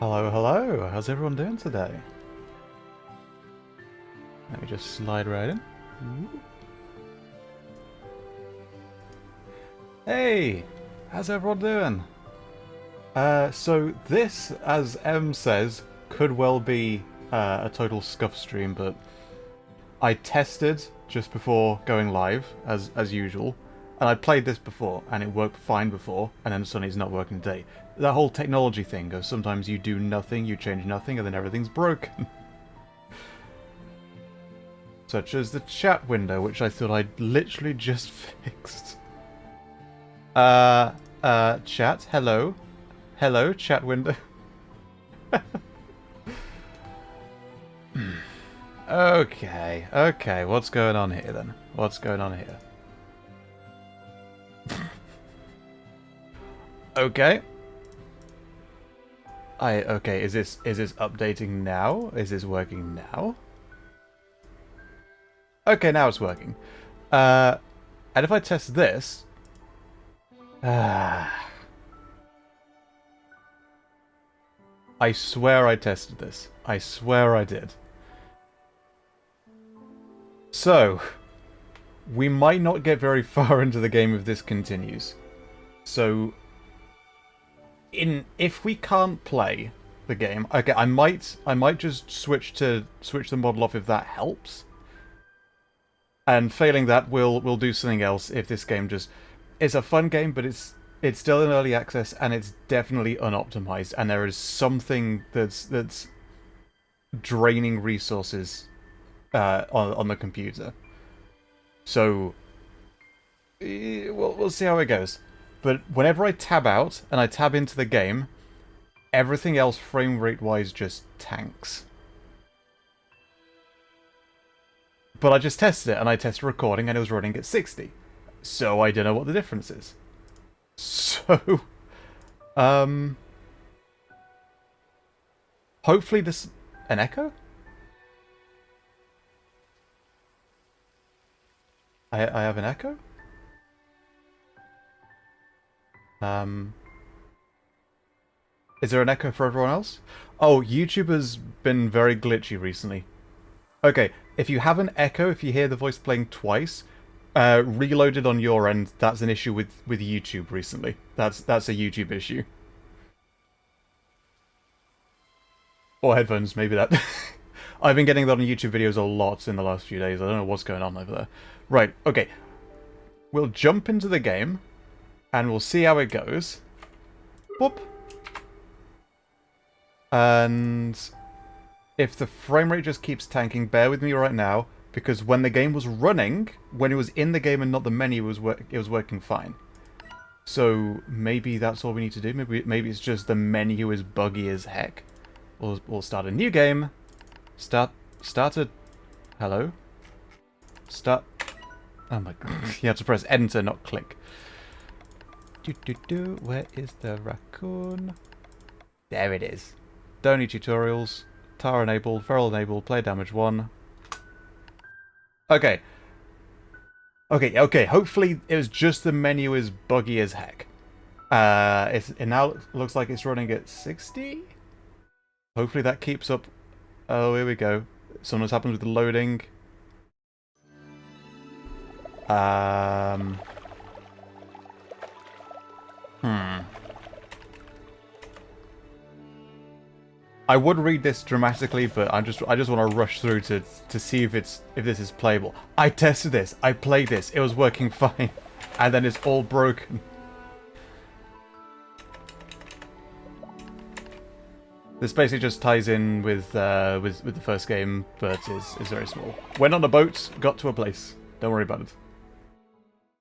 Hello, hello. How's everyone doing today? Let me just slide right in. Ooh. Hey, how's everyone doing? So this, as M says, could well be a total scuff stream, but I tested just before going live, as usual, and I played this before, and it worked fine before, and then suddenly it's not working today. That whole technology thing of sometimes you do nothing, you change nothing, and then everything's broken. Such as the chat window, which I thought I'd literally just fixed. Chat, hello. Hello, chat window. Okay, what's going on here then? What's going on here? Okay. Okay, is this updating now? Is this working now? Okay, now it's working. And if I test this... I swear I tested this. I swear I did. So, we might not get very far into the game if this continues. So, if we can't play the game, okay, I might just switch the model off if that helps. And failing that, we'll do something else if this game just... It's a fun game, but it's still in early access, and it's definitely unoptimized, and there is something that's draining resources on the computer. So we'll see how it goes. But whenever I tab out and I tab into the game, everything else frame rate wise just tanks. But I just tested it, and I tested recording, and it was running at 60. So I don't know what the difference is. So, hopefully this... An echo? I have an echo? Is there an echo for everyone else? Oh, YouTube has been very glitchy recently. Okay, if you have an echo, if you hear the voice playing twice... reloaded on your end, that's an issue with YouTube recently. That's a YouTube issue. Or headphones, maybe that. I've been getting that on YouTube videos a lot in the last few days. I don't know what's going on over there. Right, okay. We'll jump into the game, and we'll see how it goes. Boop. And if the frame rate just keeps tanking, bear with me right now. Because when the game was running, when it was in the game and not the menu, it was working fine. So maybe that's all we need to do. Maybe it's just the menu is buggy as heck. We'll start a new game. Started. Hello. Start. Oh my god! You have to press enter, not click. Where is the raccoon? There it is. Don't need tutorials. Tar enabled. Feral enabled. Play damage 1. Okay. Okay, hopefully it was just the menu is buggy as heck. It now looks like it's running at 60? Hopefully that keeps up. Oh, here we go. Something's happened with the loading. I would read this dramatically, but I just want to rush through to see if this is playable. I tested this. I played this. It was working fine, and then it's all broken. This basically just ties in with the first game, but is very small. Went on a boat, got to a place. Don't worry about it.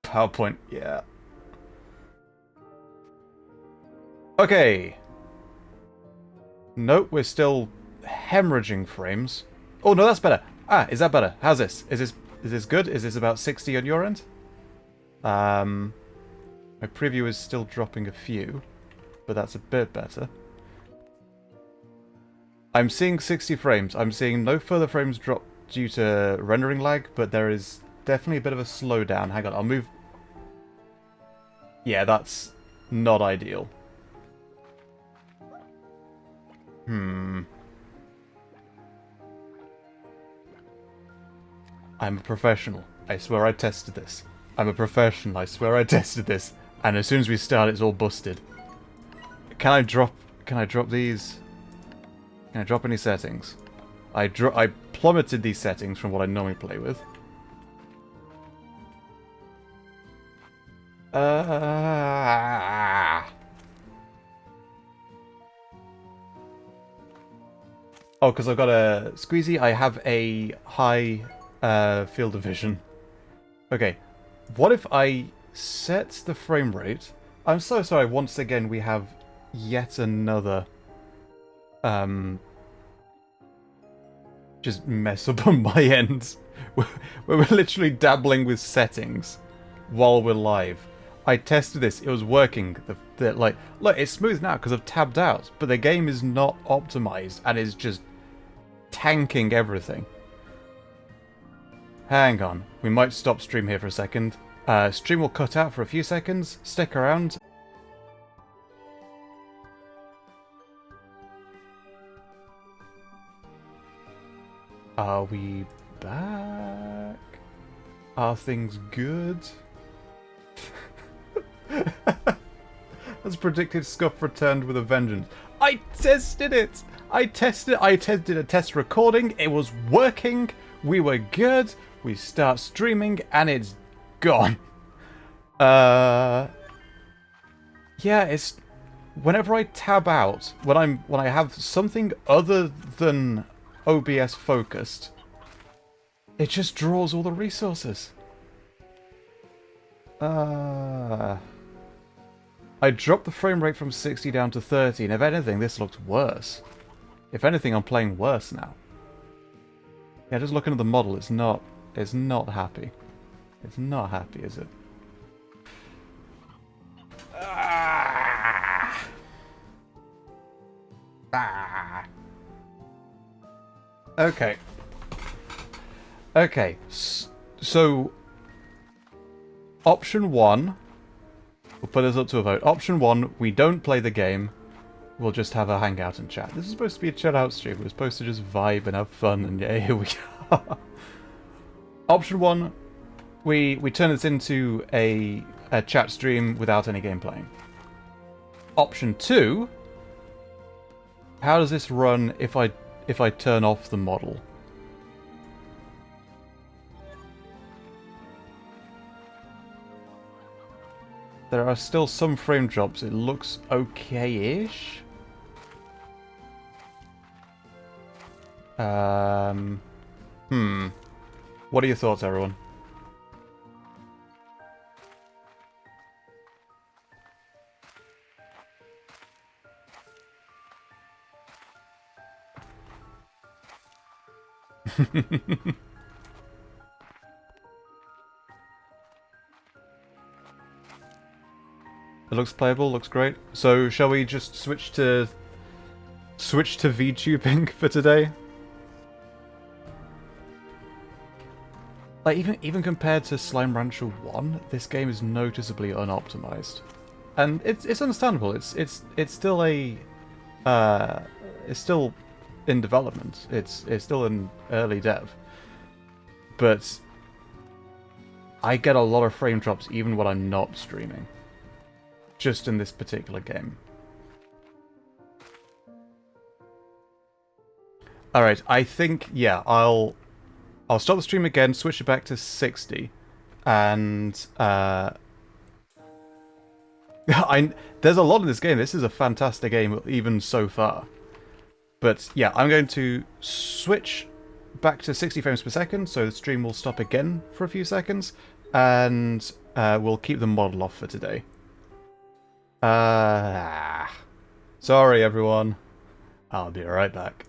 PowerPoint, yeah. Okay. Nope, we're still hemorrhaging frames. Oh no, that's better. Ah, is that better? How's this? Is this good? Is this about 60 on your end? My preview is still dropping a few, but that's a bit better. I'm seeing 60 frames. I'm seeing no further frames drop due to rendering lag, but there is definitely a bit of a slowdown. Hang on, I'll move. Yeah, that's not ideal. Hmm. I'm a professional. I swear I tested this. I'm a professional. I swear I tested this. And as soon as we start, it's all busted. Can I drop these? Can I drop any settings? I plummeted these settings from what I normally play with. Oh, because I've got a squeezy, I have a high field of vision. Okay, what if I set the frame rate? I'm so sorry, once again we have yet another just mess up on my end. We're literally dabbling with settings while we're live. I tested this, it was working. Like, look, it's smooth now because I've tabbed out, but the game is not optimized and is just tanking everything. Hang on, we might stop stream here for a second. Stream will cut out for a few seconds. Stick around. Are we back? Are things good? As predicted, Scuff returned with a vengeance. I tested it! I did a test recording, it was working, we were good, we start streaming, and it's gone. Yeah, it's... Whenever I tab out, when I have something other than OBS focused, it just draws all the resources. I dropped the frame rate from 60 down to 30, and if anything, this looks worse. If anything, I'm playing worse now. Yeah, just looking at the model, it's not happy. It's not happy, is it? Okay. Okay, so option 1, we'll put this up to a vote. Option 1, we don't play the game, we'll just have a hangout and chat. This is supposed to be a chat out stream, we're supposed to just vibe and have fun, and yeah, here we are. Option 1, we turn this into a chat stream without any game playing. Option 2, how does this run if I turn off the model? There are still some frame drops. It looks okay-ish. What are your thoughts, everyone? It looks playable, looks great. So shall we just switch to VTubing for today? Like even compared to Slime Rancher 1, this game is noticeably unoptimized. And it's understandable. It's still a it's still in development. It's still in early dev. But I get a lot of frame drops even when I'm not streaming. Just in this particular game. Alright, I think, yeah, I'll start the stream again, switch it back to 60, and there's a lot in this game. This is a fantastic game, even so far. But yeah, I'm going to switch back to 60 frames per second, so the stream will stop again for a few seconds, and we'll keep the model off for today. Sorry everyone. I'll be right back.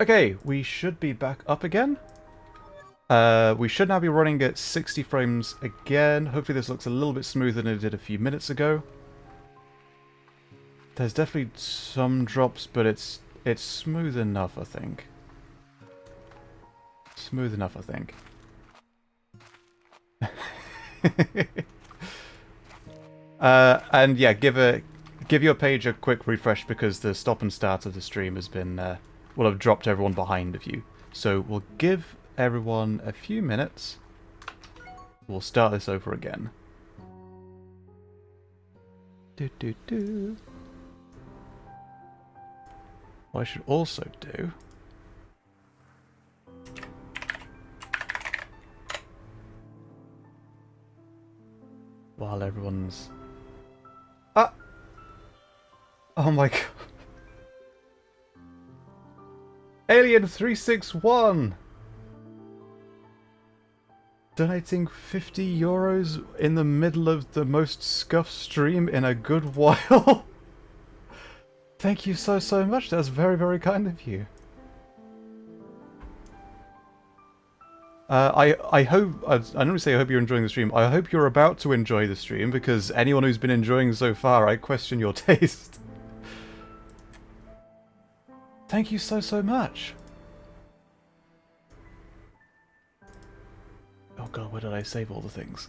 Okay, we should be back up again. We should now be running at 60 frames again. Hopefully this looks a little bit smoother than it did a few minutes ago. There's definitely some drops, but it's smooth enough, I think. Smooth enough, I think. And yeah, give your page a quick refresh because the stop and start of the stream has been will have dropped everyone behind of you. So we'll give everyone a few minutes. We'll start this over again. What I should also do while everyone's oh my god. Alien 361 donating €50 in the middle of the most scuffed stream in a good while. Thank you so much. That's very, very kind of you. I hope I normally say I hope you're enjoying the stream. I hope you're about to enjoy the stream because anyone who's been enjoying so far, I question your taste. Thank you so much. Oh god, where did I save all the things?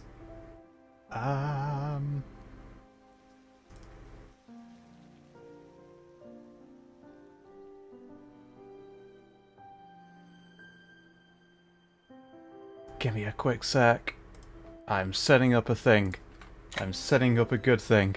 Give me a quick sec. I'm setting up a thing. I'm setting up a good thing.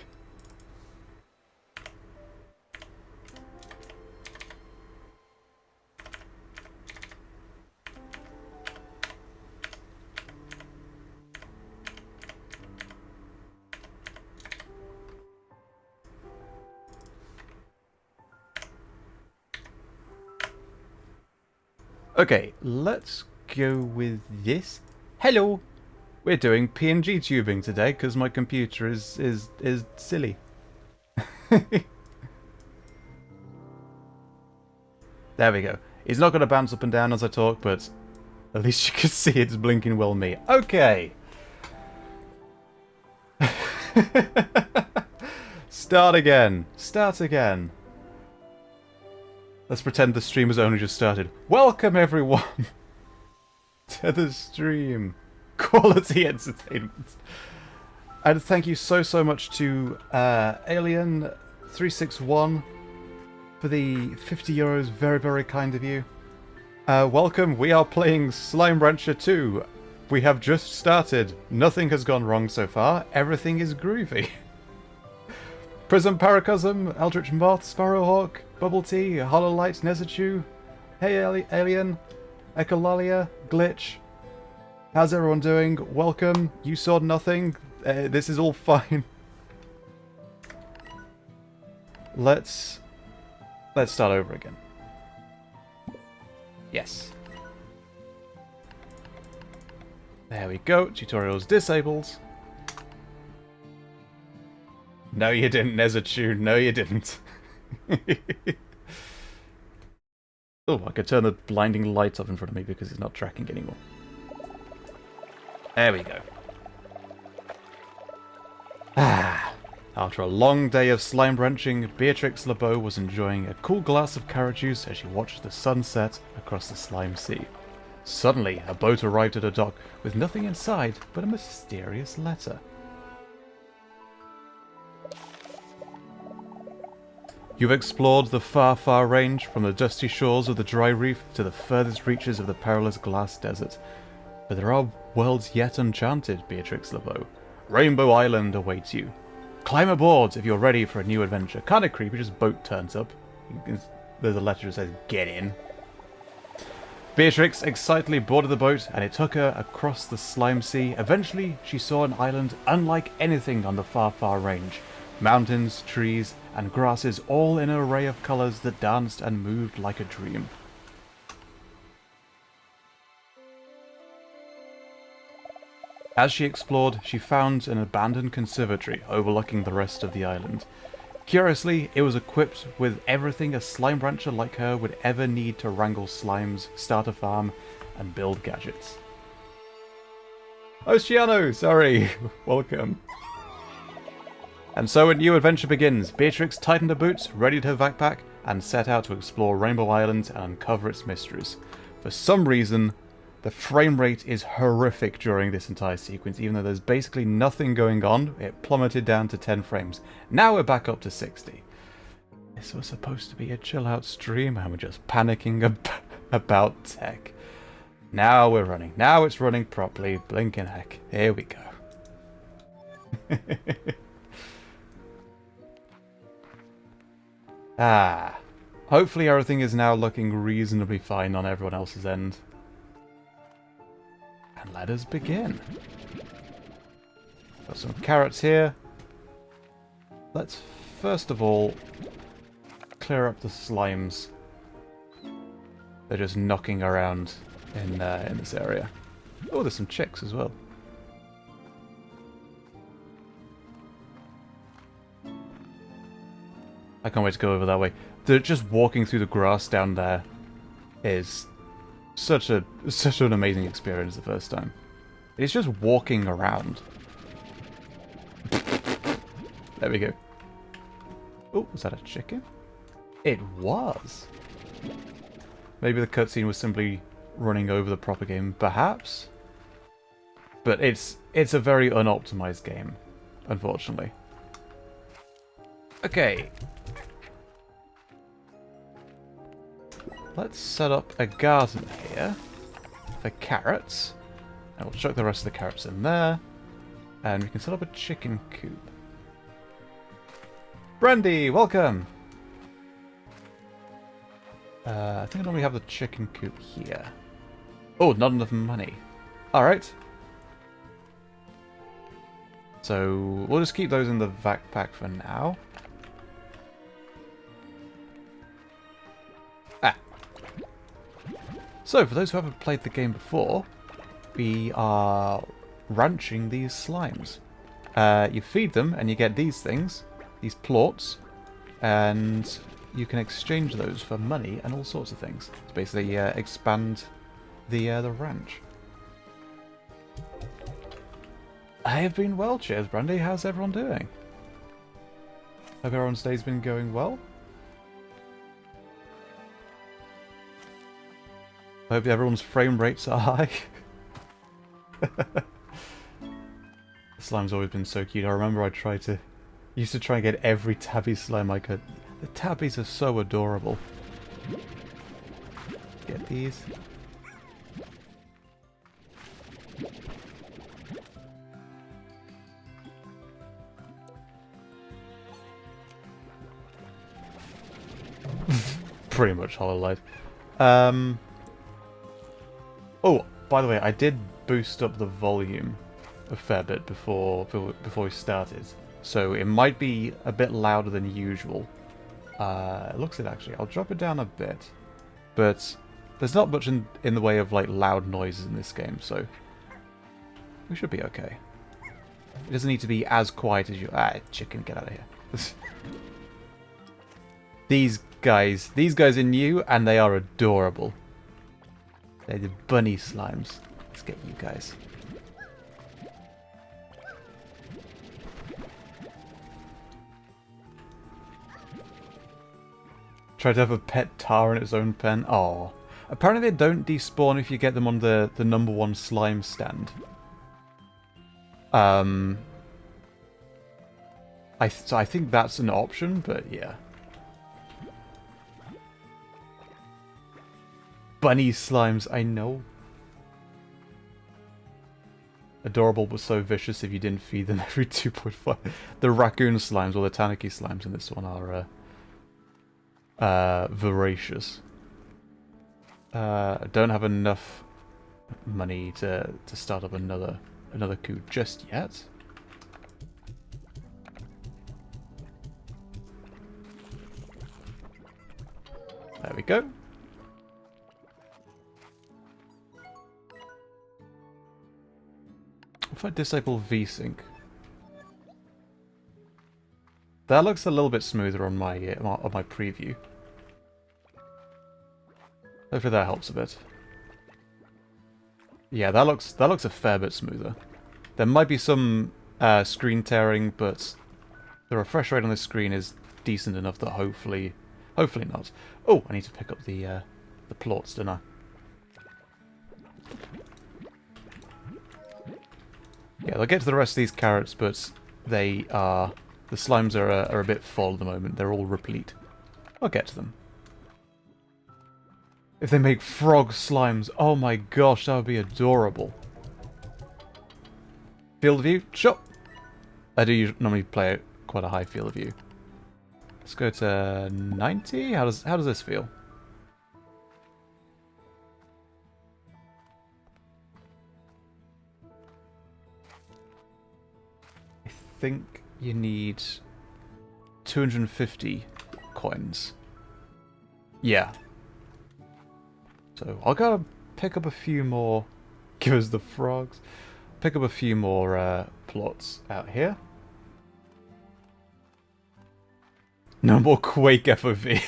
Okay, let's go with this. Hello! We're doing PNG tubing today because my computer is silly. There we go. It's not going to bounce up and down as I talk, but at least you can see it's blinking well me. Okay! Start again. Start again. Let's pretend the stream has only just started. Welcome everyone to the stream. Quality entertainment. And thank you so much to Alien 361 for the €50. Very, very kind of you. Welcome. We are playing Slime Rancher 2. We have just started. Nothing has gone wrong so far. Everything is groovy. Prism Paracosm, Eldritch Moth, Sparrowhawk, Bubble Tea, Hololight, Nezachu, Hey Alien, Echolalia, Glitch. How's everyone doing? Welcome. You saw nothing. This is all fine. Let's start over again. Yes. There we go. Tutorials disabled. No, you didn't, Nezachu. No, you didn't. Oh, I could turn the blinding lights off in front of me because it's not tracking anymore. There we go. After a long day of slime wrenching, Beatrix LeBeau was enjoying a cool glass of carrot juice as she watched the sun set across the slime sea. Suddenly, a boat arrived at her dock with nothing inside but a mysterious letter. You've explored the far, far range, from the dusty shores of the dry reef to the furthest reaches of the perilous glass desert. But there are worlds yet uncharted, Beatrix LeBeau. Rainbow Island awaits you. Climb aboard if you're ready for a new adventure. Kinda creepy, just boat turns up. There's a letter that says, get in. Beatrix excitedly boarded the boat, and it took her across the slime sea. Eventually, she saw an island unlike anything on the far, far range. Mountains, trees, and grasses, all in an array of colours that danced and moved like a dream. As she explored, she found an abandoned conservatory overlooking the rest of the island. Curiously, it was equipped with everything a slime rancher like her would ever need to wrangle slimes, start a farm, and build gadgets. Oceano, sorry, welcome. And so a new adventure begins. Beatrix tightened her boots, readied her backpack, and set out to explore Rainbow Island and uncover its mysteries. For some reason, the frame rate is horrific during this entire sequence. Even though there's basically nothing going on, it plummeted down to 10 frames. Now we're back up to 60. This was supposed to be a chill-out stream, and we're just panicking about tech. Now we're running. Now it's running properly. Blinking heck. Here we go. Hopefully everything is now looking reasonably fine on everyone else's end. And let us begin. Got some carrots here. Let's first of all clear up the slimes. They're just knocking around in this area. Oh, there's some chicks as well. I can't wait to go over that way. Just walking through the grass down there is such an amazing experience the first time. It's just walking around. There we go. Oh, was that a chicken? It was. Maybe the cutscene was simply running over the proper game, perhaps. But it's a very unoptimized game, unfortunately. Okay. Let's set up a garden here for carrots. And we'll chuck the rest of the carrots in there. And we can set up a chicken coop. Brandy, welcome! I think I normally have the chicken coop here. Oh, not enough money. Alright. So, we'll just keep those in the backpack for now. So, for those who haven't played the game before, we are ranching these slimes. You feed them, and you get these things, these plorts, and you can exchange those for money and all sorts of things. To basically expand the ranch. I have been well, cheers, Brandy. How's everyone doing? Hope everyone's day's been going well. I hope everyone's frame rates are high. The slime's always been so cute. I remember I used to try and get every tabby slime I could. The tabbies are so adorable. Get these. Pretty much Hollow Light. Oh, by the way, I did boost up the volume a fair bit before we started, so it might be a bit louder than usual. It looks it actually. I'll drop it down a bit, but there's not much in the way of like loud noises in this game, so we should be okay. It doesn't need to be as quiet as you. Chicken, get out of here. These guys are new and they are adorable. They're the bunny slimes. Let's get you guys. Try to have a pet tar in its own pen. Oh, apparently they don't despawn if you get them on the #1 slime stand. So I think that's an option, but yeah. Bunny slimes, I know. Adorable but so vicious if you didn't feed them every 2.5. The raccoon slimes or the tanuki slimes in this one are voracious. I don't have enough money to start up another coup just yet. There we go. If I disable VSync, that looks a little bit smoother on my preview. Hopefully that helps a bit. Yeah, that looks a fair bit smoother. There might be some screen tearing, but the refresh rate on this screen is decent enough that hopefully not. Oh, I need to pick up the plorts, don't I? Yeah, they'll get to the rest of these carrots, but the slimes are a bit full at the moment. They're all replete. I'll get to them. If they make frog slimes, oh my gosh, that would be adorable. Field of view, sure. I do normally play at quite a high field of view. Let's go to 90. How does this feel? I think you need 250 coins. Yeah. So I'll gotta pick up a few more. Give us the frogs. Pick up a few more plots out here. No more Quake FOV.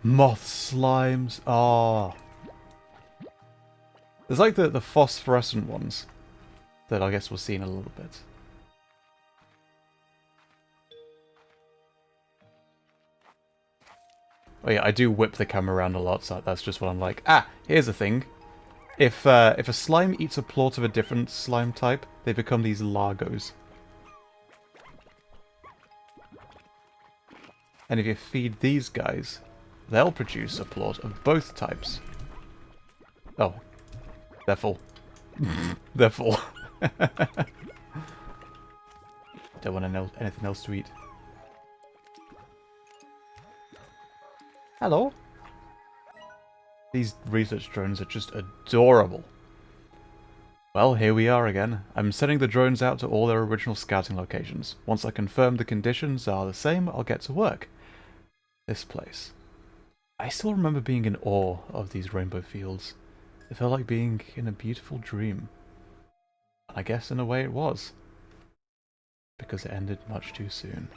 Moth slimes. Oh. There's like the phosphorescent ones that I guess we'll see in a little bit. Oh yeah, I do whip the camera around a lot, so that's just what I'm like. Ah, here's the thing. If a slime eats a plort of a different slime type, they become these largos. And if you feed these guys, they'll produce a plort of both types. Oh. They're full. They're full. Don't want to know anything else to eat. Hello. These research drones are just adorable. Well, here we are again. I'm sending the drones out to all their original scouting locations. Once I confirm the conditions are the same, I'll get to work. This place. I still remember being in awe of these rainbow fields. It felt like being in a beautiful dream. And I guess in a way it was. Because it ended much too soon.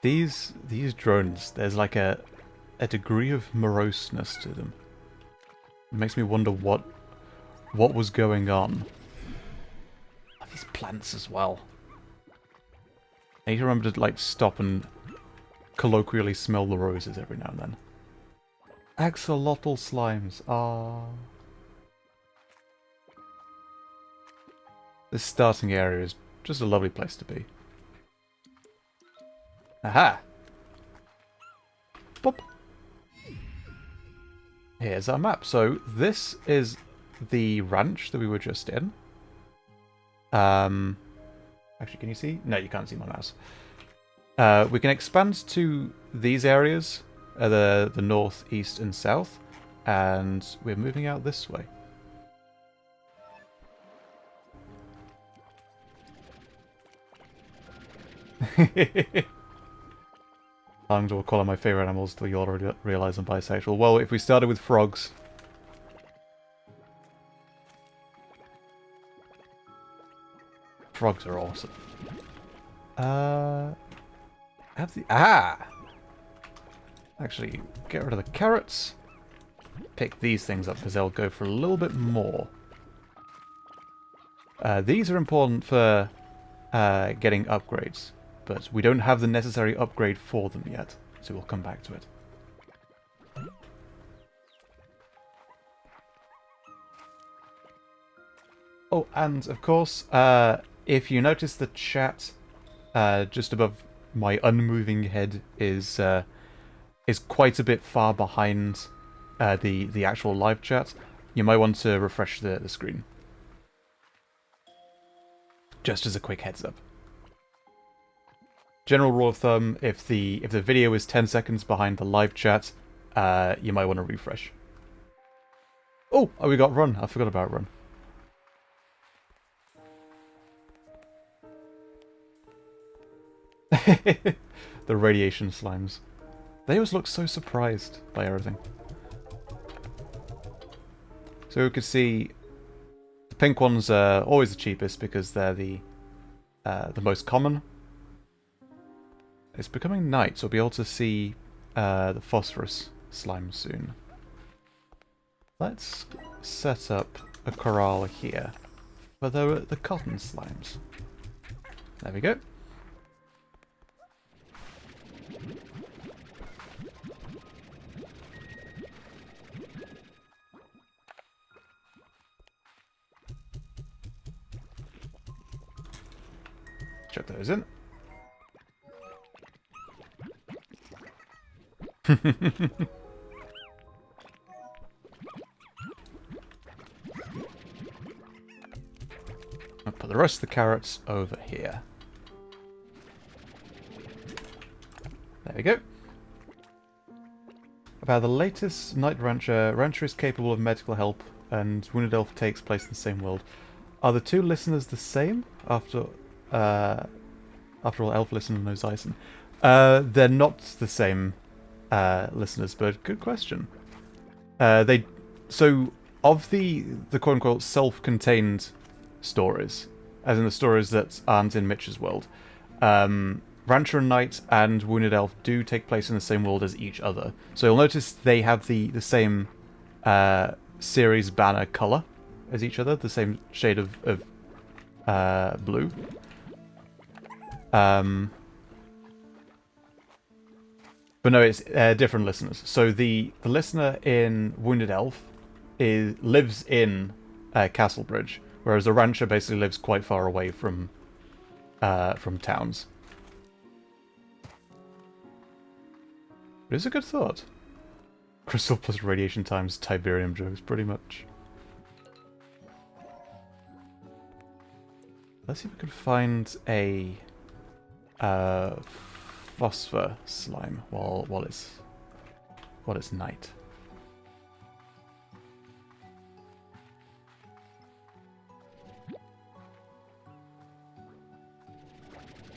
These drones, there's like a degree of moroseness to them. It makes me wonder what was going on. Oh, these plants as well. I need to remember to like stop and colloquially smell the roses every now and then. Axolotl slimes. Ah. This starting area is just a lovely place to be. Aha! Pop! Here's our map. So this is the ranch that we were just in. Actually, can you see? No, you can't see my mouse. We can expand to these areas, the north, east, and south, and we're moving out this way. Tongues will call on my favourite animals till you already realise I'm bisexual. Well, if we started with frogs... Frogs are awesome. Have the... Ah! Actually, get rid of the carrots. Pick these things up because they'll go for a little bit more. These are important for getting upgrades. But we don't have the necessary upgrade for them yet, so we'll come back to it. Oh, and of course, if you notice the chat just above my unmoving head is quite a bit far behind the actual live chat, you might want to refresh the screen. Just as a quick heads up. General rule of thumb, if the video is 10 seconds behind the live chat, you might want to refresh. Oh, we got run. I forgot about run. The radiation slimes. They always look so surprised by everything. So we could see the pink ones are always the cheapest because they're the most common. It's becoming night, so we'll be able to see the phosphorus slime soon. Let's set up a corral here But there were the cotton slimes. There we go. Chuck those in. I'll put the rest of the carrots over here. There we go. About the latest Night Rancher. Rancher is capable of medical help, and Wounded Elf takes place in the same world. Are the two listeners the same? After all, Elf listener knows Ison. They're not the same listeners, but good question. So of the quote unquote self-contained stories, as in the stories that aren't in Mitch's world, Rancher and Knight and Wounded Elf do take place in the same world as each other. So you'll notice they have the same series banner color as each other, the same shade of blue. But no, it's different listeners. So the listener in Wounded Elf lives in Castlebridge, whereas the Rancher basically lives quite far away from towns. It is a good thought. Crystal plus radiation times Tiberium drugs, pretty much. Let's see if we can find a phosphor slime while it's night.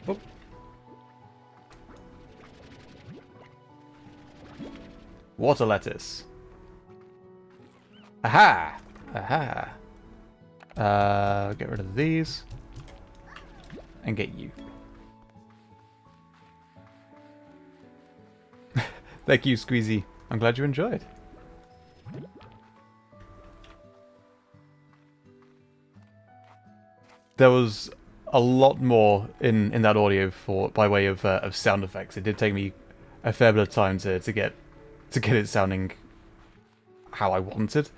Oh. Water lettuce. Aha! Aha! Get rid of these. And get you. Thank you, Squeezy. I'm glad you enjoyed. There was a lot more in that audio by way of sound effects. It did take me a fair bit of time to get it sounding how I wanted.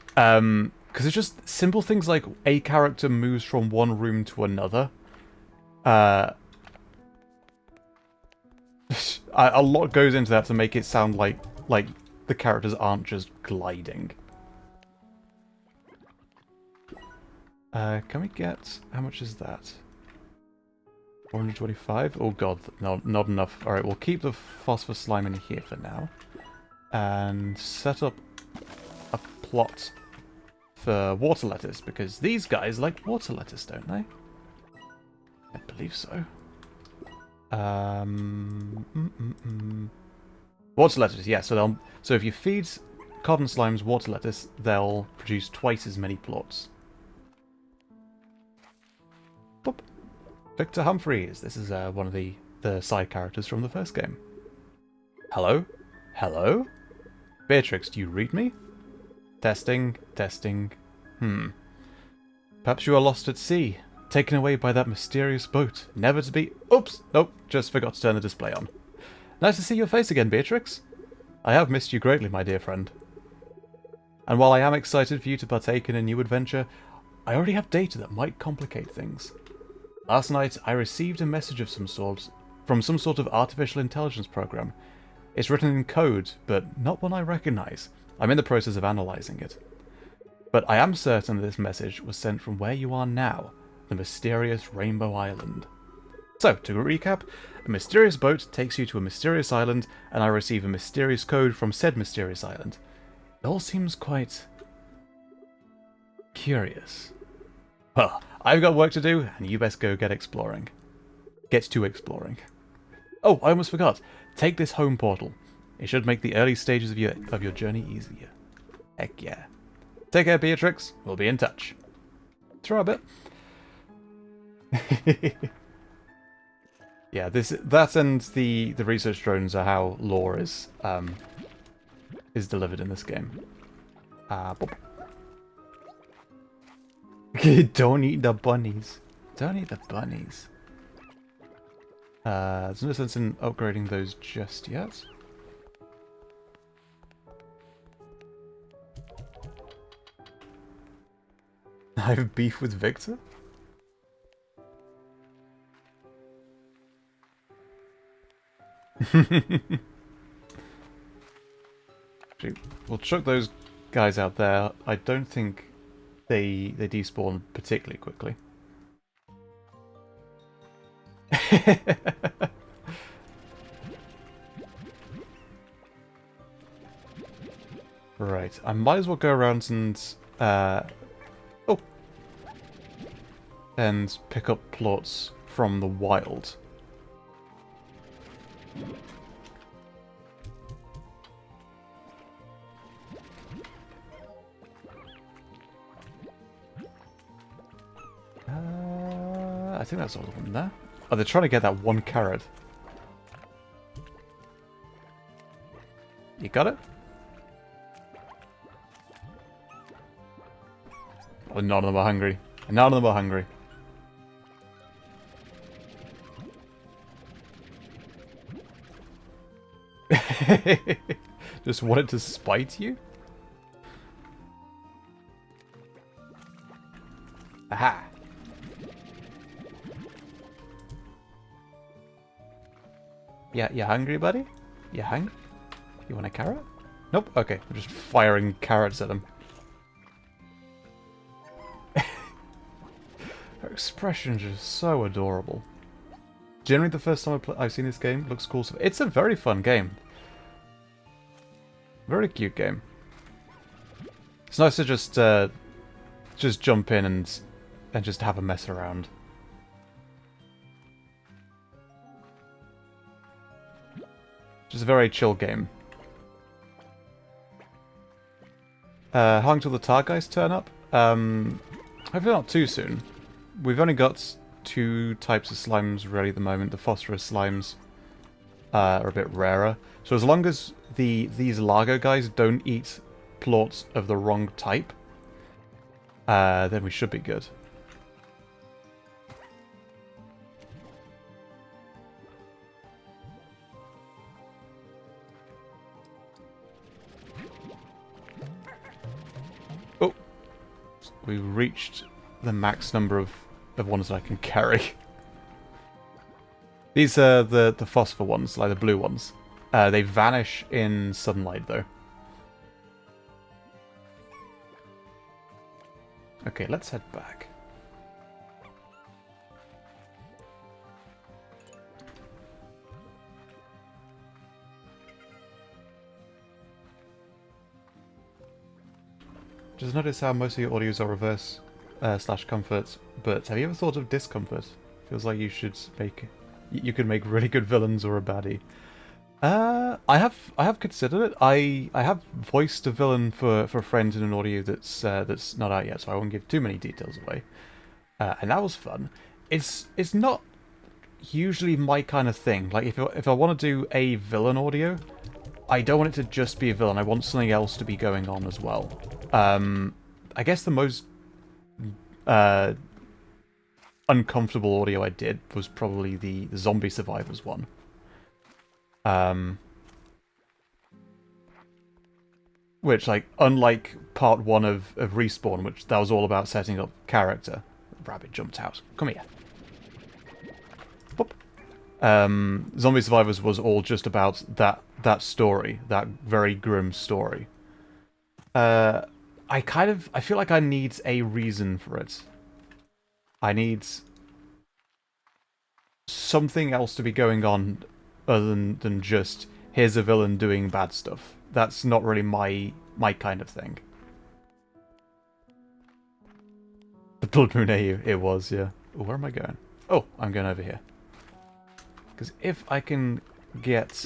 Because it's just simple things like a character moves from one room to another. A lot goes into that to make it sound like the characters aren't just gliding. Can we get... how much is that? 425? Oh god, no, not enough. Alright, we'll keep the phosphor slime in here for now. And set up a plot for water lettuce, because these guys like water lettuce, don't they? I believe so. Water lettuce, yeah. So if you feed cotton slimes water lettuce, they'll produce twice as many plots. Boop. Victor Humphreys. This is one of the side characters from the first game. Hello? Hello? Beatrix, do you read me? Testing, testing. Perhaps you are lost at sea, taken away by that mysterious boat, never to be... Oops! Nope, just forgot to turn the display on. Nice to see your face again, Beatrix. I have missed you greatly, my dear friend. And while I am excited for you to partake in a new adventure, I already have data that might complicate things. Last night, I received a message of some sort from some sort of artificial intelligence program. It's written in code, but not one I recognize. I'm in the process of analyzing it. But I am certain that this message was sent from where you are now, the mysterious Rainbow Island. So, to recap, a mysterious boat takes you to a mysterious island, and I receive a mysterious code from said mysterious island. It all seems quite... curious. Well, I've got work to do, and you best go get exploring. Get to exploring. Oh, I almost forgot. Take this home portal. It should make the early stages of your journey easier. Heck yeah. Take care, Beatrix. We'll be in touch. Throw a bit. Yeah, that and the research drones are how lore is delivered in this game. Boop. Don't eat the bunnies. Don't eat the bunnies. There's no sense in upgrading those just yet. I have beef with Victor? Actually, we'll chuck those guys out there. I don't think they despawn particularly quickly. Right, I might as well go around and and pick up plots from the wild. I think that's all of them there. Oh, they're trying to get that one carrot. You got it? Oh, none of them are hungry. None of them are hungry. Just wanted to spite you? Aha! Yeah, you hungry, buddy? You hungry? You want a carrot? Nope. Okay, I'm just firing carrots at him. Her expressions are so adorable. Generally, the first time I've seen this game, looks cool. So it's a very fun game. Very cute game. It's nice to just jump in and just have a mess around. Just a very chill game. How long till the tar guys turn up? Hopefully not too soon. We've only got 2 types of slimes ready at the moment. The phosphorus slimes are a bit rarer. So as long as these Largo guys don't eat plorts of the wrong type, then we should be good. Oh, we reached the max number of ones that I can carry. These are the phosphor ones, like the blue ones. They vanish in sunlight, though. Okay, let's head back. Just notice how most of your audios are reverse slash comfort, but have you ever thought of discomfort? Feels like you should make... You could make really good villains or a baddie. I have considered it. I have voiced a villain for a friend in an audio that's not out yet, so I won't give too many details away. And that was fun. It's not usually my kind of thing. Like if I want to do a villain audio, I don't want it to just be a villain. I want something else to be going on as well. I guess the most uncomfortable audio I did was probably the zombie survivors one. Which, like, unlike part 1 of Respawn, which that was all about setting up character. Rabbit jumped out. Come here. Boop. Zombie Survivors was all just about that story, that very grim story. I feel like I need a reason for it. I need something else to be going on other than just, here's a villain doing bad stuff. That's not really my kind of thing. The Blood Moon AU, it was, yeah. Ooh, where am I going? Oh, I'm going over here. Because if I can get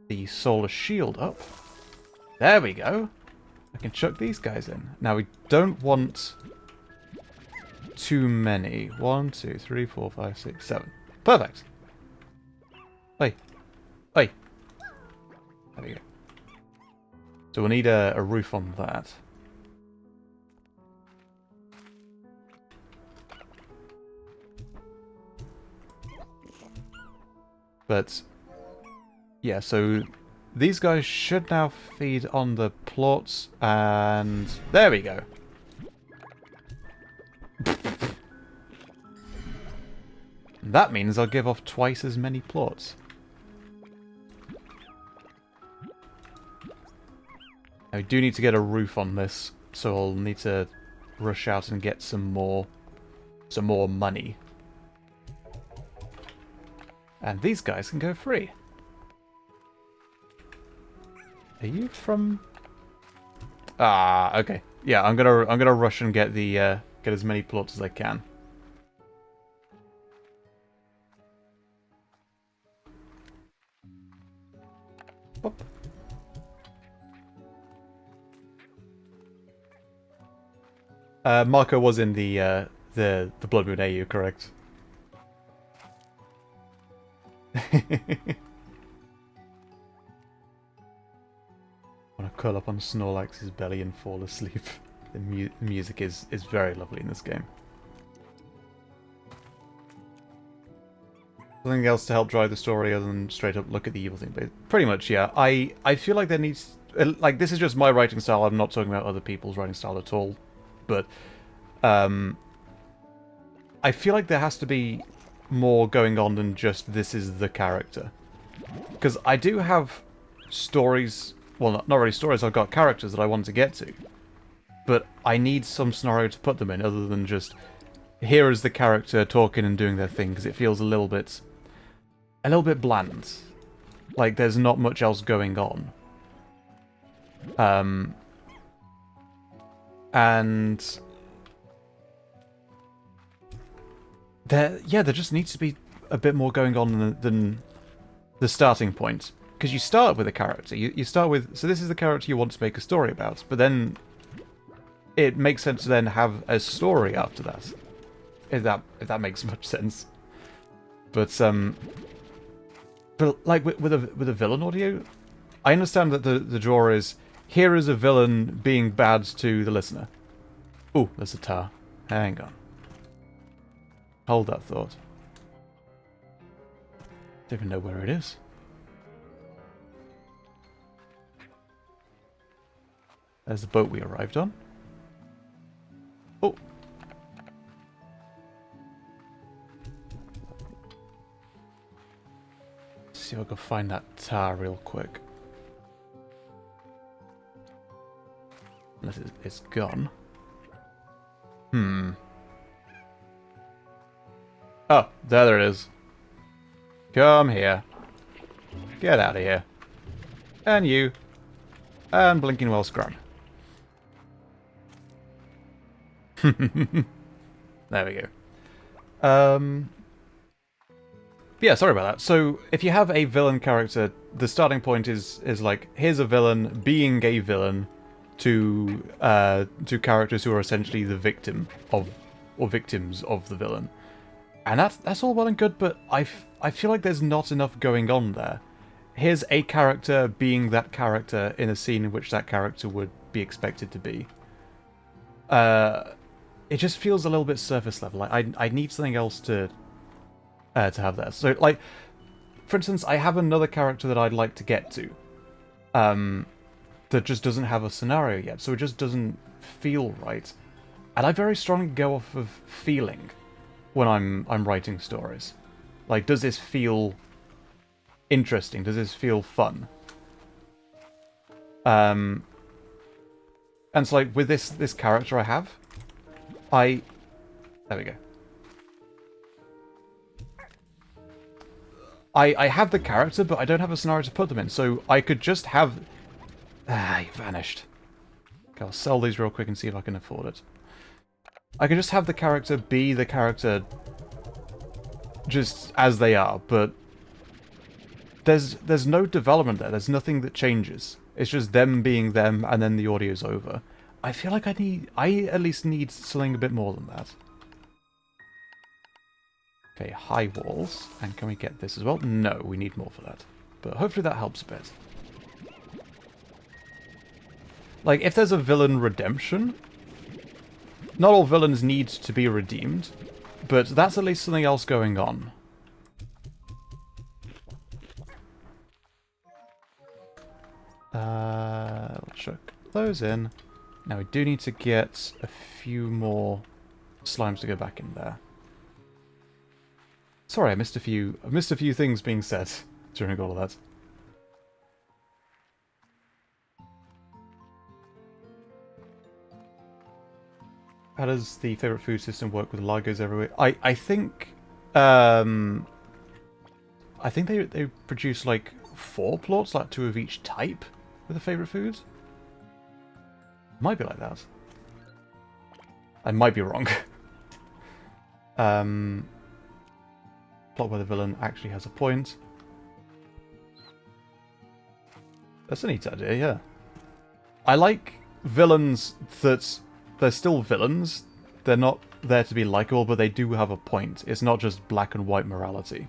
the solar shield up, there we go. I can chuck these guys in. Now we don't want too many. 1, 2, 3, 4, 5, 6, 7. Perfect. Hey. Hey. There we go. So we'll need a roof on that. But yeah, so these guys should now feed on the plots, and there we go. That means I'll give off twice as many plots. I do need to get a roof on this, so I'll need to rush out and get some more money. And these guys can go free. Are you from? Ah, okay. Yeah, I'm gonna rush and get the get as many plots as I can. Whoop. Marco was in the Blood Moon AU, correct? Want to curl up on Snorlax's belly and fall asleep. The music is very lovely in this game. Something else to help drive the story other than straight up look at the evil thing, but pretty much, yeah. I feel like there needs, like, this is just my writing style. I'm not talking about other people's writing style at all, but I feel like there has to be more going on than just this is the character, because I do have stories. Well, not really stories. I've got characters that I want to get to, but I need some scenario to put them in other than just here is the character talking and doing their thing, because it feels a little bit bland. Like there's not much else going on. And there just needs to be a bit more going on than the starting point. Because you start with a character. You start with, so this is the character you want to make a story about, but then it makes sense to then have a story after that. If that makes much sense. But like with a villain audio, I understand that the draw is here is a villain being bad to the listener. Ooh, there's a tar. Hang on. Hold that thought. Don't even know where it is. There's the boat we arrived on. Oh. Let's see if I can find that tar real quick. Unless it's gone. Oh, there it is. Come here. Get out of here. And you. And Blinking Well Scrum. There we go. Yeah, sorry about that. So, if you have a villain character, the starting point is like, here's a villain being a villain to characters who are essentially the victim of, or victims of the villain. And that's all well and good, but I feel like there's not enough going on there. Here's a character being that character in a scene in which that character would be expected to be. It just feels a little bit surface level. Like I need something else to have there. So, like, for instance, I have another character that I'd like to get to, that just doesn't have a scenario yet, so it just doesn't feel right. And I very strongly go off of feeling when I'm writing stories. Like, does this feel interesting? Does this feel fun? And so, like, with this character I have, there we go. I have the character, but I don't have a scenario to put them in, so I could just have... Ah, he vanished. Okay, I'll sell these real quick and see if I can afford it. I could just have the character be the character just as they are, but there's no development there. There's nothing that changes. It's just them being them, and then the audio's over. I feel like I at least need something a bit more than that. Okay, high walls. And can we get this as well? No, we need more for that. But hopefully that helps a bit. Like, if there's a villain redemption, not all villains need to be redeemed, but that's at least something else going on. Let's chuck those in. Now we do need to get a few more slimes to go back in there. Sorry, I missed a few things being said during all of that. How does the favourite food system work with Lagos everywhere? I think they produce like 4 plots, like 2 of each type with the favourite foods. Might be like that. I might be wrong. Plot where the villain actually has a point. That's a neat idea, yeah. I like villains that they're still villains. They're not there to be likable, but they do have a point. It's not just black and white morality.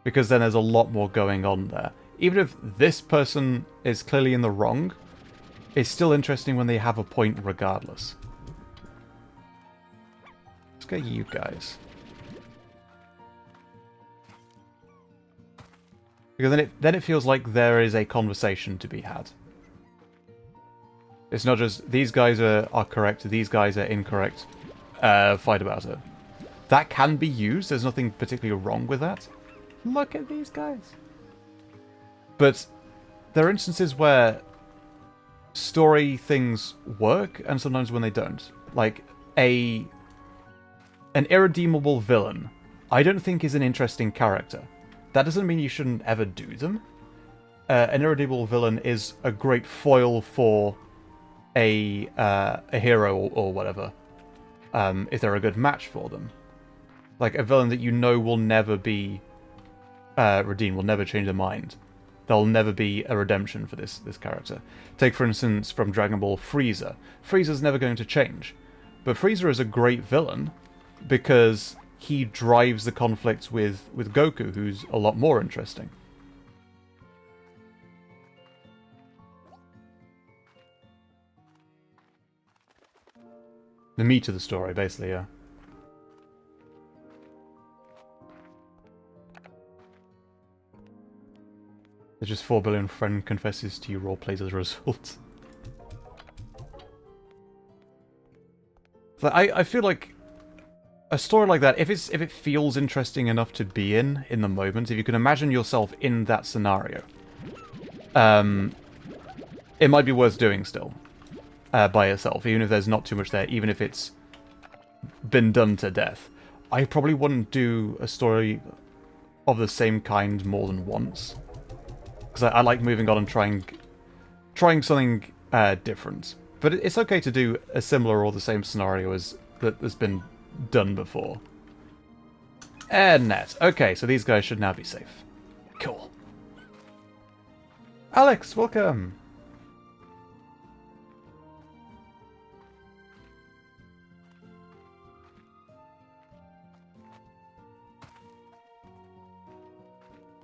Because then there's a lot more going on there. Even if this person is clearly in the wrong, it's still interesting when they have a point regardless. Let's get you guys. Because then it feels like there is a conversation to be had. It's not just, these guys are correct, these guys are incorrect, fight about it. That can be used, there's nothing particularly wrong with that. Look at these guys. But there are instances where story things work, and sometimes when they don't. Like, an irredeemable villain, I don't think is an interesting character. That doesn't mean you shouldn't ever do them. An irredeemable villain is a great foil for a hero or whatever, if they're a good match for them. Like a villain that you know will never be redeemed, will never change their mind. There'll never be a redemption for this character. Take, for instance, from Dragon Ball, Frieza. Frieza's never going to change. But Frieza is a great villain because he drives the conflict with Goku, who's a lot more interesting. The meat of the story, basically, yeah. There's just 4 billion friend confesses to you role plays as a result. So I feel like a story like that, if it feels interesting enough to be in the moment, if you can imagine yourself in that scenario, it might be worth doing still. By yourself, even if there's not too much there, even if it's been done to death. I probably wouldn't do a story of the same kind more than once. Because I like moving on and trying something different. But it's okay to do a similar or the same scenario as that has been done before. And net. Okay, so these guys should now be safe. Cool. Alex, welcome!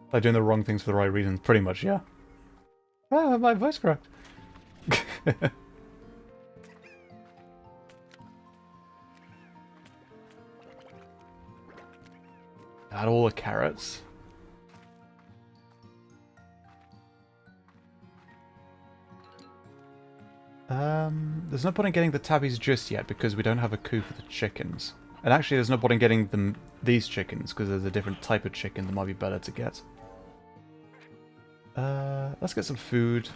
By doing the wrong things for the right reasons, pretty much, yeah. Ah, my voice cracked. Add all the carrots. There's no point in getting the tabbies just yet because we don't have a coup for the chickens. And actually, there's no point in getting these chickens because there's a different type of chicken that might be better to get. Let's get some food.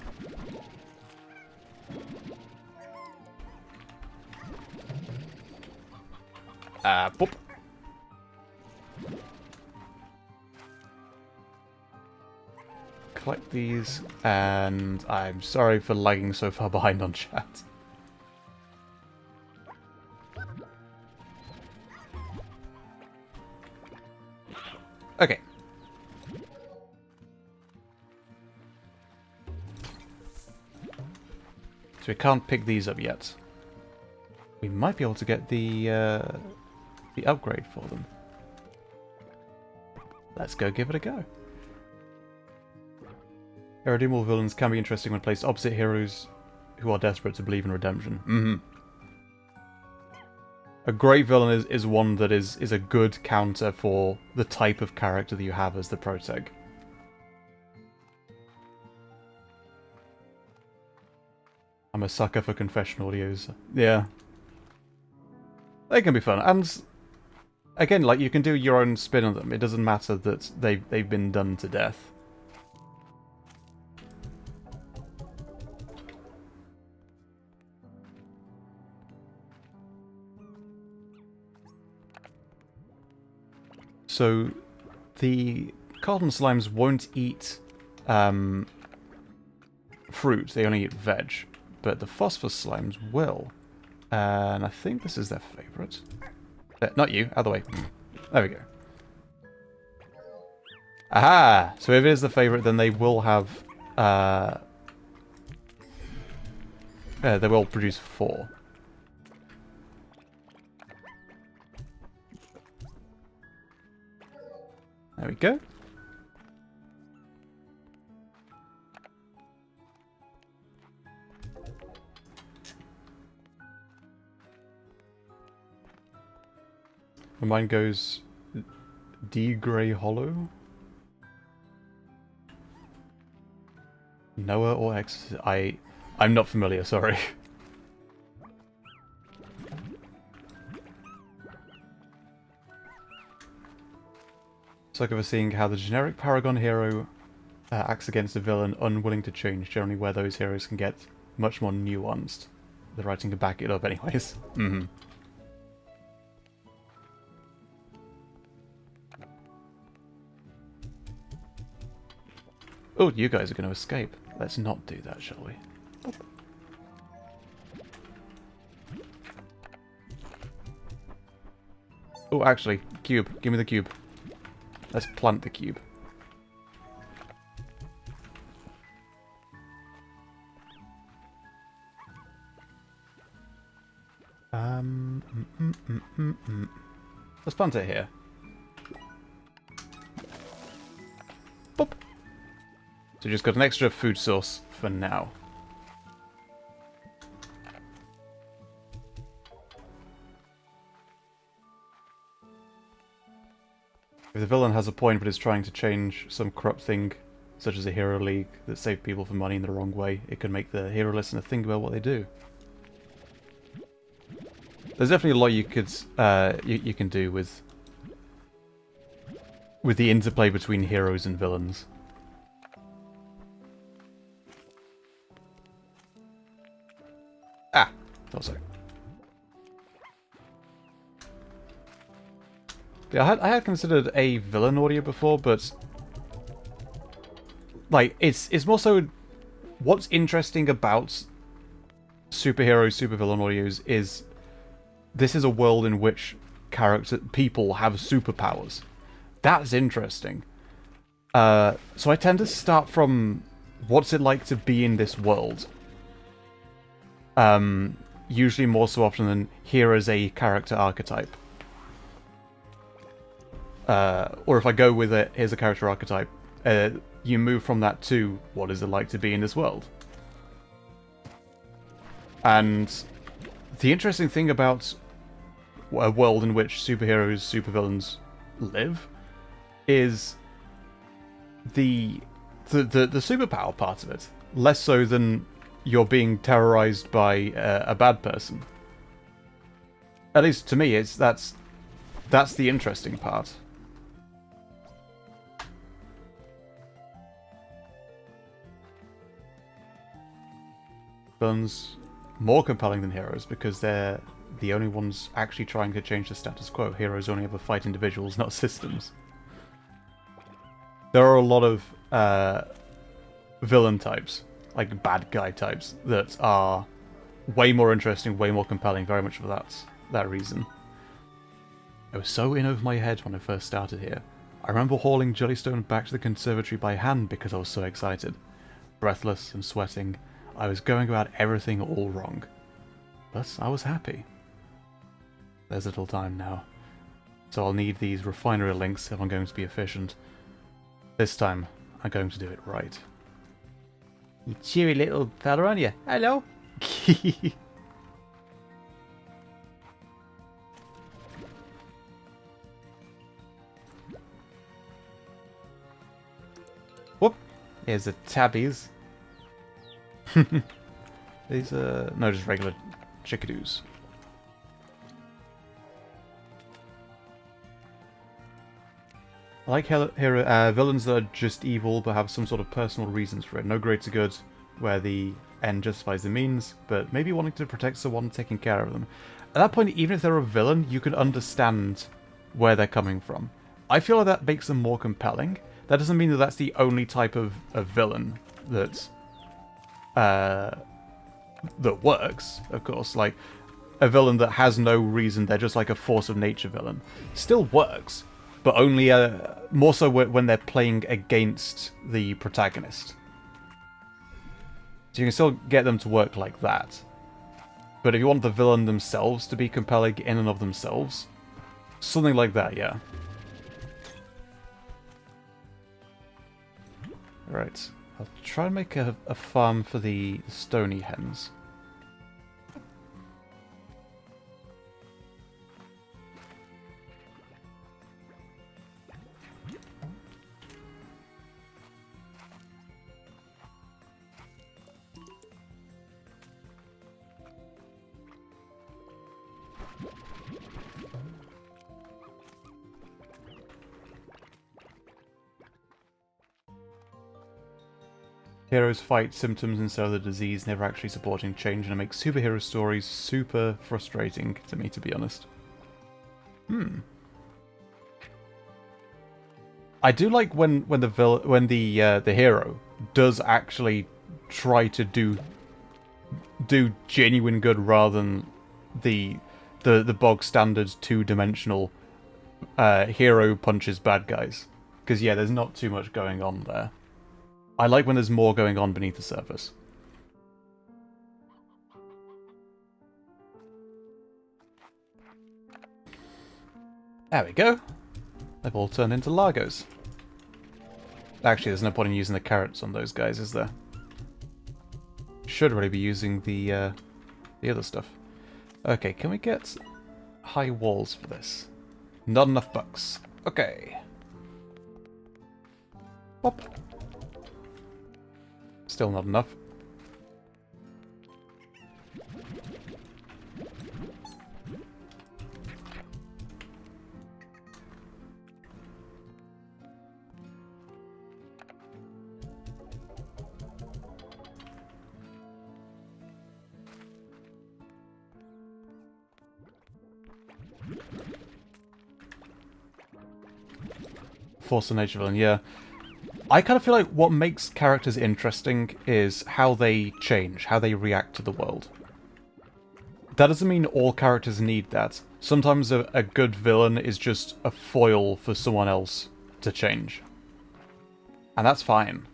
Boop. Collect these, and I'm sorry for lagging so far behind on chat. Okay. So we can't pick these up yet. We might be able to get the upgrade for them. Let's go give it a go. Irredeemable villains can be interesting when placed opposite heroes who are desperate to believe in redemption. A great villain is one that is a good counter for the type of character that you have as the protag. I'm a sucker for confession audios. Yeah. They can be fun. And again, like, you can do your own spin on them. It doesn't matter that they've been done to death. So, the cotton slimes won't eat fruit, they only eat veg. But the phosphorus slimes will. And I think this is their favourite. Not you, other way. There we go. Aha! So if it is the favourite, then they will have... they will produce 4. There we go. And mine goes D Grey Hollow. Noah or X? I'm not familiar, sorry. It's like ever seeing how the generic Paragon hero acts against a villain unwilling to change, generally where those heroes can get much more nuanced. The writing can back it up anyways. Mm-hmm. Oh, you guys are going to escape. Let's not do that, shall we? Oh, actually, cube. Give me the cube. Let's plant the cube. Let's plant it here. Boop. So just got an extra food source for now. If the villain has a point but is trying to change some corrupt thing, such as a hero league that saved people from money in the wrong way, it can make the hero listener think about what they do. There's definitely a lot you could you can do with the interplay between heroes and villains. Ah, also. Yeah, I had considered a villain audio before, but like it's more so what's interesting about superhero supervillain audios is this is a world in which people have superpowers. That's interesting. So I tend to start from what's it like to be in this world. Usually more so often than here as a character archetype. Or if I go with it, here's a character archetype, you move from that to what is it like to be in this world. And the interesting thing about a world in which superheroes, supervillains live is the superpower part of it. Less so than you're being terrorized by a bad person. At least to me, that's the interesting part. Villains more compelling than heroes because they're the only ones actually trying to change the status quo. Heroes only ever fight individuals, not systems. There are a lot of villain types, like bad guy types, that are way more interesting, way more compelling, very much for that reason. I was so in over my head when I first started here. I remember hauling Jellystone back to the conservatory by hand because I was so excited. Breathless and sweating, I was going about everything all wrong. But I was happy. There's little time now, so I'll need these refinery links if I'm going to be efficient. This time, I'm going to do it right. You cheery little fella, aren't you? Hello! Whoop! Here's the tabbies. These are... no, just regular chickadoos. I like villains that are just evil but have some sort of personal reasons for it. No greater good, where the end justifies the means, but maybe wanting to protect someone taking care of them. At that point, even if they're a villain, you can understand where they're coming from. I feel like that makes them more compelling. That doesn't mean that that's the only type of villain that works, of course. Like, a villain that has no reason, they're just like a force of nature villain, still works, but only more so when they're playing against the protagonist. So you can still get them to work like that. But if you want the villain themselves to be compelling in and of themselves, something like that, yeah. Right. I'll try and make a farm for the stony hens. Heroes fight symptoms instead of the disease, never actually supporting change, and it makes superhero stories super frustrating to me, to be honest. I do like when the hero does actually try to do genuine good rather than the bog standard 2-dimensional hero punches bad guys. Because yeah, there's not too much going on there. I like when there's more going on beneath the surface. There we go. They've all turned into Largos. Actually, there's no point in using the carrots on those guys, is there? Should really be using the other stuff. Okay, can we get high walls for this? Not enough bucks. Okay. Whoop. Still not enough. Force of nature villain, yeah. I kind of feel like what makes characters interesting is how they change, how they react to the world. That doesn't mean all characters need that. Sometimes a good villain is just a foil for someone else to change. And that's fine.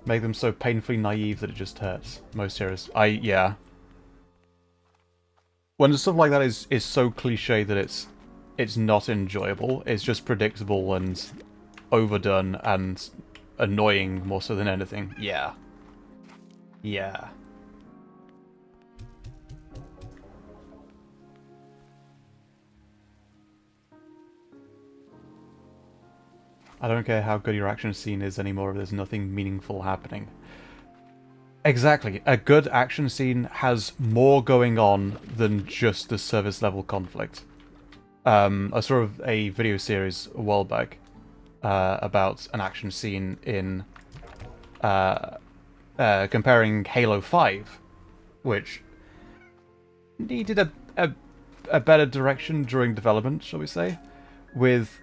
Make them so painfully naive that it just hurts. Most heroes. Yeah. When stuff like that is so cliche that it's not enjoyable, it's just predictable and overdone and annoying more so than anything. Yeah. Yeah. I don't care how good your action scene is anymore if there's nothing meaningful happening. Exactly. A good action scene has more going on than just the surface level conflict. I saw a video series a while back about an action scene in comparing Halo 5, which needed a better direction during development, shall we say, with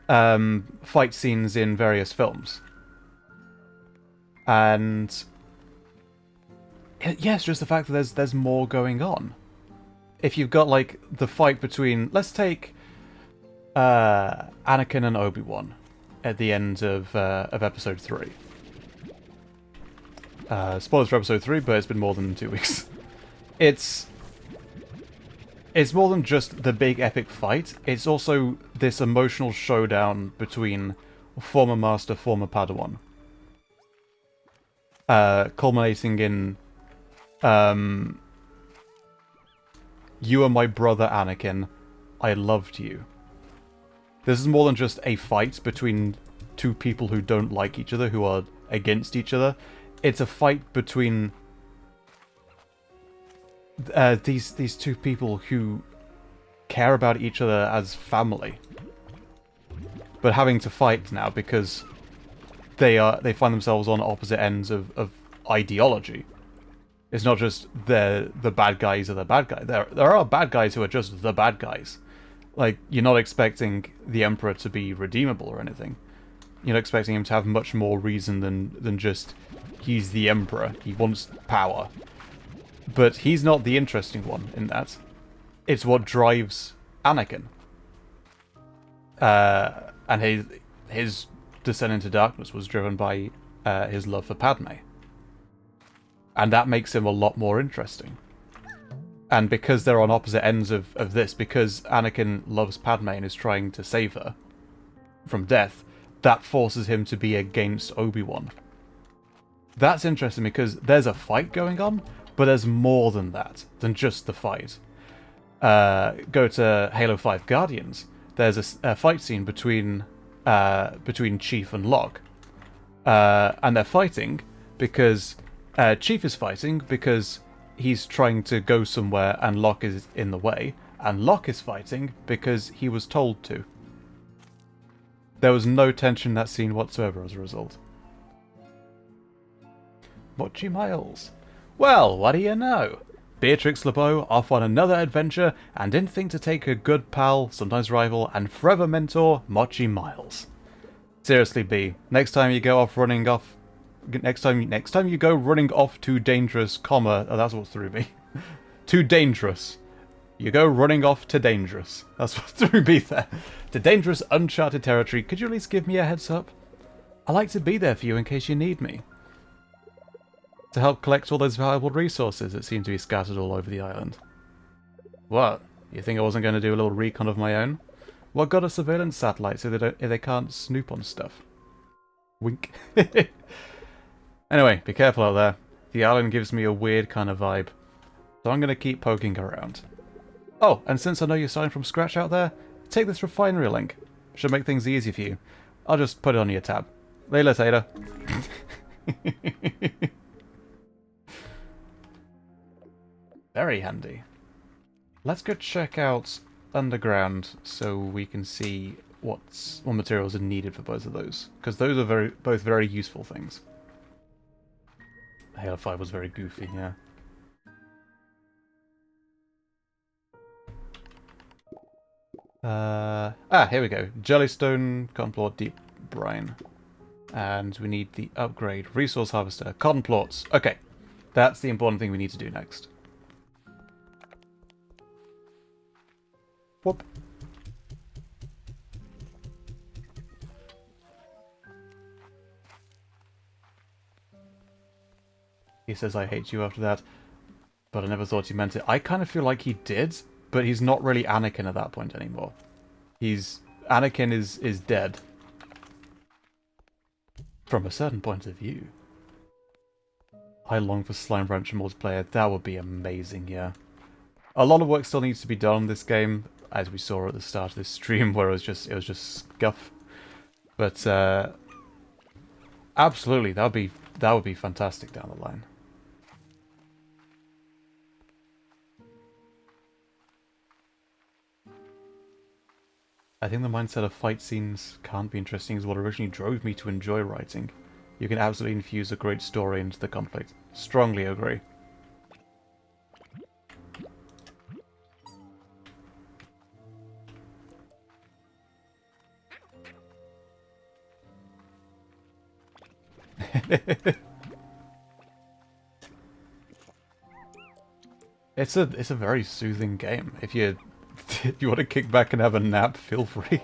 fight scenes in various films. And yeah, it's just the fact that there's more going on. If you've got, like, the fight between... Let's take Anakin and Obi-Wan at the end of Episode 3. Spoilers for Episode 3, but it's been more than 2 weeks. It's more than just the big epic fight. It's also this emotional showdown between former Master, former Padawan. Culminating in... you are my brother, Anakin. I loved you. This is more than just a fight between two people who don't like each other, who are against each other. It's a fight between these two people who care about each other as family, but having to fight now because they find themselves on opposite ends of ideology. It's not just the bad guys are the bad guy. There are bad guys who are just the bad guys. Like, you're not expecting the Emperor to be redeemable or anything. You're not expecting him to have much more reason than just he's the Emperor. He wants power. But he's not the interesting one in that. It's what drives Anakin. And his descent into darkness was driven by his love for Padme. And that makes him a lot more interesting. And because they're on opposite ends of this, because Anakin loves Padme and is trying to save her from death, that forces him to be against Obi-Wan. That's interesting because there's a fight going on, but there's more than that, than just the fight. Go to Halo 5 Guardians. There's a fight scene between Chief and Locke. And they're fighting because Chief is fighting because he's trying to go somewhere and Locke is in the way, and Locke is fighting because he was told to. There was no tension in that scene whatsoever as a result. Mochi Miles. Well, what do you know? Beatrix LeBeau off on another adventure and didn't think to take her good pal, sometimes rival, and forever mentor, Mochi Miles. Seriously, B, next time you go running off too dangerous, oh, that's what threw me. Too dangerous. You go running off to dangerous. That's what threw me there. To dangerous, uncharted territory. Could you at least give me a heads up? I like to be there for you in case you need me. To help collect all those valuable resources that seem to be scattered all over the island. What? You think I wasn't going to do a little recon of my own? Well, got a surveillance satellite so they can't snoop on stuff. Wink. Anyway, be careful out there. The island gives me a weird kind of vibe. So I'm going to keep poking around. Oh, and since I know you're starting from scratch out there, take this refinery link. Should make things easy for you. I'll just put it on your tab. Later, Tater. Very handy. Let's go check out underground so we can see what materials are needed for both of those. Because those are both very useful things. Halo 5 was very goofy, yeah. Here we go. Jellystone, cotton plort, deep brine. And we need the upgrade. Resource harvester, cotton plorts. Okay, that's the important thing we need to do next. Whoop. He says, I hate you after that, but I never thought he meant it. I kind of feel like he did, but he's not really Anakin at that point anymore. Anakin is dead. From a certain point of view. I long for Slime Rancher multiplayer. That would be amazing, yeah. A lot of work still needs to be done on this game, as we saw at the start of this stream, where it was just scuff. But absolutely, that would be fantastic down the line. I think the mindset of fight scenes can't be interesting is what originally drove me to enjoy writing. You can absolutely infuse a great story into the conflict. Strongly agree. It's a very soothing game. If you want to kick back and have a nap, feel free.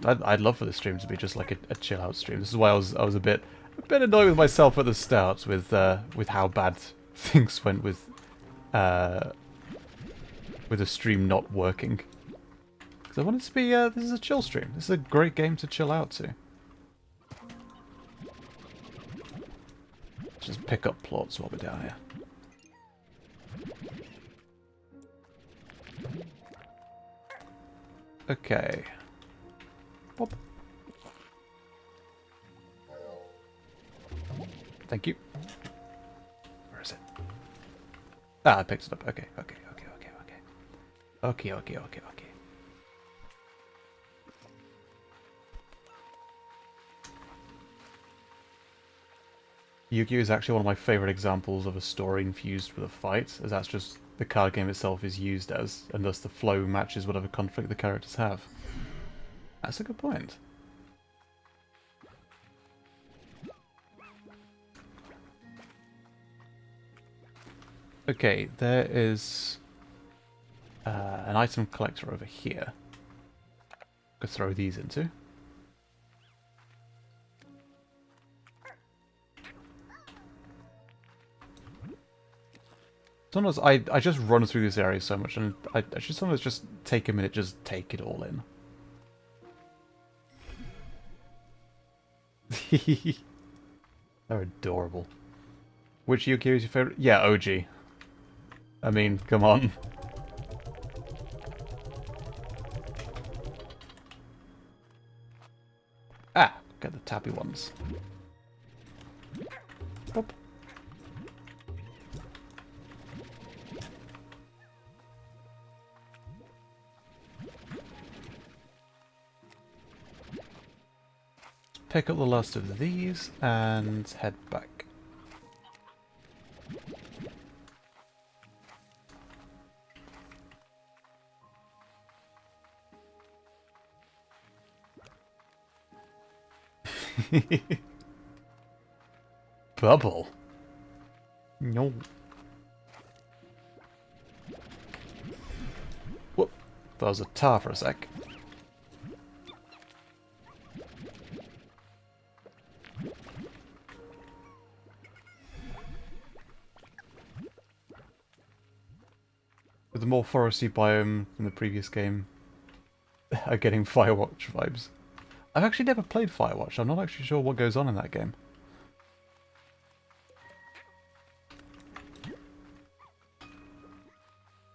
I'd love for this stream to be just like a chill out stream. This is why I was a bit annoyed with myself at the start with how bad things went with the stream not working. Because I wanted it to be this is a chill stream. This is a great game to chill out to. Just pick up plots while we're down here. Okay. Pop. Thank you. Where is it? Ah, I picked it up. Okay. Okay. Yu-Gi-Oh! Is actually one of my favourite examples of a story infused with a fight, as that's just the card game itself is used as, and thus the flow matches whatever conflict the characters have. That's a good point. Okay, there is an item collector over here. Could throw these into. Sometimes I just run through this area so much, and I should sometimes just take a minute, just take it all in. They're adorable. Which Yu-Gi-Oh is your favorite? Yeah, OG. I mean, come on. Ah, get the tappy ones. Pop. Pick up the last of these and head back. Bubble? No. Whoop. That was a tar for a sec. With the more foresty biome in the previous game, are getting Firewatch vibes. I've actually never played Firewatch. I'm not actually sure what goes on in that game.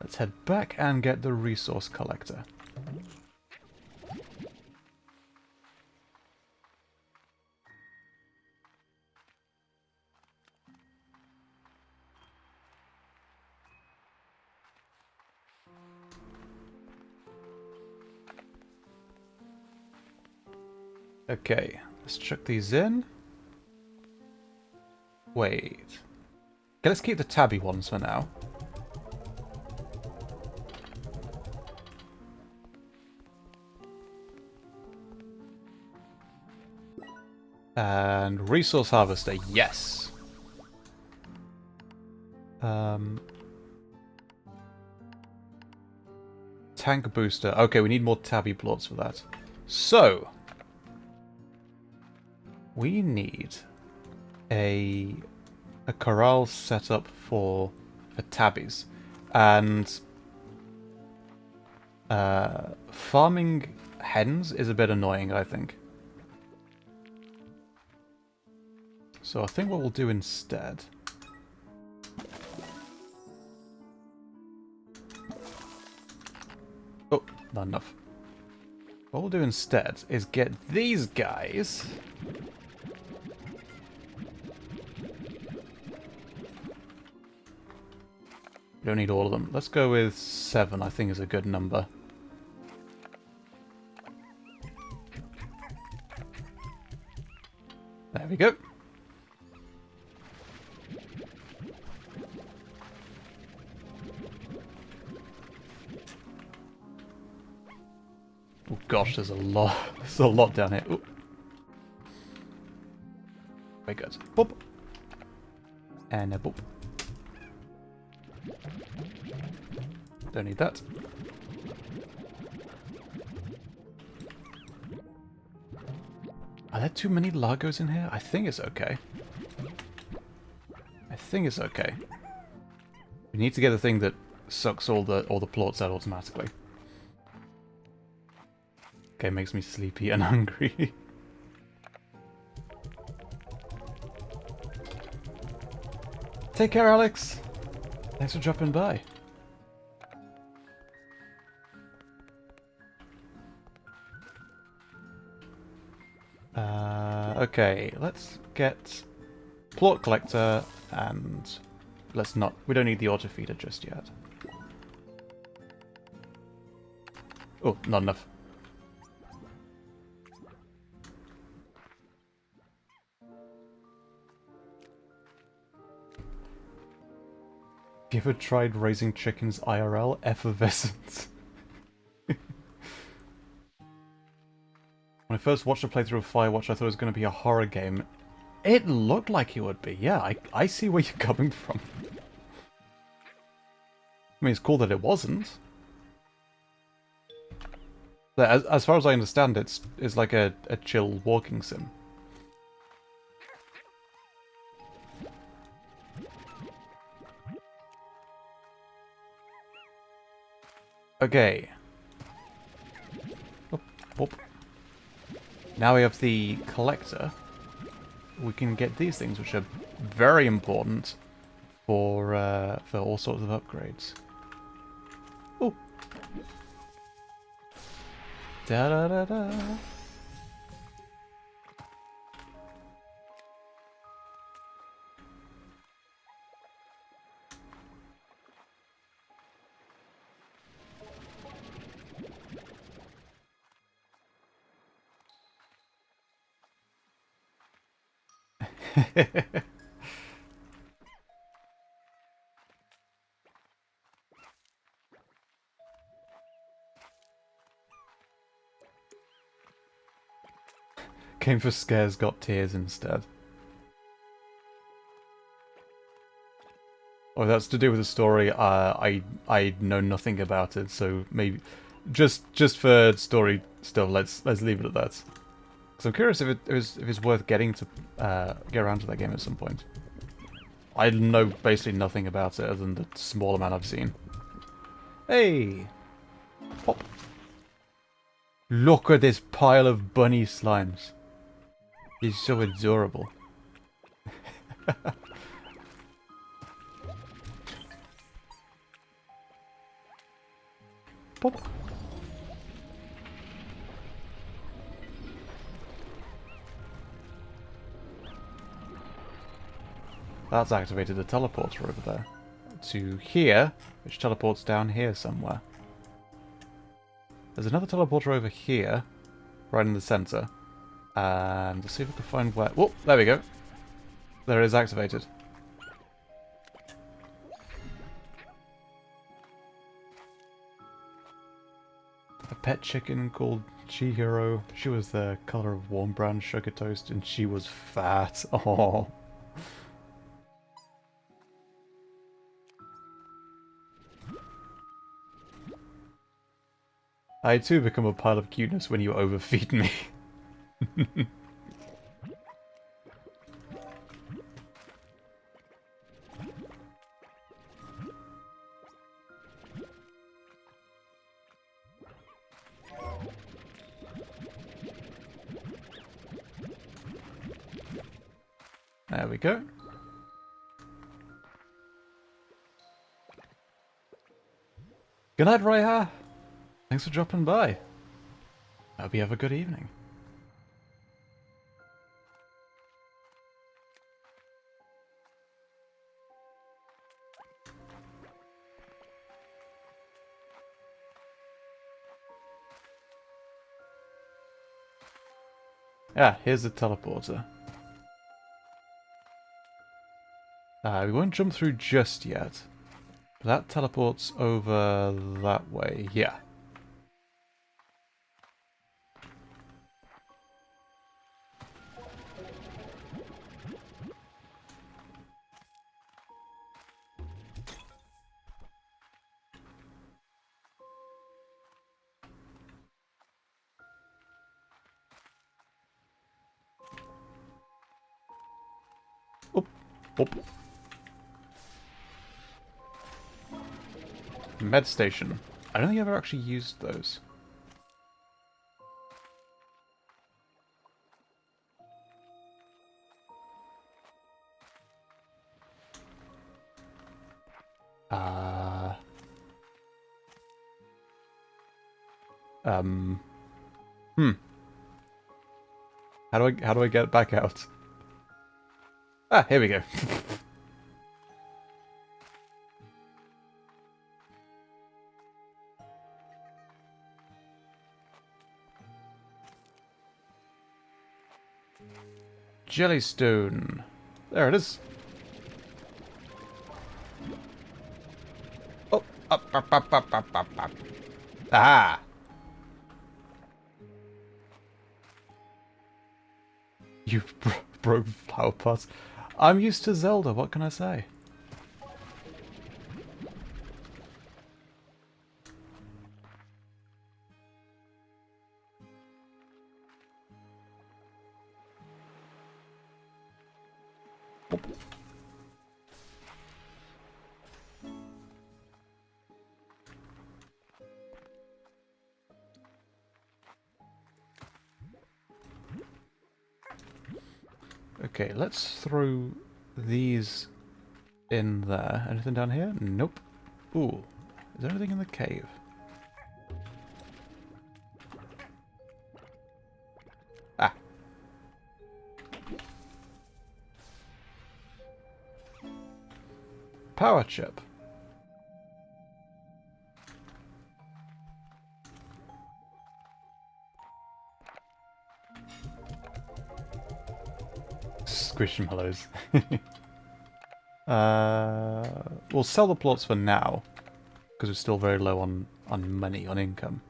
Let's head back and get the resource collector. Okay, let's chuck these in. Wait. Okay, let's keep the tabby ones for now. And resource harvester, yes. Tank booster. Okay, we need more tabby plots for that. So, we need a corral set up for tabbies, and farming hens is a bit annoying, I think. So I think what we'll do instead... Oh, not enough. What we'll do instead is get these guys... We don't need all of them. Let's go with 7, I think is a good number. There we go. Oh gosh, there's a lot. There's a lot down here. Ooh. Very good. Boop. And a boop. Don't need that. Are there too many Lagos in here? I think it's okay. I think it's okay. We need to get the thing that sucks all the plots out automatically. Okay, makes me sleepy and hungry. Take care, Alex. Thanks for dropping by. Okay, let's get plort collector and let's not. We don't need the auto feeder just yet. Oh, not enough. Have you ever tried raising chickens IRL? Effervescent. When I first watched a playthrough of Firewatch, I thought it was going to be a horror game. It looked like it would be, yeah. I see where you're coming from. I mean, it's cool that it wasn't. But as far as I understand, it's like a chill walking sim. Okay. Whoop, whoop. Now we have the collector. We can get these things, which are very important for all sorts of upgrades. Oh. Da da da da. Came for scares, got tears instead. Oh, that's to do with the story. I know nothing about it, so maybe just for story stuff, let's leave it at that. So I'm curious if it's worth getting to get around to that game at some point. I know basically nothing about it other than the small amount I've seen. Hey, pop! Look at this pile of bunny slimes. He's so adorable. Pop. That's activated a teleporter over there. To here, which teleports down here somewhere. There's another teleporter over here, right in the center. And let's see if we can find where... Whoop, there we go. There it is activated. A pet chicken called Chihiro. She was the color of warm brown sugar toast and she was fat. Oh. I too become a pile of cuteness when you overfeed me. There we go. Good night, Raiha. Thanks for dropping by. Hope you have a good evening. Ah, here's the teleporter. We won't jump through just yet. That teleports over that way. Yeah. Oop. Oop. Med station. I don't think I've ever actually used those. Hmm. How do I get back out? Ah, here we go. Jellystone. There it is. Oh, up. Ah! You broke flower pots. I'm used to Zelda, what can I say? Okay, let's throw these in there. Anything down here? Nope. Ooh, is there anything in the cave? Ah. Power chip. Squishmallows. We'll sell the plots for now, because we're still very low on money, on income.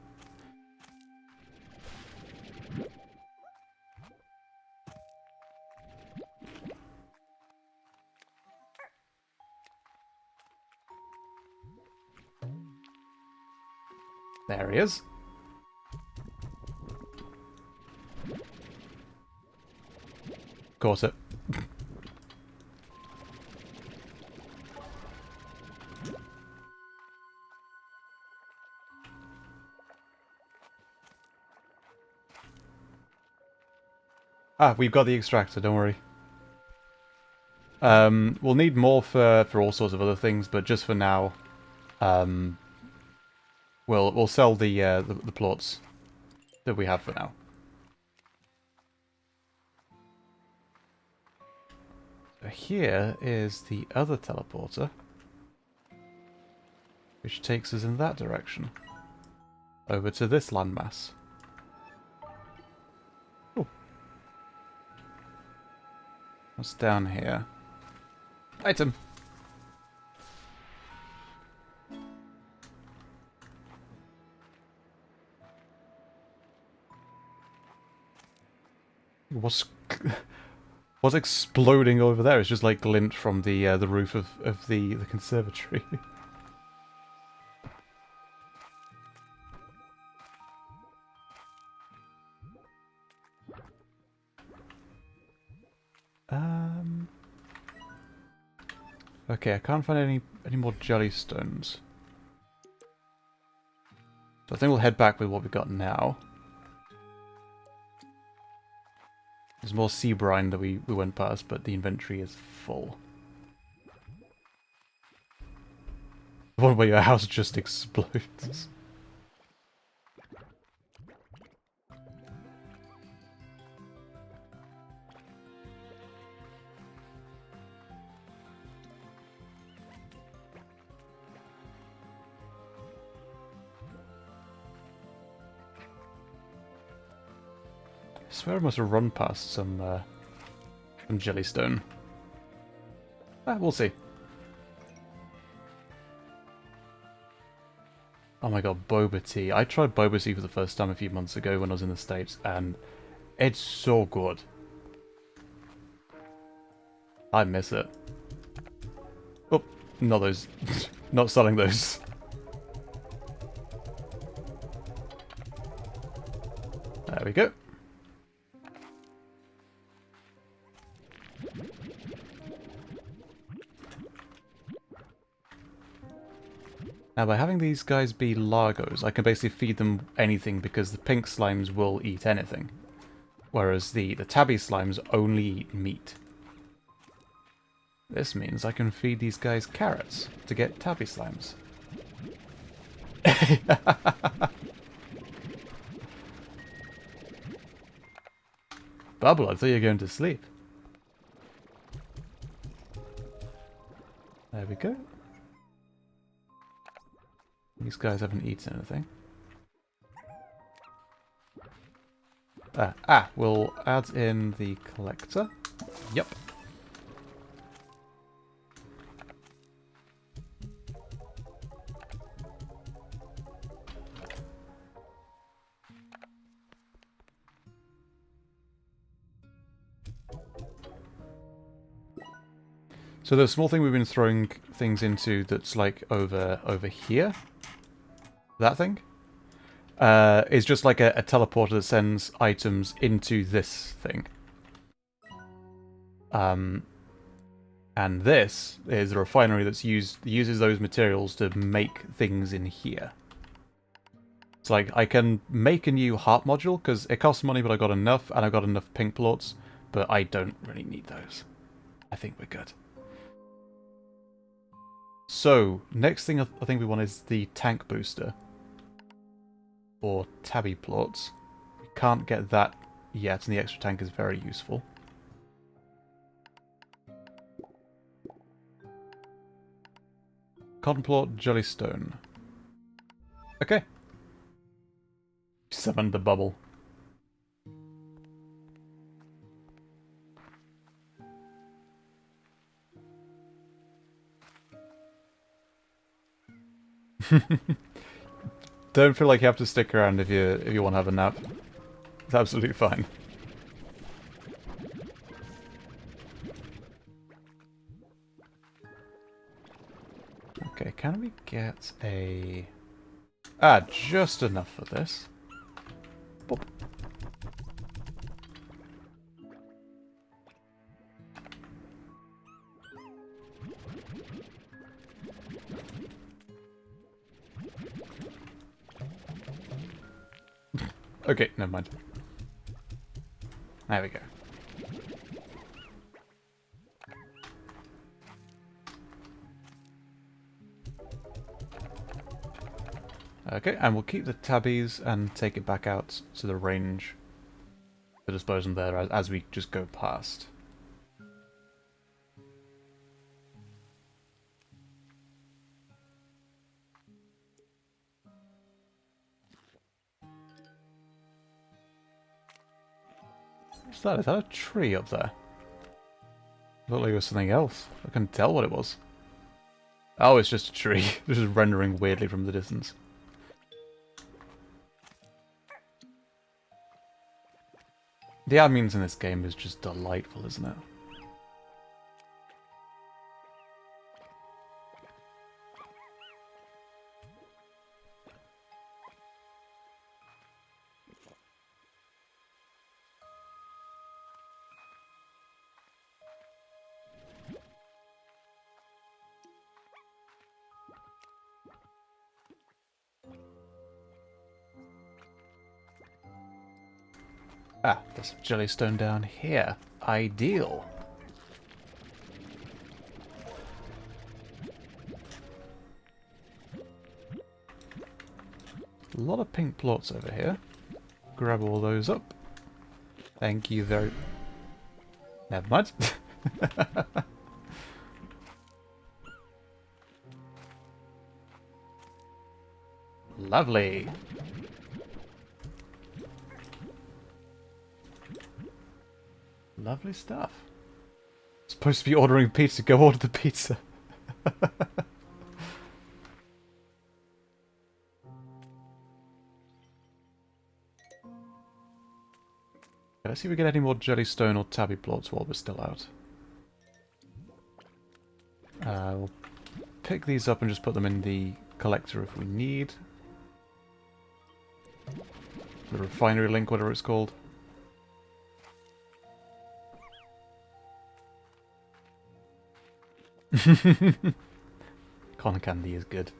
There he is. Caught it. Ah, we've got the extractor, don't worry. We'll need more for all sorts of other things, but just for now, we'll sell the plots that we have for now. So here is the other teleporter, which takes us in that direction, over to this landmass. Oh, what's down here? Item. What's exploding over there? It's just like glint from the roof of the conservatory. Okay, I can't find any more jellystones. So I think we'll head back with what we've got now. There's more sea brine that we went past, but the inventory is full. The one where your house just explodes. I swear I must have run past some jellystone. Ah, we'll see. Oh my god, boba tea. I tried boba tea for the first time a few months ago when I was in the States, and it's so good. I miss it. Oh, not those. Not selling those. There we go. Now, by having these guys be Largos, I can basically feed them anything because the pink slimes will eat anything. Whereas the tabby slimes only eat meat. This means I can feed these guys carrots to get tabby slimes. Bubble, I thought you were going to sleep. There we go. These guys haven't eaten anything. We'll add in the collector. Yep. So the small thing we've been throwing things into that's like over here, that thing, is just like a teleporter that sends items into this thing. And this is a refinery that's uses those materials to make things in here. It's like I can make a new heart module because it costs money, but I got enough, and I got enough pink plots, but I don't really need those. I think we're good. So, next thing I think we want is the tank booster. Or tabby plots. We can't get that yet, and the extra tank is very useful. Cotton plot, jellystone. Okay. Summoned the bubble. Don't feel like you have to stick around if you want to have a nap. It's absolutely fine. Okay, can we get a... just enough for this. Boop. Okay, never mind. There we go. Okay, and we'll keep the tabbies and take it back out to the range to dispose them there as we just go past. What's that? Is that a tree up there? Looked like it was something else. I couldn't tell what it was. Oh, it's just a tree. This is rendering weirdly from the distance. The admins in this game is just delightful, isn't it? There's some jellystone down here. Ideal. A lot of pink plots over here. Grab all those up. Thank you very... Never mind. Lovely. Lovely stuff. Supposed to be ordering pizza. Go order the pizza. Let's see if we get any more jellystone or tabby plots while we're still out. We'll pick these up and just put them in the collector if we need. The refinery link, whatever it's called. Cotton candy is good.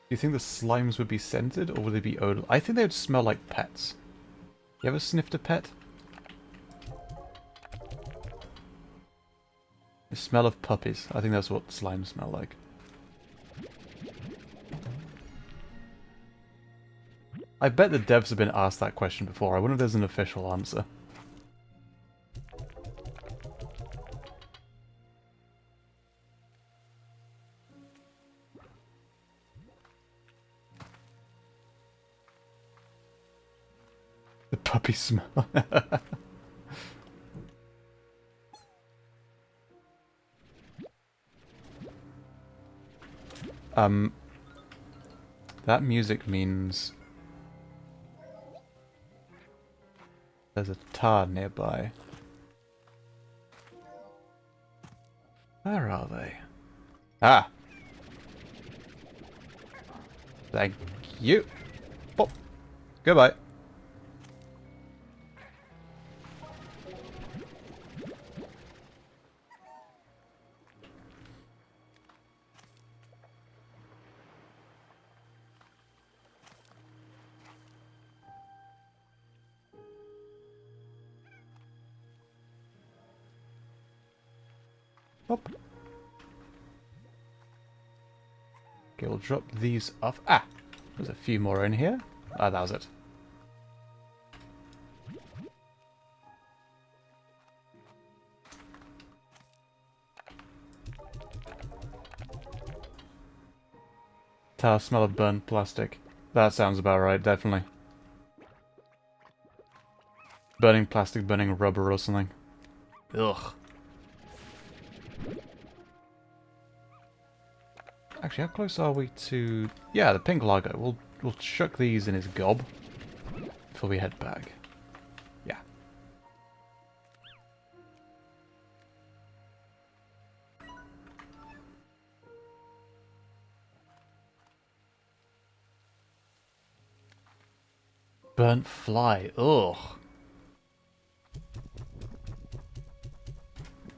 Do you think the slimes would be scented, or would they be odor? I think they would smell like pets. You ever sniffed a pet? The smell of puppies. I think that's what slimes smell like. I bet the devs have been asked that question before. I wonder if there's an official answer. The puppy smell. That music means there's a tar nearby. Where are they? Ah! Thank you. Pop. Goodbye. Pop. Okay, we'll drop these off. Ah! There's a few more in here. Ah, that was it. Tar, smell of burnt plastic. That sounds about right, definitely. Burning plastic, burning rubber or something. Ugh. Actually, how close are we to... Yeah, the pink lago. We'll chuck these in his gob before we head back. Yeah. Burnt fly. Ugh.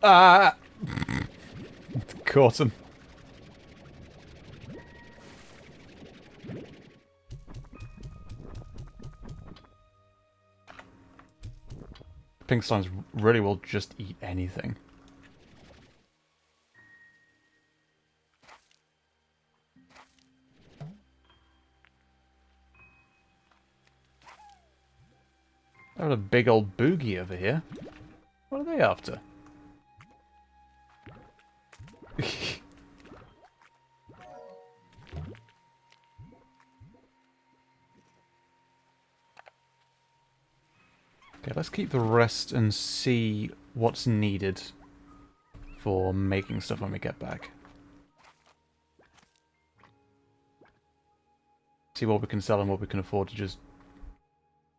Ah! Caught him. Pink slimes really will just eat anything. I've got a big old boogie over here. What are they after? Okay, let's keep the rest and see what's needed for making stuff when we get back. See what we can sell and what we can afford to just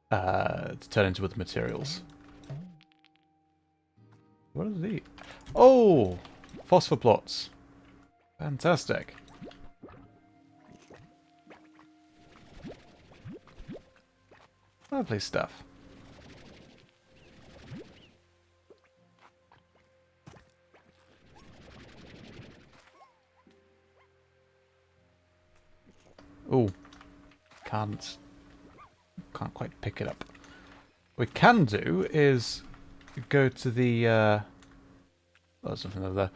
to turn into other materials. What is these? Oh! Phosphor plots. Fantastic. Lovely stuff. Oh, can't quite pick it up. What we can do is go to the oh, there's nothing over there.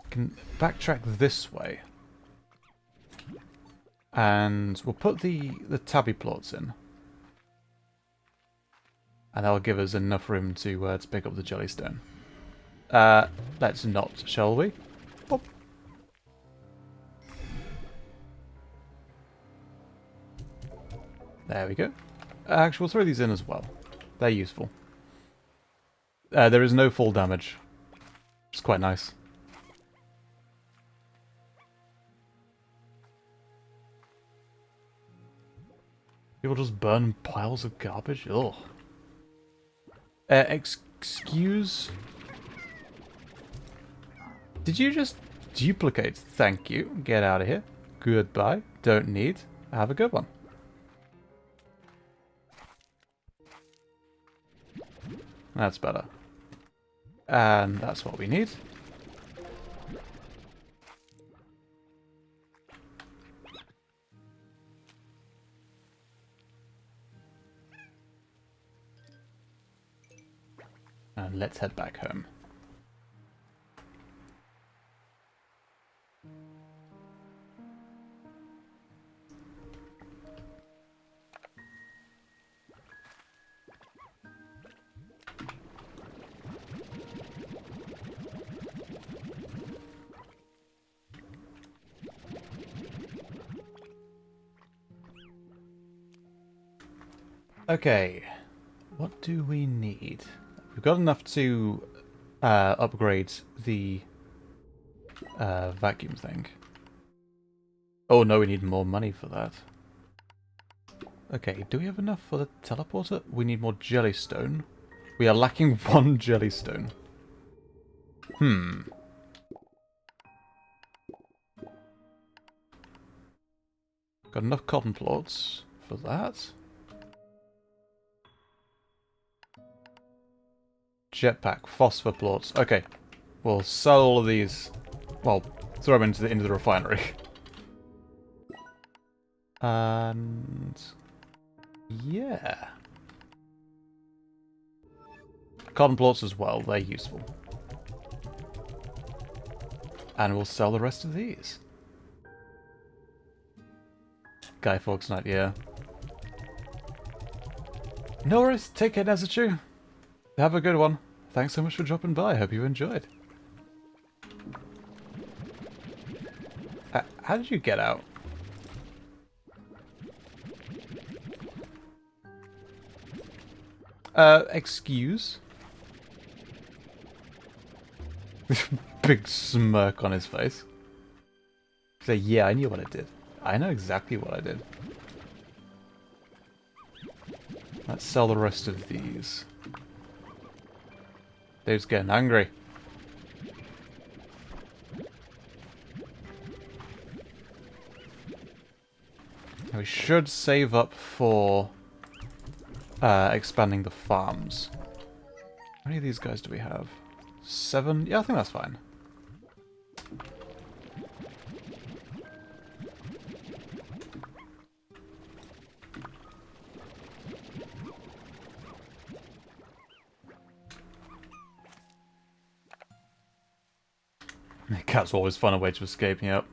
We can backtrack this way. And we'll put the tabby plots in. And that'll give us enough room to pick up the jellystone. Let's not, shall we? Pop. There we go. Actually, we'll throw these in as well. They're useful. There is no fall damage. Which is quite nice. People just burn piles of garbage? Ugh. Excuse? Did you just duplicate? Thank you. Get out of here. Goodbye. Don't need. Have a good one. That's better. And that's what we need. And let's head back home. Okay, what do we need? We've got enough to upgrade the vacuum thing. Oh no, we need more money for that. Okay, do we have enough for the teleporter? We need more jellystone. We are lacking one jellystone. Got enough cotton plots for that. Jetpack, phosphor plots. Okay, we'll sell all of these. Well, throw them into the refinery. And yeah, cotton plots as well. They're useful. And we'll sell the rest of these. Guy Fawkes Night, yeah. No worries. Take care, Nezuchu. Have a good one. Thanks so much for dropping by. Hope you enjoyed. How did you get out? Excuse? Big smirk on his face. Say, yeah, I knew what I did. I know exactly what I did. Let's sell the rest of these. Dave's getting hungry. We should save up for expanding the farms. How many of these guys do we have? 7? Yeah, I think that's fine. Cats always find a way to escape, yep.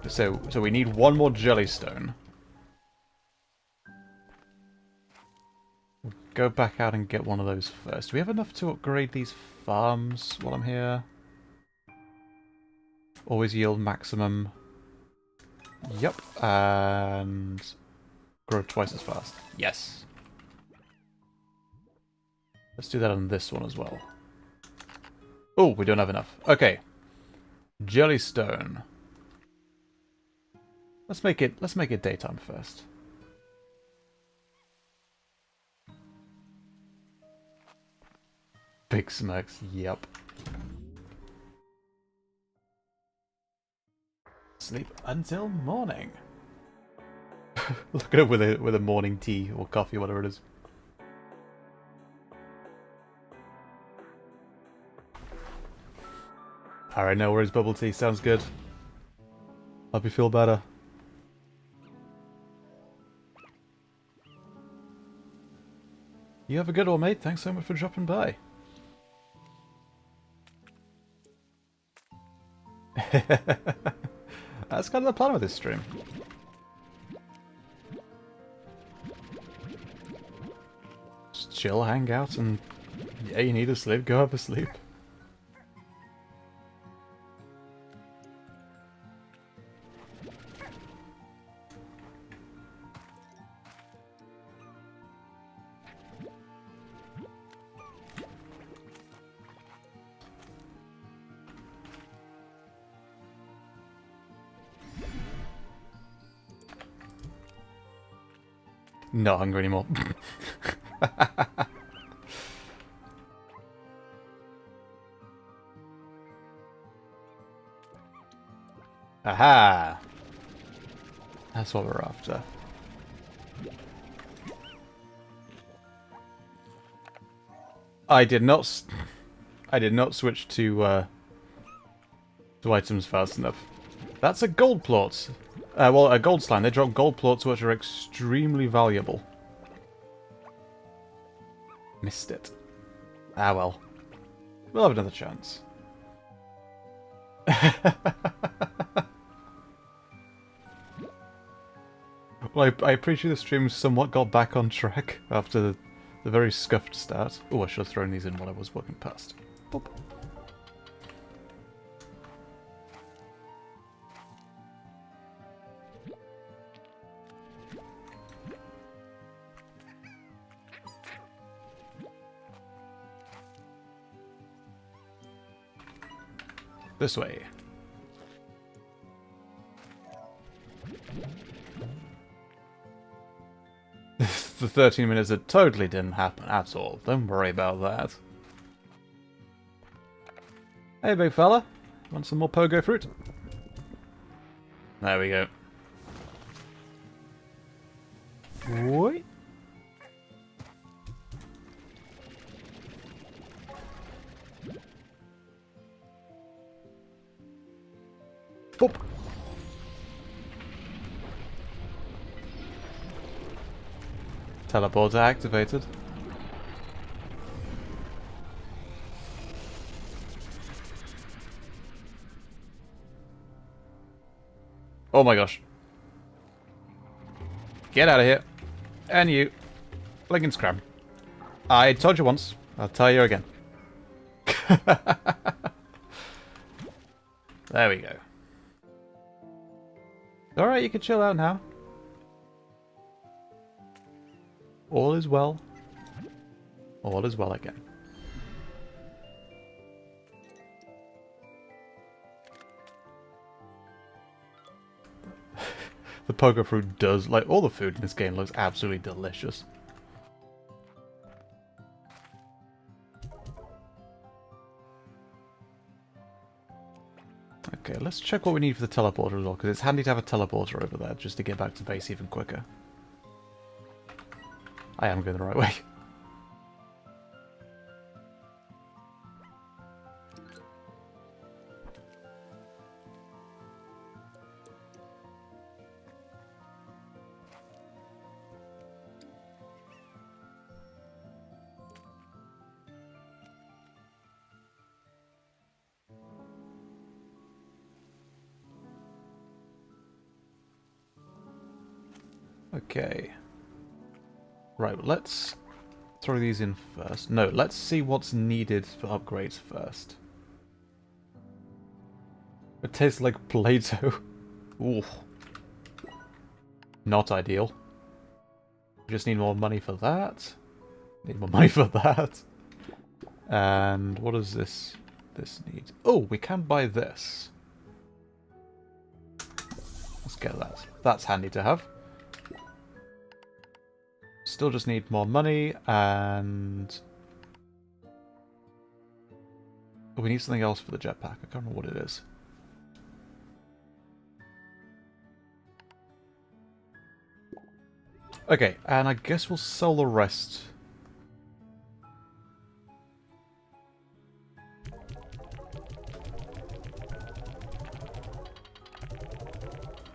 So we need one more jellystone. We'll go back out and get one of those first. Do we have enough to upgrade these farms while I'm here? Always yield maximum. Yep, and grow twice as fast. Yes. Let's do that on this one as well. Oh, we don't have enough. Okay. Jellystone. Let's make it daytime first. Big smokes, yep. Sleep until morning. Look at it with a morning tea or coffee, whatever it is. Alright, no worries, bubble tea. Sounds good. Hope you feel better. You have a good one, mate. Thanks so much for dropping by. That's kind of the plan with this stream. Just chill, hang out, and yeah, you need to sleep, go have a sleep. Not hungry anymore. Aha! That's what we're after. I did not switch to items fast enough. That's a gold plot. Well, a gold slime. They drop gold plots which are extremely valuable. Missed it. Ah well. We'll have another chance. Well, I appreciate the stream somewhat got back on track after the very scuffed start. Oh, I should have thrown these in while I was walking past. Boop. This way. The 13 minutes that totally didn't happen at all. Don't worry about that. Hey, big fella. Want some more pogo fruit? There we go. What? Boop. Teleporter activated. Oh my gosh. Get out of here. And you. Lincoln Scram. I told you once. I'll tell you again. There we go. Alright, you can chill out now. All is well. All is well again. The poker fruit does, like, all the food in this game looks absolutely delicious. Okay, let's check what we need for the teleporter as well, because it's handy to have a teleporter over there just to get back to base even quicker. I am going the right way. Okay. Right, let's throw these in first. No, let's see what's needed for upgrades first. It tastes like Play-Doh. Ooh. Not ideal. Just need more money for that. Need more money for that. And what does this need? Oh, we can buy this. Let's get that. That's handy to have. Still just need more money, and we need something else for the jetpack. I can't remember what it is. Okay, and I guess we'll sell the rest.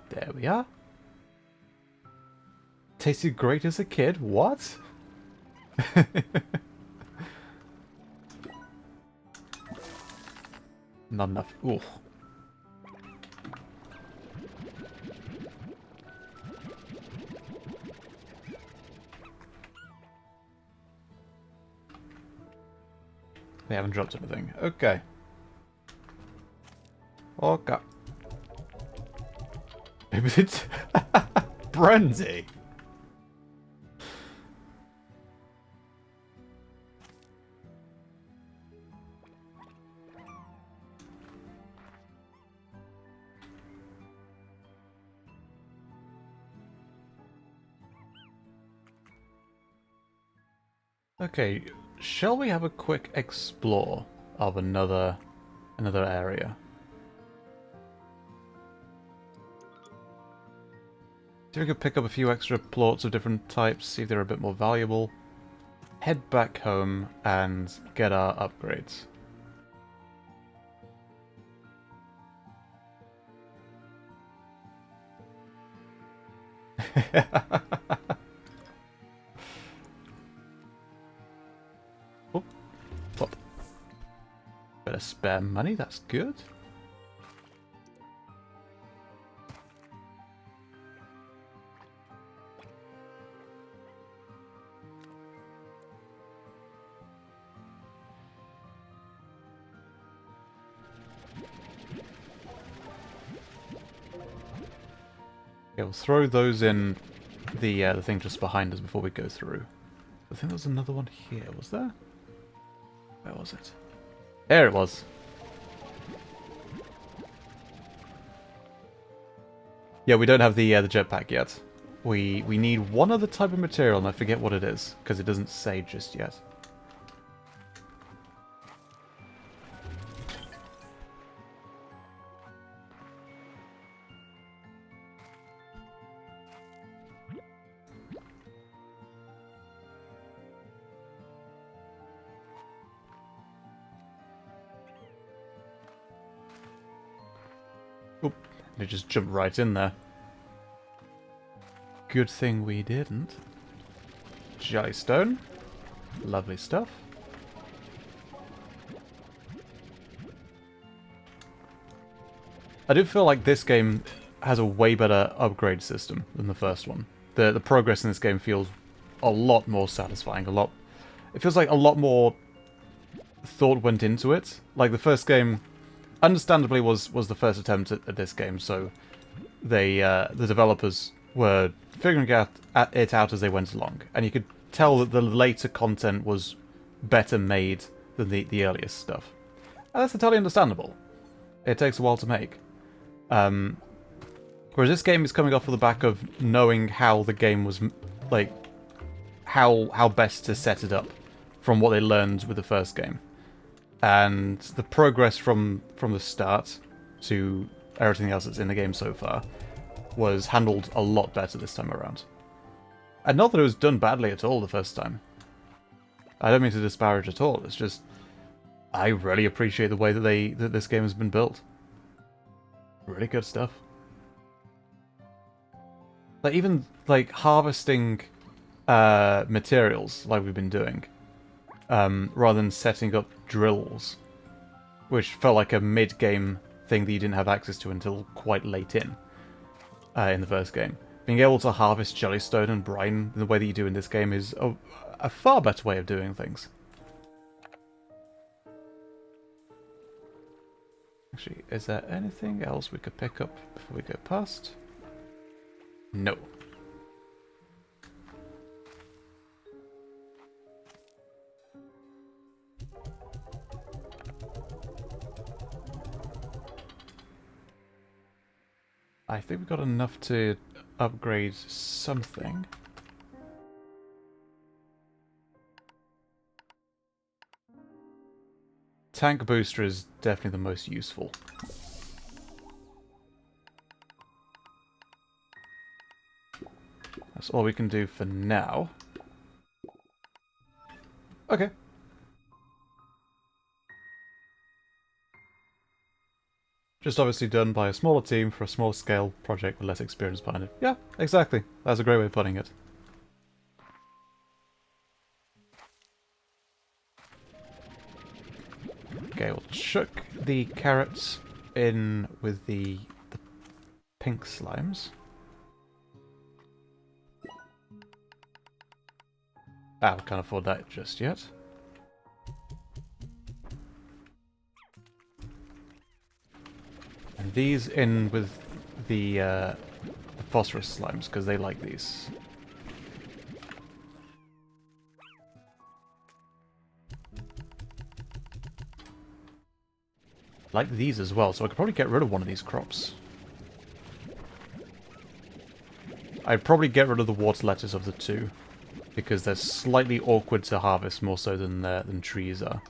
There we are. Tasted great as a kid? What? Not enough. Ooh. They haven't dropped anything. Okay. Okay. Maybe it's Brandy. Okay, shall we have a quick explore of another area? See if we could pick up a few extra plots of different types, see if they're a bit more valuable. Head back home and get our upgrades. Oh, pop. Bit of spare money, that's good. Okay, we'll throw those in the thing just behind us before we go through. I think there was another one here, was there? Where was it? There it was. Yeah, we don't have the jetpack yet. We need one other type of material, and I forget what it is, because it doesn't say just yet. Oop, it just jumped right in there. Good thing we didn't. Jellystone. Lovely stuff. I do feel like this game has a way better upgrade system than the first one. The progress in this game feels a lot more satisfying. It feels like a lot more thought went into it. Like the first game, understandably, was the first attempt at this game, so the developers were figuring it out as they went along, and you could tell that the later content was better made than the earliest stuff. And that's entirely understandable. It takes a while to make. Whereas this game is coming off of the back of knowing how the game was, like, how best to set it up from what they learned with the first game. And the progress from the start to everything else that's in the game so far was handled a lot better this time around. And not that it was done badly at all the first time. I don't mean to disparage at all, it's just I really appreciate the way that this game has been built. Really good stuff. Like even like harvesting materials like we've been doing, rather than setting up drills, which felt like a mid-game thing that you didn't have access to until quite late in the first game. Being able to harvest jellystone and brine the way that you do in this game is a far better way of doing things. Actually, is there anything else we could pick up before we go past? No. I think we've got enough to upgrade something. Tank booster is definitely the most useful. That's all we can do for now. Okay. Just obviously done by a smaller team for a small scale project with less experience behind it. Yeah, exactly. That's a great way of putting it. Okay, we'll chuck the carrots in with the pink slimes. Ah, we can't afford that just yet. And these in with the phosphorus slimes, because they like these. Like these as well, so I could probably get rid of one of these crops. I'd probably get rid of the water lettuce of the two, because they're slightly awkward to harvest more so than trees are.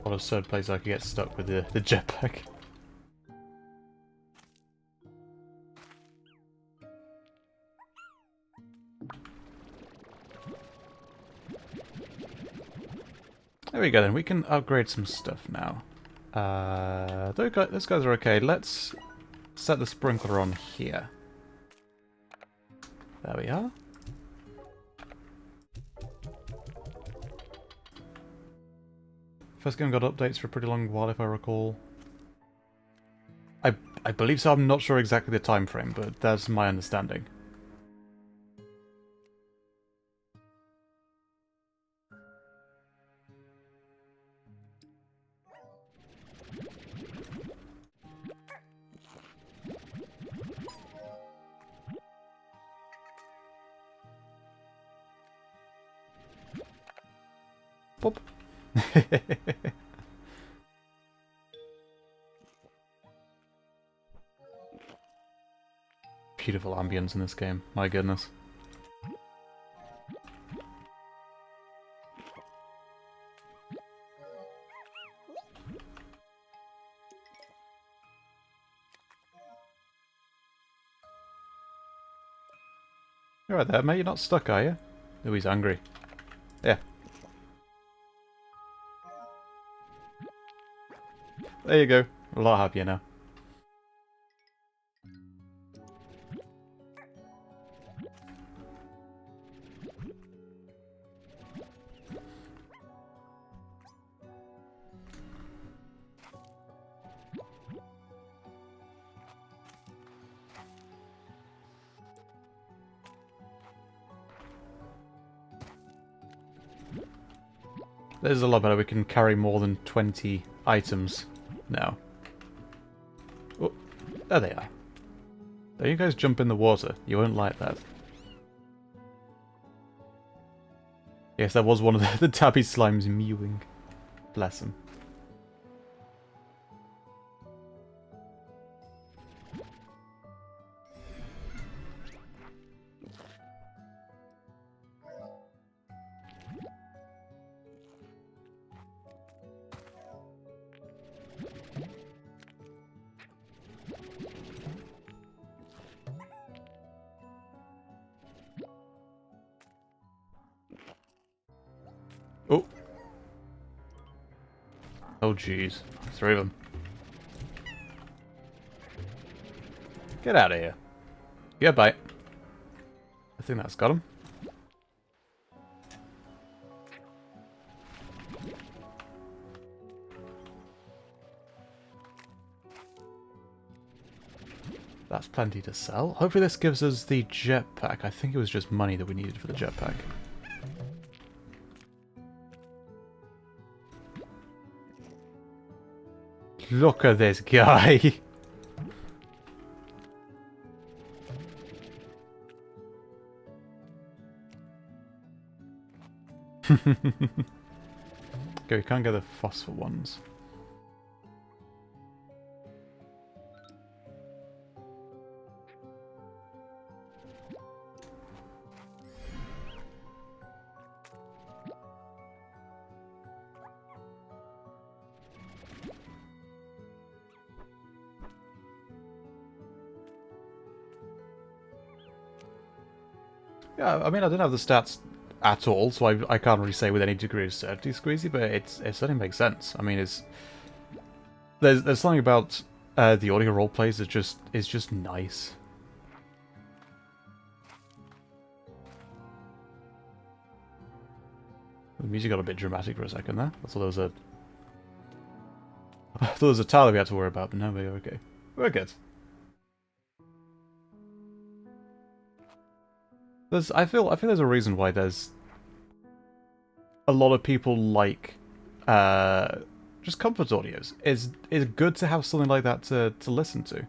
What a third place I could get stuck with the jetpack. There we go then, we can upgrade some stuff now. Those guys are okay. Let's set the sprinkler on here. There we are. First game got updates for a pretty long while, if I recall. I believe so. I'm not sure exactly the time frame, but that's my understanding. Boop. Beautiful ambience in this game. My goodness. You're right there, mate. You're not stuck, are you? Oh, he's angry. Yeah. There you go. A lot happier now. This is a lot better. We can carry more than 20 items now. Oh, there they are. Don't you guys jump in the water. You won't like that. Yes, that was one of the tabby slimes mewing. Bless him. Oh. Oh, jeez. 3 of them. Get out of here. Goodbye. I think that's got him. That's plenty to sell. Hopefully this gives us the jetpack. I think it was just money that we needed for the jetpack. Look at this guy. Okay, we can't get the phosphor ones. Yeah, I mean, I don't have the stats at all, so I can't really say with any degree of certainty, Squeezy, but it certainly makes sense. I mean, there's something about the audio role plays that is just nice. The music got a bit dramatic for a second there. I thought there was a tile we had to worry about, but no, we're okay. We're good. I feel there's a reason why there's a lot of people like just comfort audios. It's good to have something like that to listen to.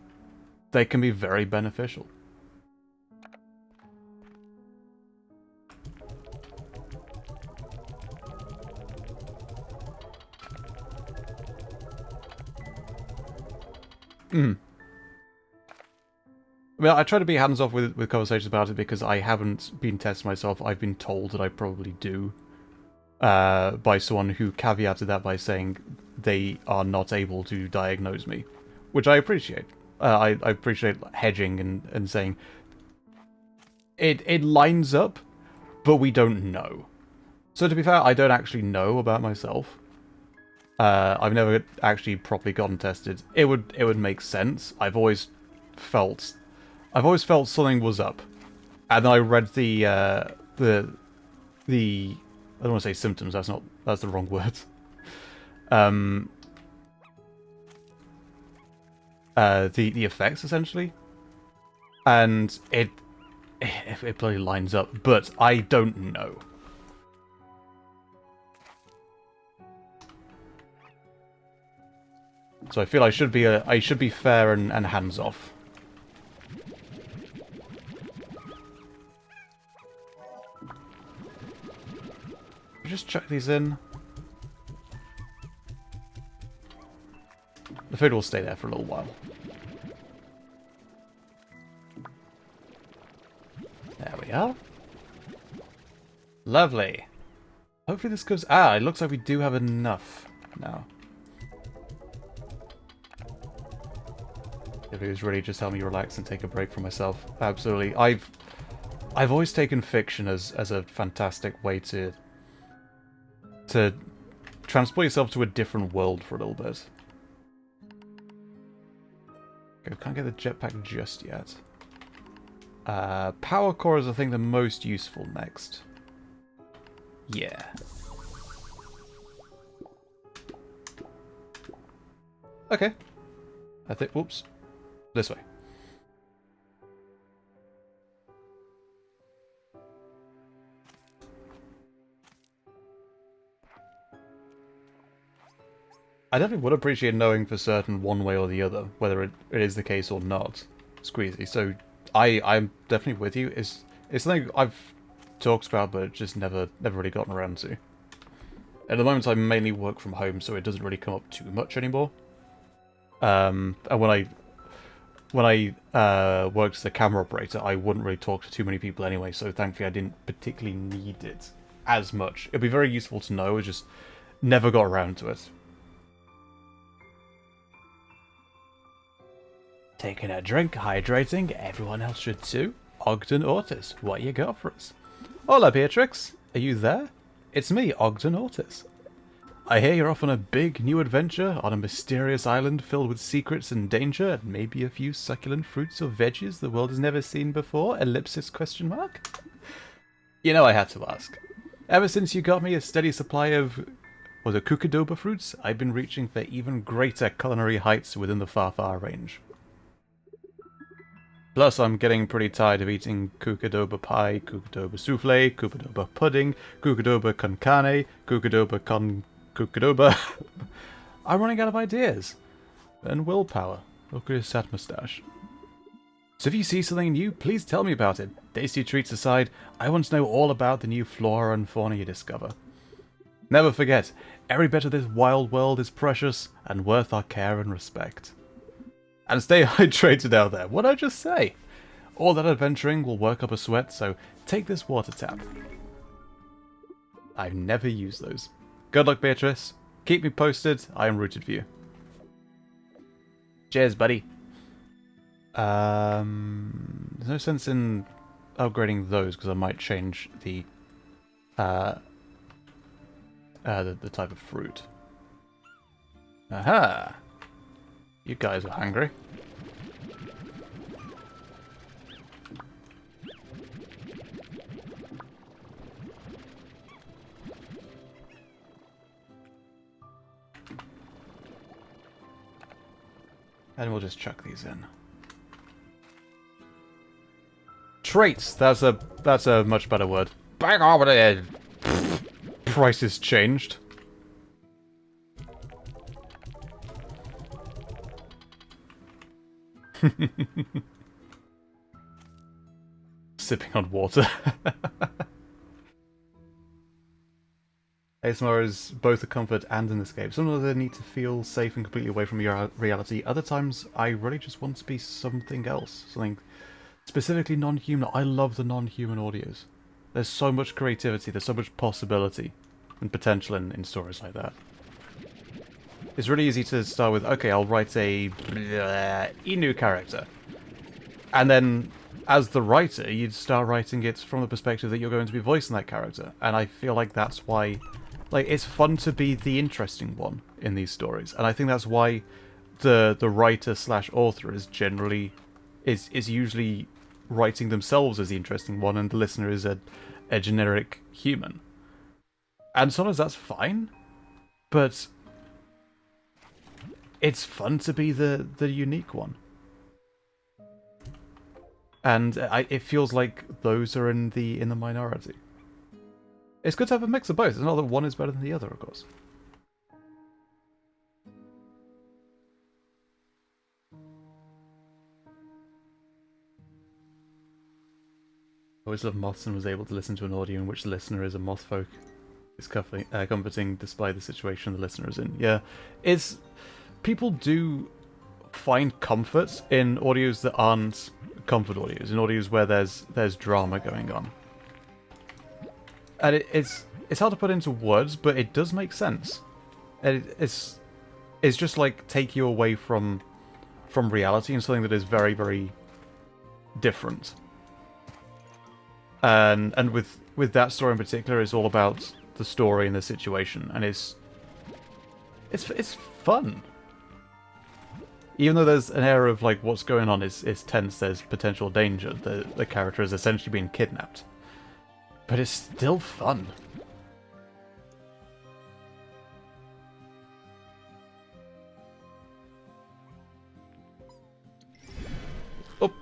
They can be very beneficial. I mean, I try to be hands-off with conversations about it because I haven't been tested myself. I've been told that I probably do by someone who caveated that by saying they are not able to diagnose me, which I appreciate. I appreciate hedging and saying it lines up, but we don't know. So to be fair, I don't actually know about myself. I've never actually properly gotten tested. It would make sense. I've always felt something was up, and then I read the I don't want to say symptoms. That's the wrong word. the effects essentially, and it bloody lines up, but I don't know. So I feel I should be fair and hands off. Just chuck these in. The food will stay there for a little while. There we are. Lovely. Hopefully this goes... Ah, it looks like we do have enough now. If it was really just help me relax and take a break from myself. Absolutely. I've always taken fiction as a fantastic way to transport yourself to a different world for a little bit. Okay, can't get the jetpack just yet. Power core is, I think, the most useful next. Yeah. Okay. I think... Whoops. This way. I definitely would appreciate knowing for certain one way or the other, whether it is the case or not, Squeezy. So I'm definitely with you. It's something I've talked about, but just never really gotten around to. At the moment, I mainly work from home, so it doesn't really come up too much anymore. And when I worked as a camera operator, I wouldn't really talk to too many people anyway, so thankfully I didn't particularly need it as much. It'd be very useful to know, I just never got around to it. Taking a drink, hydrating, everyone else should too. Ogden Ortis, what you got for us? Hola Beatrix, are you there? It's me, Ogden Ortis. I hear you're off on a big new adventure on a mysterious island filled with secrets and danger and maybe a few succulent fruits or veggies the world has never seen before, ellipsis question mark? You know I had to ask. Ever since you got me a steady supply of, was it Kukadoba fruits, I've been reaching for even greater culinary heights within the far range. Plus, I'm getting pretty tired of eating Kukadoba pie, Kukadoba souffle, Kukadoba pudding, Kukadoba con carne, Kukadoba con Kukadoba. I'm running out of ideas. And willpower. Look at his sad moustache. So if you see something new, please tell me about it. Tasty treats aside, I want to know all about the new flora and fauna you discover. Never forget, every bit of this wild world is precious and worth our care and respect. And stay hydrated out there. What'd I just say? All that adventuring will work up a sweat, so take this water tap. I've never used those. Good luck, Beatrice. Keep me posted. I am rooted for you. Cheers, buddy. There's no sense in upgrading those because I might change the type of fruit. Aha! You guys are hungry. And we'll just chuck these in. Traits! That's a much better word. Bang on it! Prices changed. Sipping on water. ASMR is both a comfort and an escape. Sometimes I need to feel safe and completely away from your reality. Other times I really just want to be something else. Something specifically non-human. I love the non-human audios. There's so much creativity, there's so much possibility and potential in stories like that. It's really easy to start with, okay, I'll write a Inu character. And then, as the writer, you'd start writing it from the perspective that you're going to be voicing that character. And I feel like that's why, like, it's fun to be the interesting one in these stories. And I think that's why the writer/author is generally, is usually writing themselves as the interesting one and the listener is a generic human. And sometimes that's fine, but it's fun to be the unique one. And it feels like those are in the minority. It's good to have a mix of both. It's not that one is better than the other, of course. I always love moths and was able to listen to an audio in which the listener is a moth folk. It's comforting despite the situation the listener is in. Yeah, it's... People do find comfort in audios that aren't comfort audios, in audios where there's drama going on. And it's hard to put into words, but it does make sense. And it's just like take you away from reality and something that is very, very different. And with that story in particular, it's all about the story and the situation, and it's fun. Even though there's an air of like what's going on is tense, there's potential danger. The character is essentially being kidnapped, but it's still fun. Oh,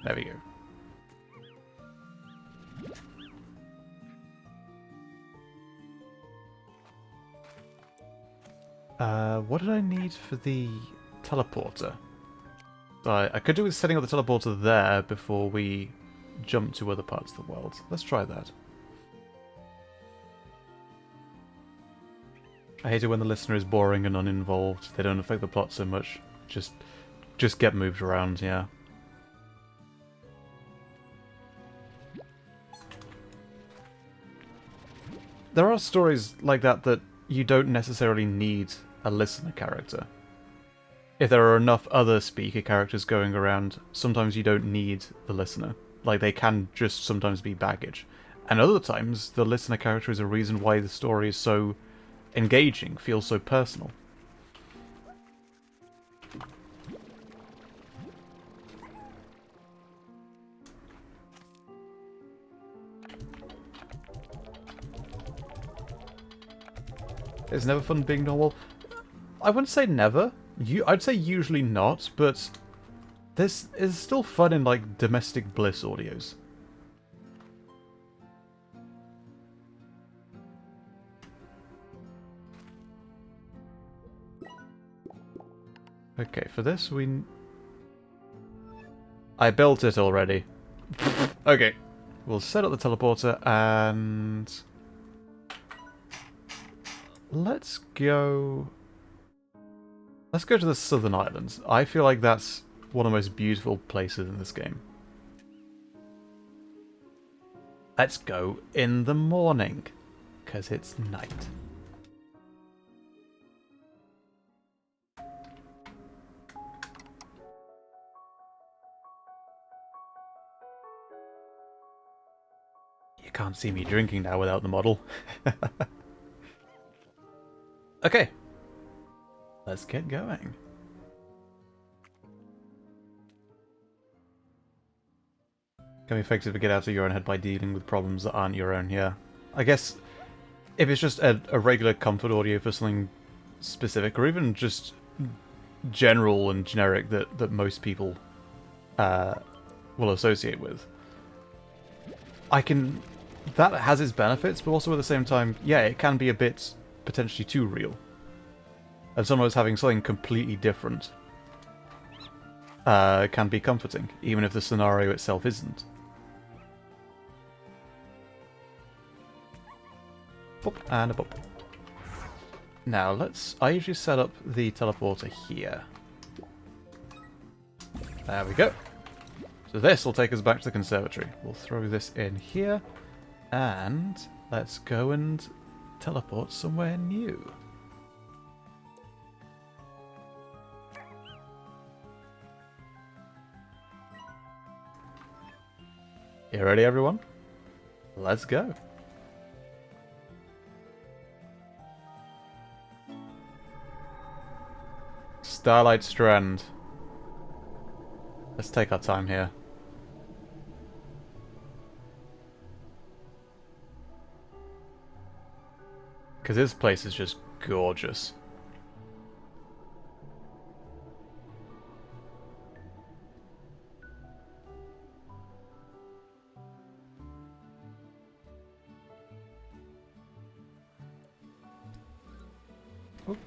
there we go. What did I need for the teleporter? I could do with setting up the teleporter there before we jump to other parts of the world. Let's try that. I hate it when the listener is boring and uninvolved. They don't affect the plot so much. Just get moved around, yeah. There are stories like that you don't necessarily need a listener character. If there are enough other speaker characters going around, sometimes you don't need the listener. Like, they can just sometimes be baggage. And other times, the listener character is a reason why the story is so engaging, feels so personal. It's never fun being normal. I wouldn't say never. I'd say usually not, but this is still fun in like domestic bliss audios. Okay, for this I built it already. Okay, we'll set up the teleporter and let's go to the Southern Islands. I feel like that's one of the most beautiful places in this game. Let's go in the morning, because it's night. You can't see me drinking now without the model. Okay. Let's get going. Can be effective to get out of your own head by dealing with problems that aren't your own, yeah. I guess if it's just a regular comfort audio for something specific, or even just general and generic that most people will associate with, that has its benefits, but also at the same time, yeah, it can be a bit potentially too real. And sometimes having something completely different can be comforting, even if the scenario itself isn't. Boop, and a boop. Now I usually set up the teleporter here. There we go. So this will take us back to the conservatory. We'll throw this in here, and let's go and teleport somewhere new. You ready, everyone? Let's go. Starlight Strand. Let's take our time here. Because this place is just gorgeous. Oh.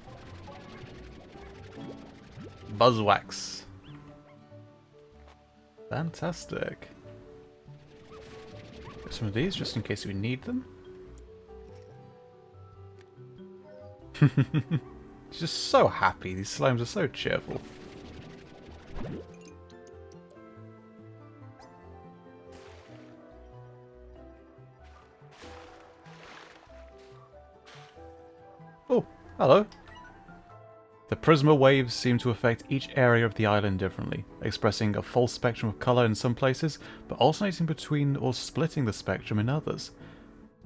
Buzzwax. Fantastic. Get some of these just in case we need them. He's just so happy. These slimes are so cheerful. Oh, hello. The Prisma waves seem to affect each area of the island differently, expressing a full spectrum of colour in some places, but alternating between or splitting the spectrum in others.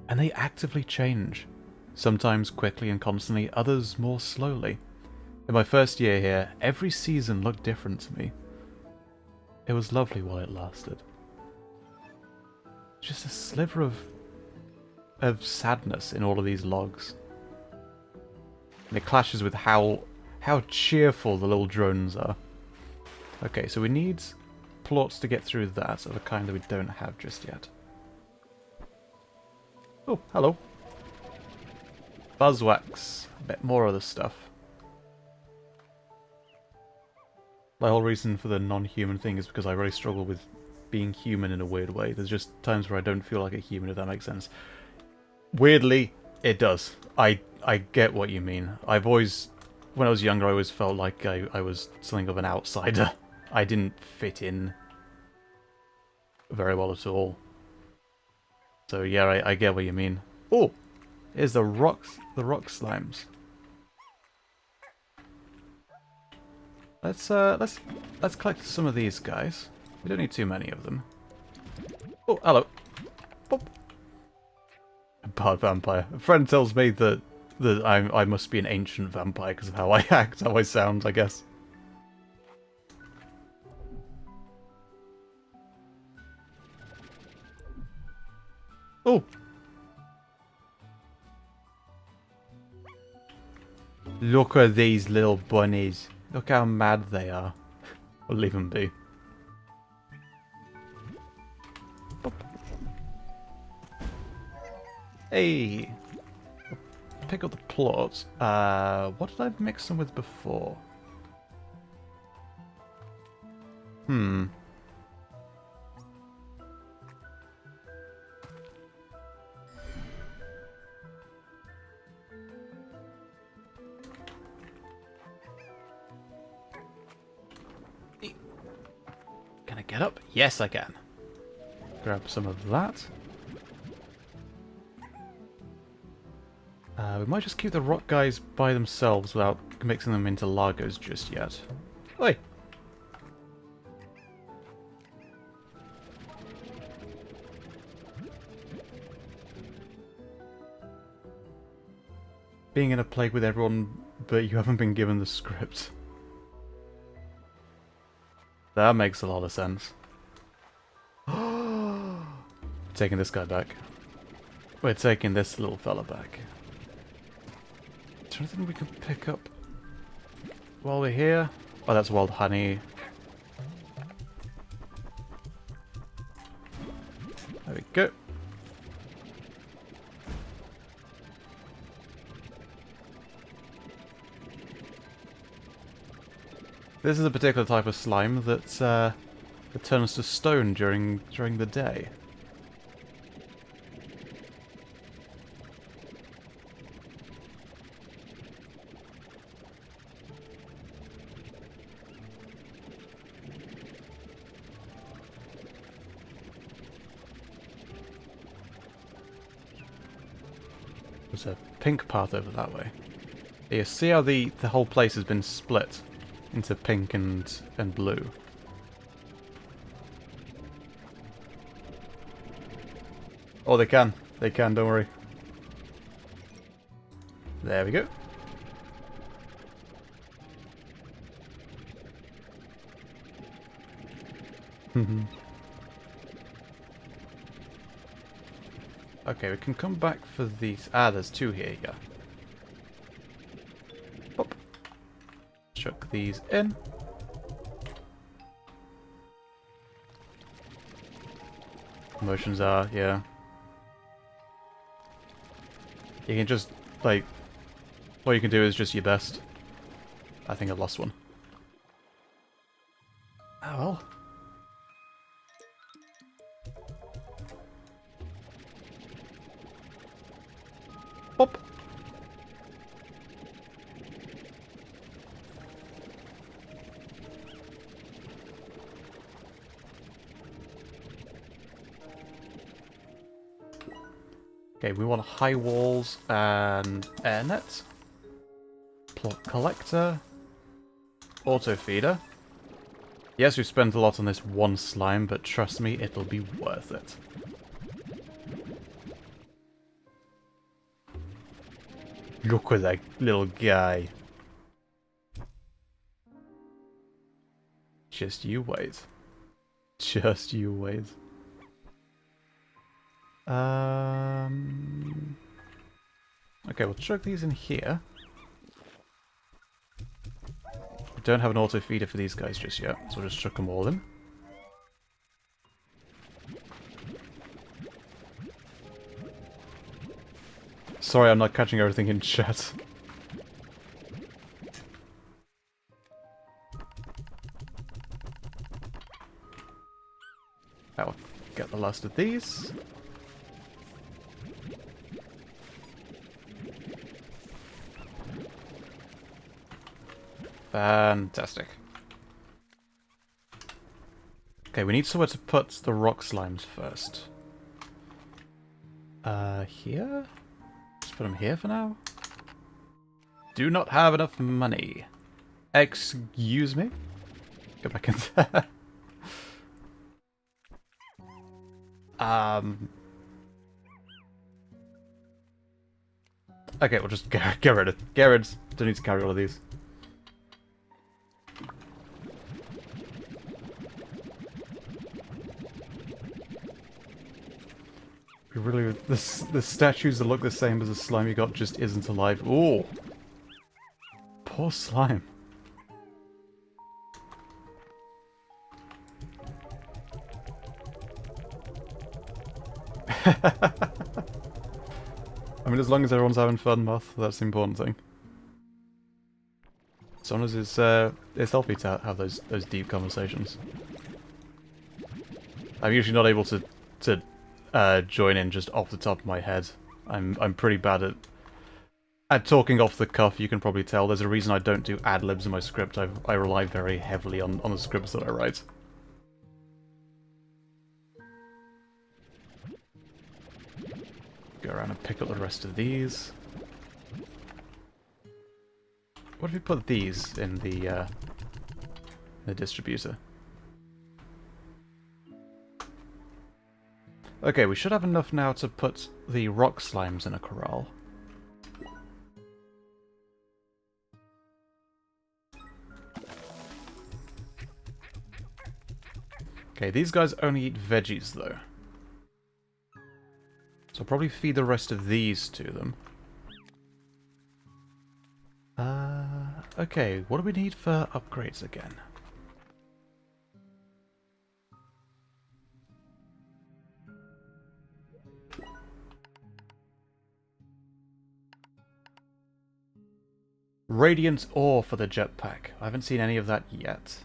And they actively change. Sometimes quickly and constantly, others more slowly. In my first year here, every season looked different to me. It was lovely while it lasted. Just a sliver of sadness in all of these logs. And it clashes with how cheerful the little drones are. Okay, so we need plots to get through that, of a kind that we don't have just yet. Oh, hello. Buzzwax. A bit more of the stuff. My whole reason for the non-human thing is because I really struggle with being human in a weird way. There's just times where I don't feel like a human, if that makes sense. Weirdly, it does. I get what you mean. I've always... When I was younger, I always felt like I was something of an outsider. I didn't fit in very well at all. So yeah, I get what you mean. Oh! Here's the rock slimes. Let's collect some of these guys. We don't need too many of them. Oh, hello. Boop. Bard vampire. A friend tells me that I must be an ancient vampire because of how I act, how I sound, I guess. Oh! Look at these little bunnies. Look how mad they are. I'll leave them be. Boop. Hey! Pick up the plot. What did I mix them with before? Can I get up? Yes, I can. Grab some of that. We might just keep the rock guys by themselves without mixing them into lagers just yet. Oi! Being in a plague with everyone, but you haven't been given the script. That makes a lot of sense. Taking this guy back. We're taking this little fella back. Is there anything we can pick up while we're here? Oh, that's wild honey. There we go. This is a particular type of slime that turns to stone during the day. There's a pink path over that way. You see how the whole place has been split into pink and blue. Oh, they can, don't worry. There we go. Okay, we can come back for these. Ah, there's two here, yeah. chuck these in. Motions are, yeah. You can just, like, all you can do is just your best. I think I lost one. Oh well. Pop. Okay, we want high walls and air net. Plot collector. Auto feeder. Yes, we've spent a lot on this one slime, but trust me, it'll be worth it. Look at that little guy. Just you wait. Just you wait. Okay, we'll chuck these in here. We don't have an auto feeder for these guys just yet, so we'll just chuck them all in. Sorry, I'm not catching everything in chat. I'll get the last of these. Fantastic. Okay, we need somewhere to put the rock slimes first. Here? Just put them here for now? Do not have enough money. Excuse me? Go back in there. Okay, we'll just get rid of... Don't need to carry all of these. Really, the statues that look the same as the slime you got just isn't alive. Ooh! Poor slime. I mean, as long as everyone's having fun, Moth, that's the important thing. As long as it's healthy to have those deep conversations. I'm usually not able to join in just off the top of my head. I'm pretty bad at talking off the cuff. You can probably tell. There's a reason I don't do ad-libs in my script. I rely very heavily on the scripts that I write. Go around and pick up the rest of these. What if we put these in the distributor? Okay, we should have enough now to put the rock slimes in a corral. Okay, these guys only eat veggies, though. So I'll probably feed the rest of these to them. Okay, what do we need for upgrades again? Radiant ore for the jetpack. I haven't seen any of that yet.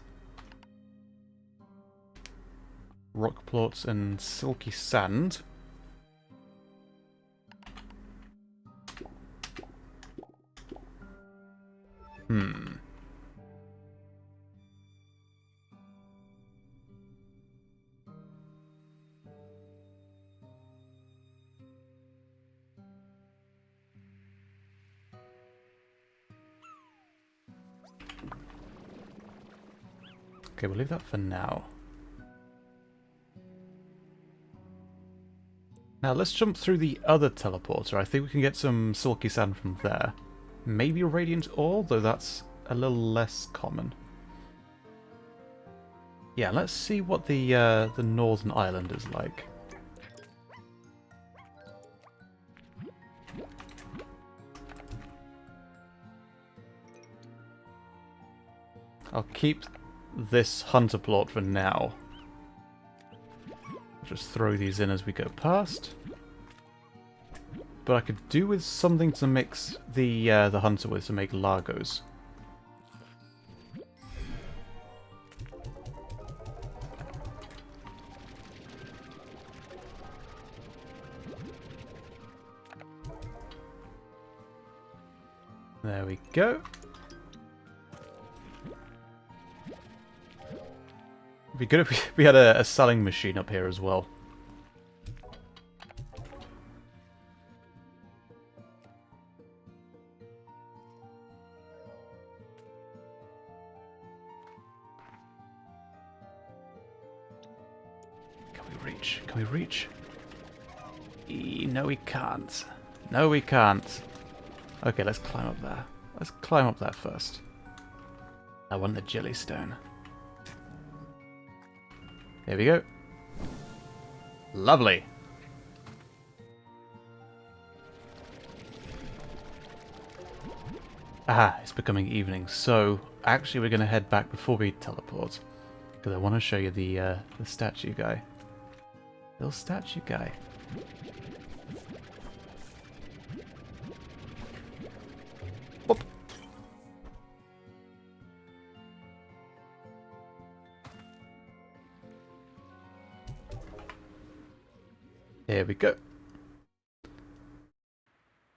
Rock plots and silky sand. Okay, we'll leave that for now. Now let's jump through the other teleporter. I think we can get some silky sand from there. Maybe radiant ore, though that's a little less common. Yeah, let's see what the northern island is like. I'll keep this hunter plot for now. Just throw these in as we go past. But I could do with something to mix the hunter with to make Largos. There we go. It'd be good if we had a selling machine up here as well. Can we reach? Can we reach? No, we can't. No, we can't. Okay, let's climb up there. Let's climb up that first. I want the jellystone. There we go. Lovely. Ah, it's becoming evening, so actually we're going to head back before we teleport. Because I want to show you the statue guy. Little statue guy. Whoop. There we go.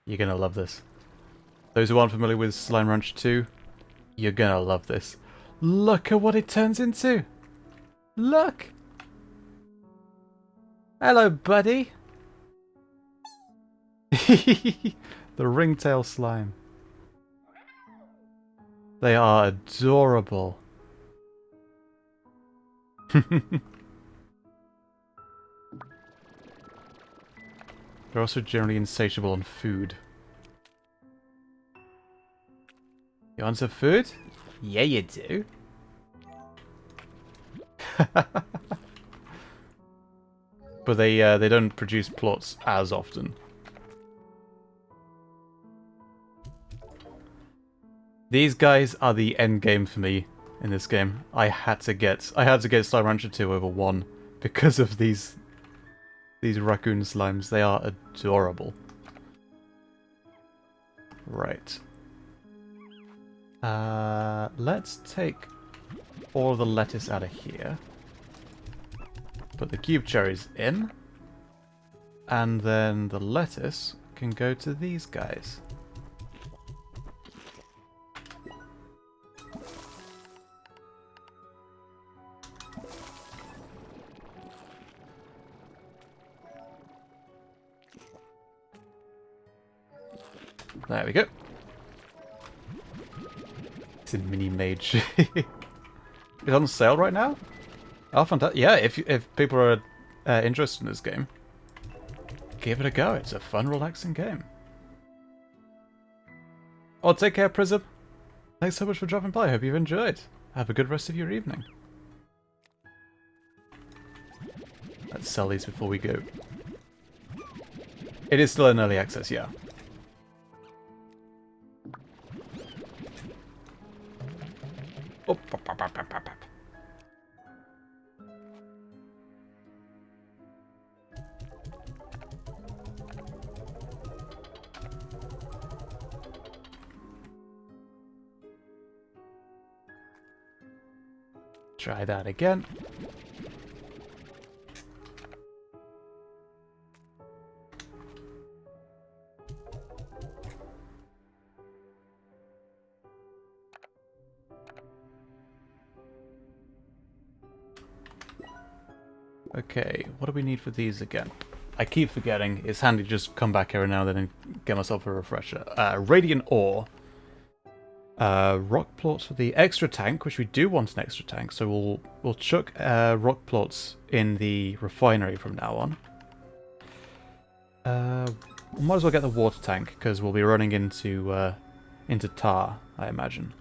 You're gonna love this. Those who aren't familiar with Slime Rancher 2, you're gonna love this. Look at what it turns into! Look! Hello, buddy! The ringtail slime. They are adorable. They're also generally insatiable on food. You want some food? Yeah, you do. But they don't produce plots as often. These guys are the end game for me in this game. I had to get Slime Rancher 2 over 1 because of these raccoon slimes. They are adorable. Right. Let's take all the lettuce out of here. Put the cube cherries in. And then the lettuce can go to these guys. There we go. It's a mini mage. It's on sale right now? Oh, fantastic. Yeah, if people are interested in this game, give it a go. It's a fun, relaxing game. Oh, take care, Prism. Thanks so much for dropping by. I hope you've enjoyed. Have a good rest of your evening. Let's sell these before we go. It is still in early access, yeah. Oh, pop, pop, pop, pop, pop, pop. Try that again. Okay, what do we need for these again? I keep forgetting. It's handy to just come back here now and then and get myself a refresher. Radiant ore. Rock plots for the extra tank, which we do want an extra tank, so we'll chuck rock plots in the refinery from now on. We might as well get the water tank because we'll be running into tar, I imagine.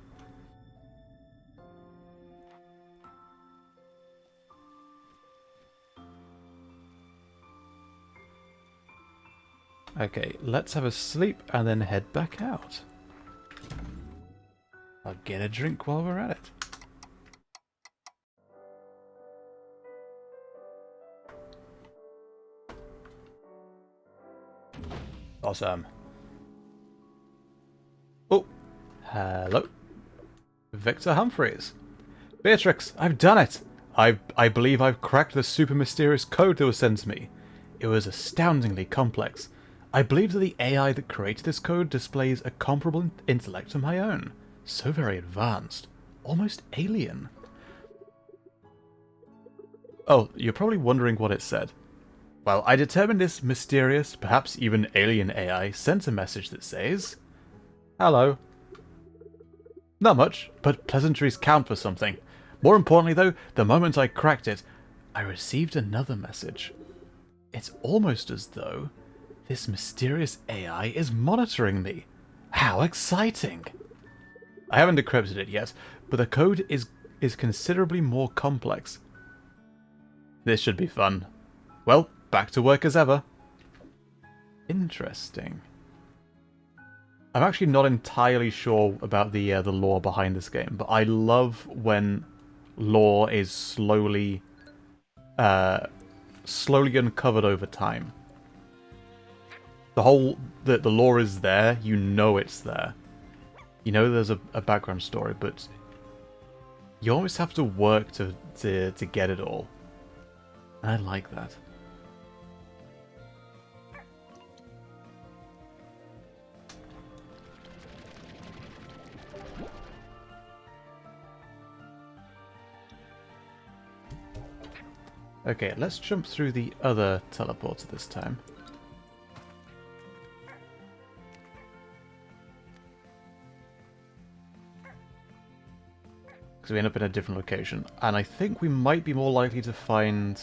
Okay, let's have a sleep and then head back out. I'll get a drink while we're at it. Awesome. Oh, hello. Victor Humphreys. Beatrix, I've done it! I believe I've cracked the super mysterious code that was sent to me. It was astoundingly complex. I believe that the AI that created this code displays a comparable intellect to my own. So very advanced. Almost alien. Oh, you're probably wondering what it said. Well, I determined this mysterious, perhaps even alien AI sent a message that says, "Hello." Not much, but pleasantries count for something. More importantly though, the moment I cracked it, I received another message. It's almost as though this mysterious AI is monitoring me. How exciting! I haven't decrypted it yet, but the code is considerably more complex. This should be fun. Well, back to work as ever. Interesting. I'm actually not entirely sure about the lore behind this game, but I love when lore is slowly uncovered over time. The lore is there, you know it's there. You know there's a background story, but you always have to work to get it all. And I like that. Okay, let's jump through the other teleporter this time. Because we end up in a different location. And I think we might be more likely to find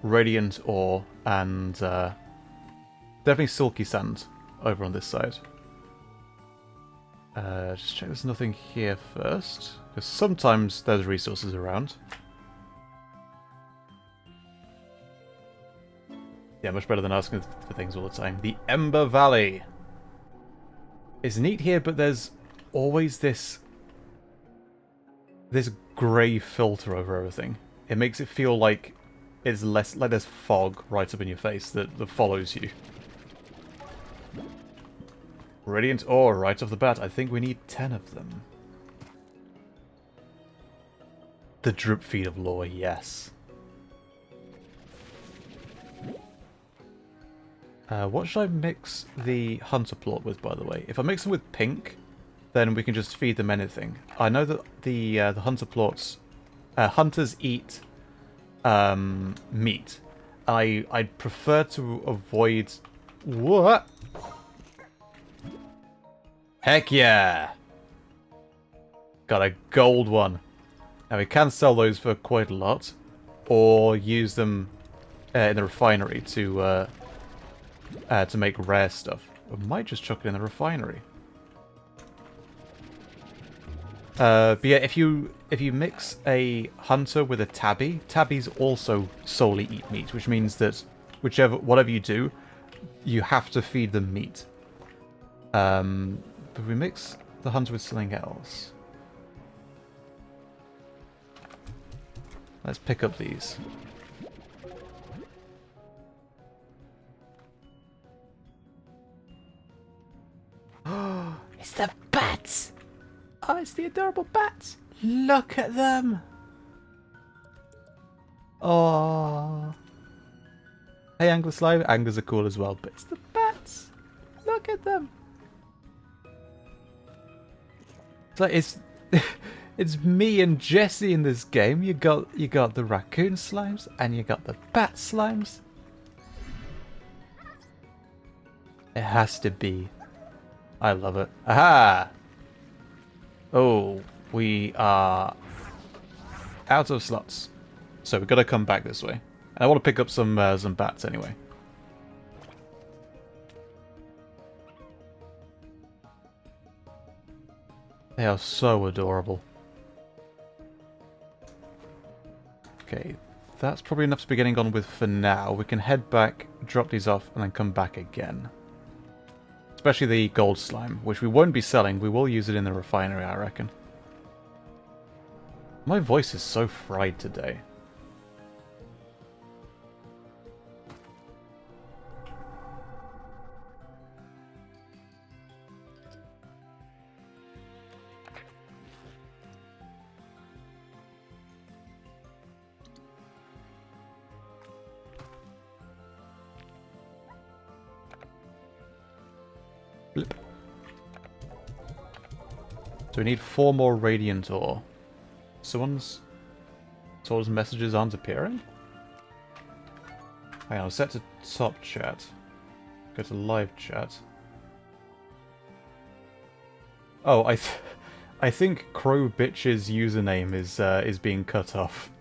Radiant Ore and definitely Silky Sand over on this side. Just check there's nothing here first. Because sometimes there's resources around. Yeah, much better than asking for things all the time. The Ember Valley. It's neat here, but there's always this grey filter over everything. It makes it feel like it's less like there's fog right up in your face that follows you. Radiant Ore right off the bat. I think we need 10 of them. The drip feed of lore, yes. What should I mix the hunter plot with, by the way? If I mix them with pink, then we can just feed them anything. I know that the hunter plots, hunters eat meat. I'd prefer to avoid. What? Heck yeah! Got a gold one. Now we can sell those for quite a lot, or use them in the refinery to make rare stuff. I might just chuck it in the refinery. But yeah, if you mix a hunter with a tabby, tabbies also solely eat meat, which means that whatever you do, you have to feed them meat. But we mix the hunter with something else. Let's pick up these. It's the bats! Oh, it's the adorable bats! Look at them! Oh. Hey, Angler's Live. Anglers are cool as well, but it's the bats! Look at them! It's like it's me and Jesse in this game. You got the raccoon slimes and you got the bat slimes. It has to be. I love it. Aha! Oh, we are out of slots, so we've got to come back this way. And I want to pick up some bats anyway. They are so adorable. Okay, that's probably enough to be getting on with for now. We can head back, drop these off, and then come back again. Especially the gold slime, which we won't be selling. We will use it in the refinery, I reckon. My voice is so fried today. So we need 4 more radiant ore. Someone's messages aren't appearing? Hang on, I'll set to top chat. Go to live chat. Oh, I think Crow Bitch's username is being cut off.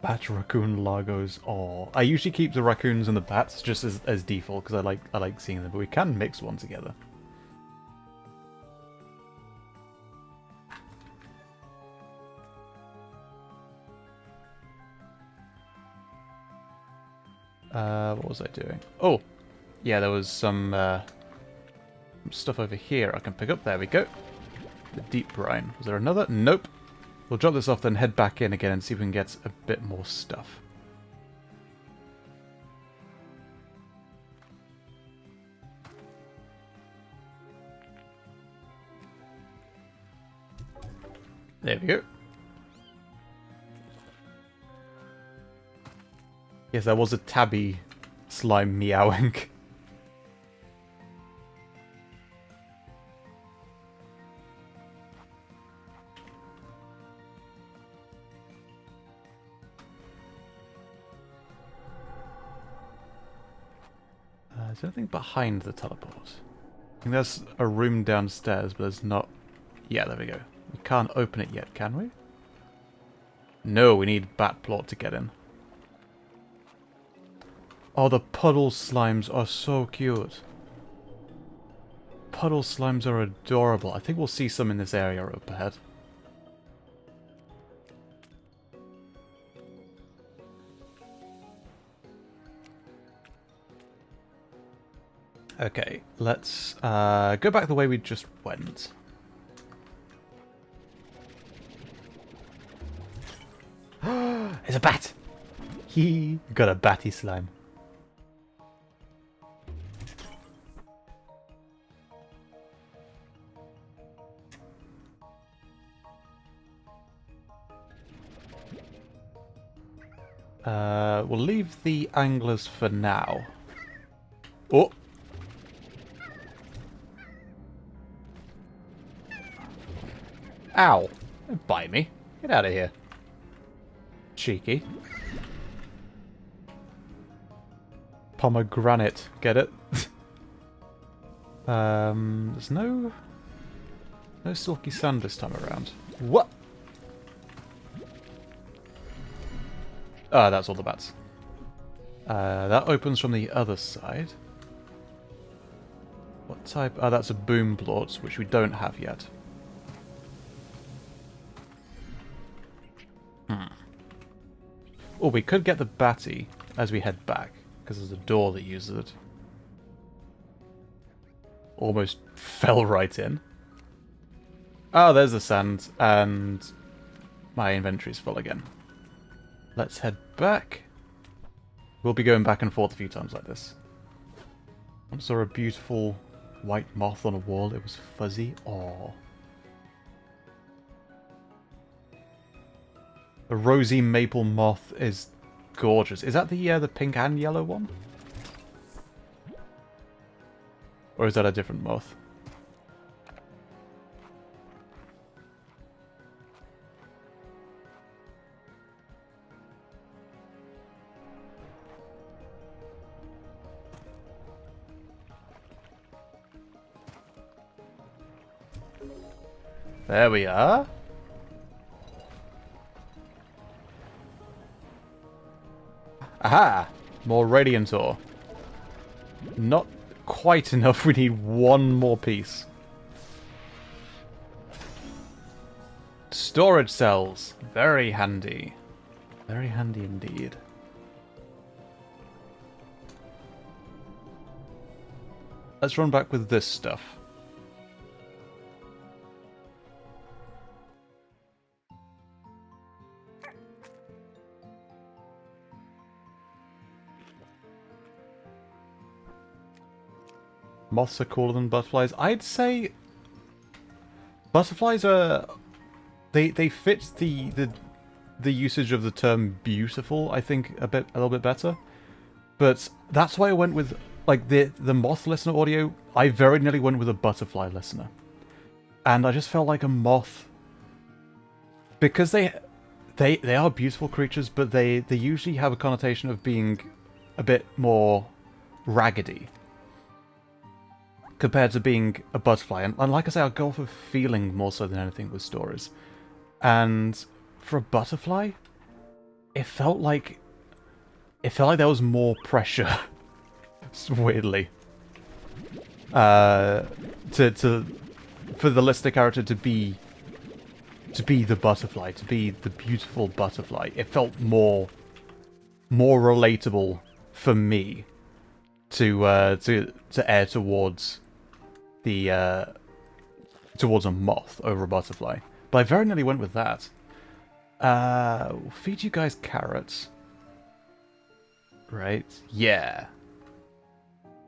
Bat raccoon lagos. Oh, I usually keep the raccoons and the bats just as default because I like seeing them, but we can mix one together. What was I doing? Oh, yeah, there was some stuff over here I can pick up. There we go. The deep brine. Was there another? Nope. We'll drop this off, then head back in again and see if we can get a bit more stuff. There we go. Yes, there was a tabby slime meowing. Is there anything behind the teleport? I think there's a room downstairs, but there's not... Yeah, there we go. We can't open it yet, can we? No, we need bat plot to get in. Oh, the puddle slimes are so cute. Puddle slimes are adorable. I think we'll see some in this area up ahead. Okay, let's go back the way we just went. It's a bat! He got a batty slime. We'll leave the anglers for now. Oh! Ow! Don't bite me. Get out of here. Cheeky. Pomegranate. Get it? There's no silky sand this time around. What? Ah, that's all the bats. That opens from the other side. What type? Ah, that's a boom plort, which we don't have yet. Oh, we could get the batty as we head back, because there's a door that uses it. Almost fell right in. Oh, there's the sand, and my inventory's full again. Let's head back. We'll be going back and forth a few times like this. I saw a beautiful white moth on a wall. It was fuzzy. Aww. The rosy maple moth is gorgeous. Is that the pink and yellow one? Or is that a different moth? There we are. Aha! More radiant ore. Not quite enough. We need one more piece. Storage cells. Very handy. Very handy indeed. Let's run back with this stuff. Moths are cooler than butterflies. I'd say butterflies are they fit the usage of the term beautiful, I think, a little bit better. But that's why I went with like the moth listener audio, I very nearly went with a butterfly listener. And I just felt like a moth, because they are beautiful creatures, but they usually have a connotation of being a bit more raggedy compared to being a butterfly. And like I say, I'll go for feeling more so than anything with stories. And for a butterfly, it felt like there was more pressure. Weirdly, for the listener character to be the butterfly, to be the beautiful butterfly. It felt more relatable for me to err towards towards a moth over a butterfly. But I very nearly went with that. We'll feed you guys carrots. Right? Yeah.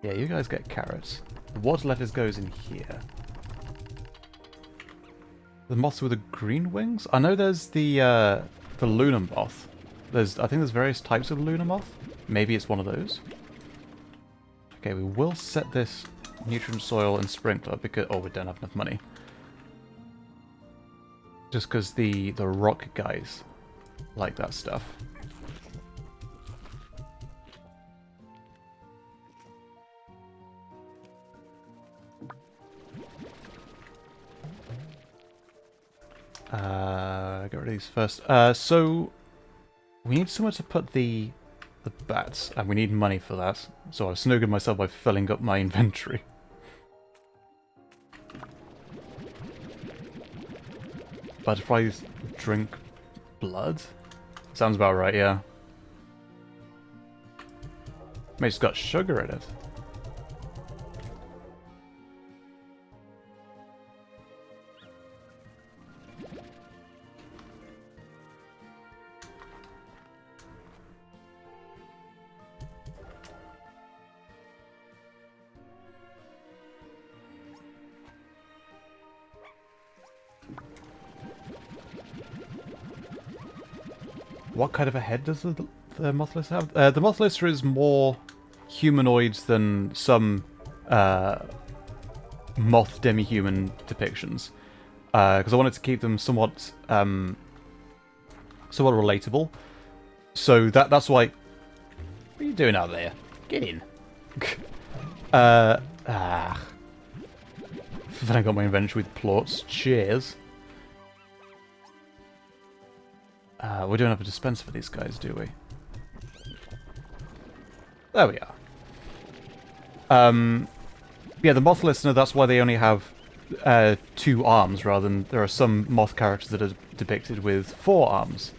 Yeah, you guys get carrots. The water lettuce goes in here. The moths with the green wings? I know there's the lunar moth. I think there's various types of lunar moth. Maybe it's one of those. Okay, we will set this nutrient soil and sprinkler because we don't have enough money. Just because the rock guys like that stuff. Get rid of these first. So we need somewhere to put the bats, and we need money for that. So I've snoogered myself by filling up my inventory. Butterflies drink blood? Sounds about right, yeah. Maybe it's got sugar in it. What kind of a head does the moth lister have? The moth lister is more humanoids than some moth demi-human depictions, because I wanted to keep them somewhat relatable. So that's why. What are you doing out there? Get in. Then I got my inventory with plots. Cheers. We don't have a dispenser for these guys, do we? There we are. Yeah, the moth listener, that's why they only have 2 arms, rather than there are some moth characters that are depicted with 4 arms.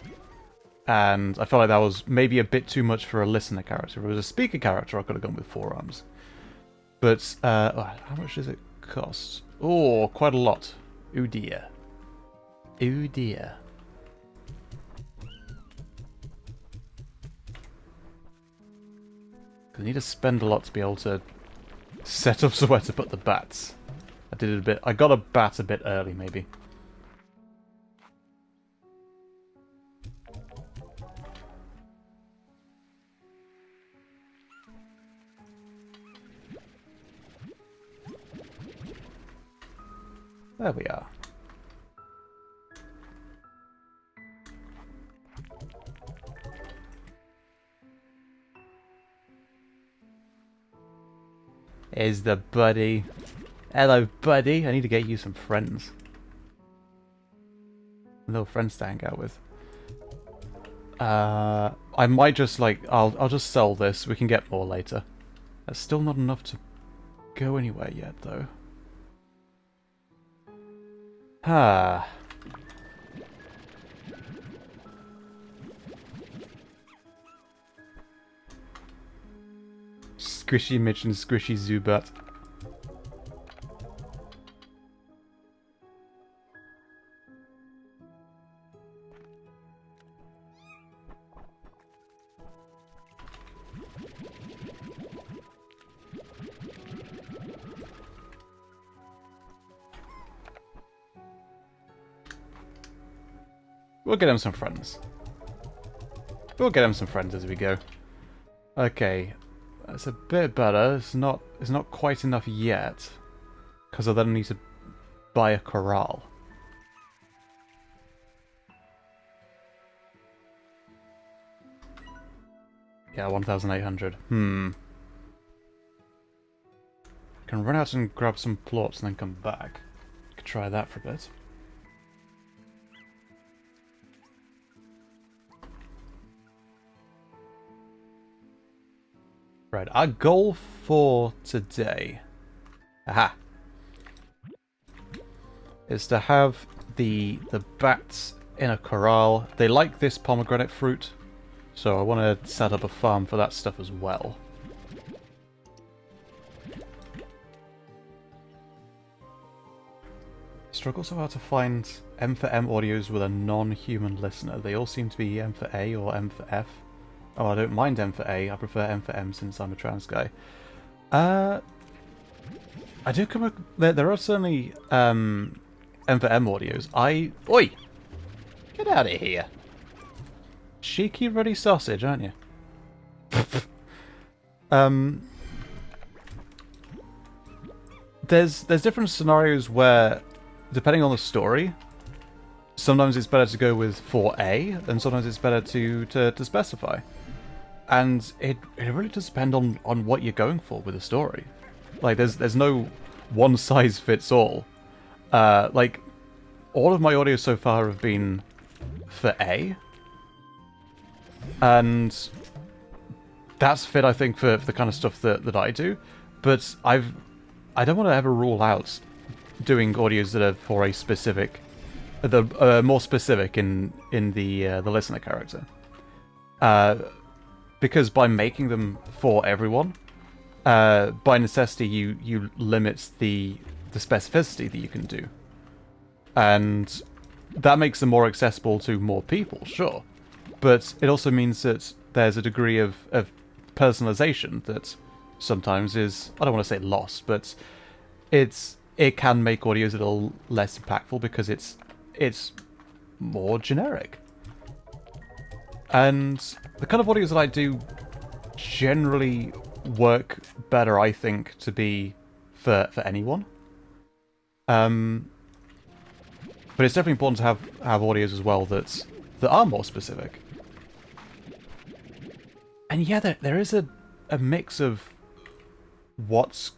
And I felt like that was maybe a bit too much for a listener character. If it was a speaker character, I could have gone with 4 arms. But, how much does it cost? Oh, quite a lot. Oh dear. Oh dear. I need to spend a lot to be able to set up somewhere to put the bats. I did it a bit. I got a bat a bit early, maybe. There we are. Is the buddy. Hello, buddy. I need to get you some friends. Little friends to hang out with. I might just I'll just sell this. We can get more later. That's still not enough to go anywhere yet, though. Ah. Squishy Mitch and Squishy Zubat. We'll get him some friends. We'll get him some friends as we go. Okay. That's a bit better. It's not quite enough yet, because I then need to buy a corral. Yeah, 1,800. I can run out and grab some plots and then come back. Could try that for a bit. Right, our goal for today, is to have the bats in a corral. They like this pomegranate fruit, so I want to set up a farm for that stuff as well. Struggle so hard to find M for M audios with a non-human listener. They all seem to be M for A or M for F. Oh, I don't mind M for A. I prefer M for M since I'm a trans guy. I do come up... There are certainly M for M audios. Oi! Get out of here. Cheeky ruddy sausage, aren't you? There's different scenarios where, depending on the story, sometimes it's better to go with 4A, and sometimes it's better to specify. And it really does depend on what you're going for with the story. Like, there's no one size fits all. Like, all of my audios so far have been for A. And that's fit, I think, for the kind of stuff that I do. But I don't want to ever rule out doing audios that are for a specific, more specific in the listener character. Because by making them for everyone, by necessity, you limit the specificity that you can do, and that makes them more accessible to more people, sure. But it also means that there's a degree of personalization that sometimes is, I don't want to say lost, but it can make audios a little less impactful because it's more generic. And the kind of audios that I do generally work better, I think, to be for anyone. But it's definitely important to have audios as well that are more specific. And yeah, there is a mix of what's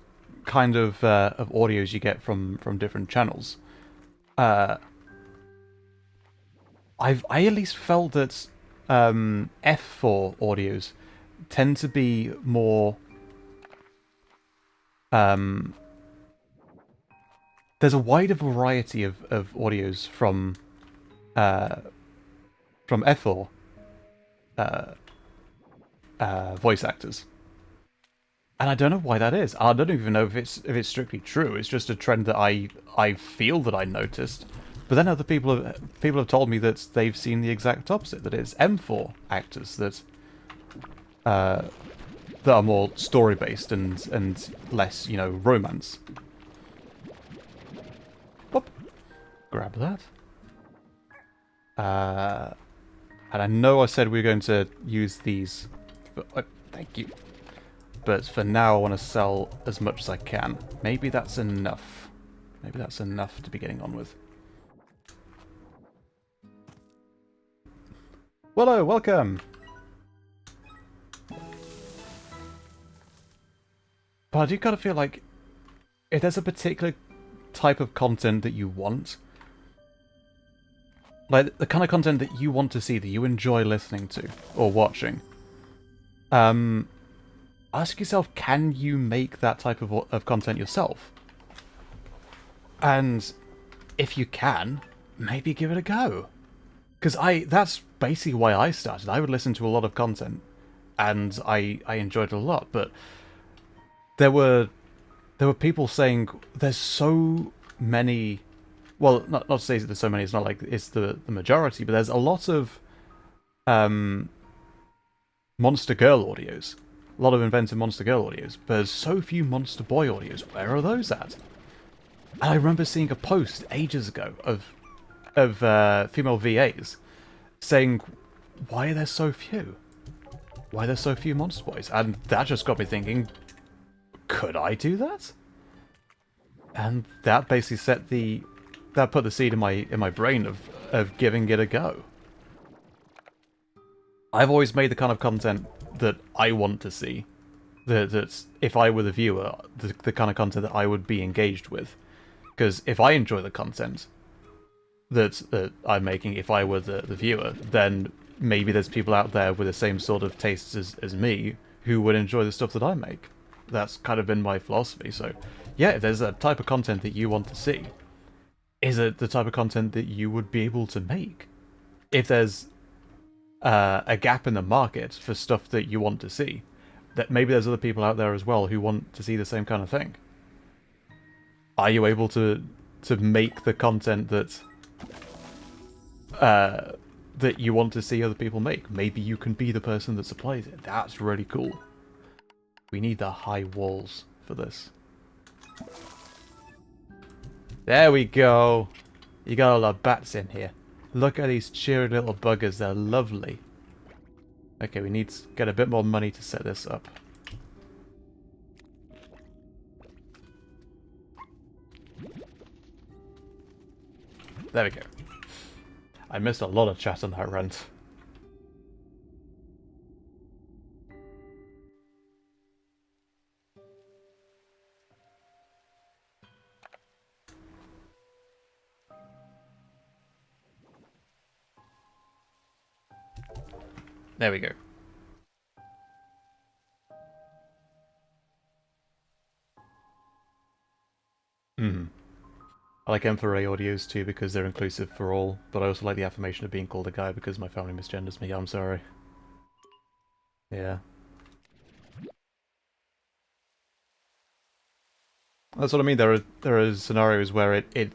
kind of audios you get from different channels. I at least felt that F4 audios tend to be more... there's a wider variety of audios from F4 voice actors. And I don't know why that is. I don't even know if it's strictly true. It's just a trend that I feel that I noticed. But then other people have told me that they've seen the exact opposite. That it's M4 actors that are more story based and less, romance. Boop. Grab that. And I know I said we were going to use these. But, thank you. But for now, I want to sell as much as I can. Maybe that's enough. Maybe that's enough to be getting on with. Hello, welcome! But I do kind of feel like if there's a particular type of content that you want, like the kind of content that you want to see, that you enjoy listening to or watching, ask yourself, can you make that type of content yourself? And if you can, maybe give it a go. Because that's basically why I started. I would listen to a lot of content, and I enjoyed it a lot. But there were people saying there's so many. Well, not to say that there's so many. It's not like it's the majority, but there's a lot of Monster Girl audios, a lot of inventive Monster Girl audios. But there's so few Monster Boy audios. Where are those at? And I remember seeing a post ages ago of female VAs saying, why are there so few? why there's so few Monster Boys. And that just got me thinking, could I do that? And that basically that put the seed in my brain of giving it a go. I've always made the kind of content that I want to see. That's, if I were the viewer, the kind of content that I would be engaged with. Because if I enjoy the content that I'm making, if I were the viewer, then maybe there's people out there with the same sort of tastes as me who would enjoy the stuff that I make. That's kind of been my philosophy. So, yeah, if there's a type of content that you want to see, is it the type of content that you would be able to make? If there's a gap in the market for stuff that you want to see, that maybe there's other people out there as well who want to see the same kind of thing. Are you able to make the content that that you want to see other people make? Maybe you can be the person that supplies it. That's really cool. We need the high walls for this. There we go. You got all the bats in here. Look at these cheery little buggers. They're lovely. Okay, we need to get a bit more money to set this up. There we go. I missed a lot of chat on that rant. There we go. I like M4A audios too because they're inclusive for all, but I also like the affirmation of being called a guy because my family misgenders me. I'm sorry. Yeah. That's what I mean. There are scenarios where it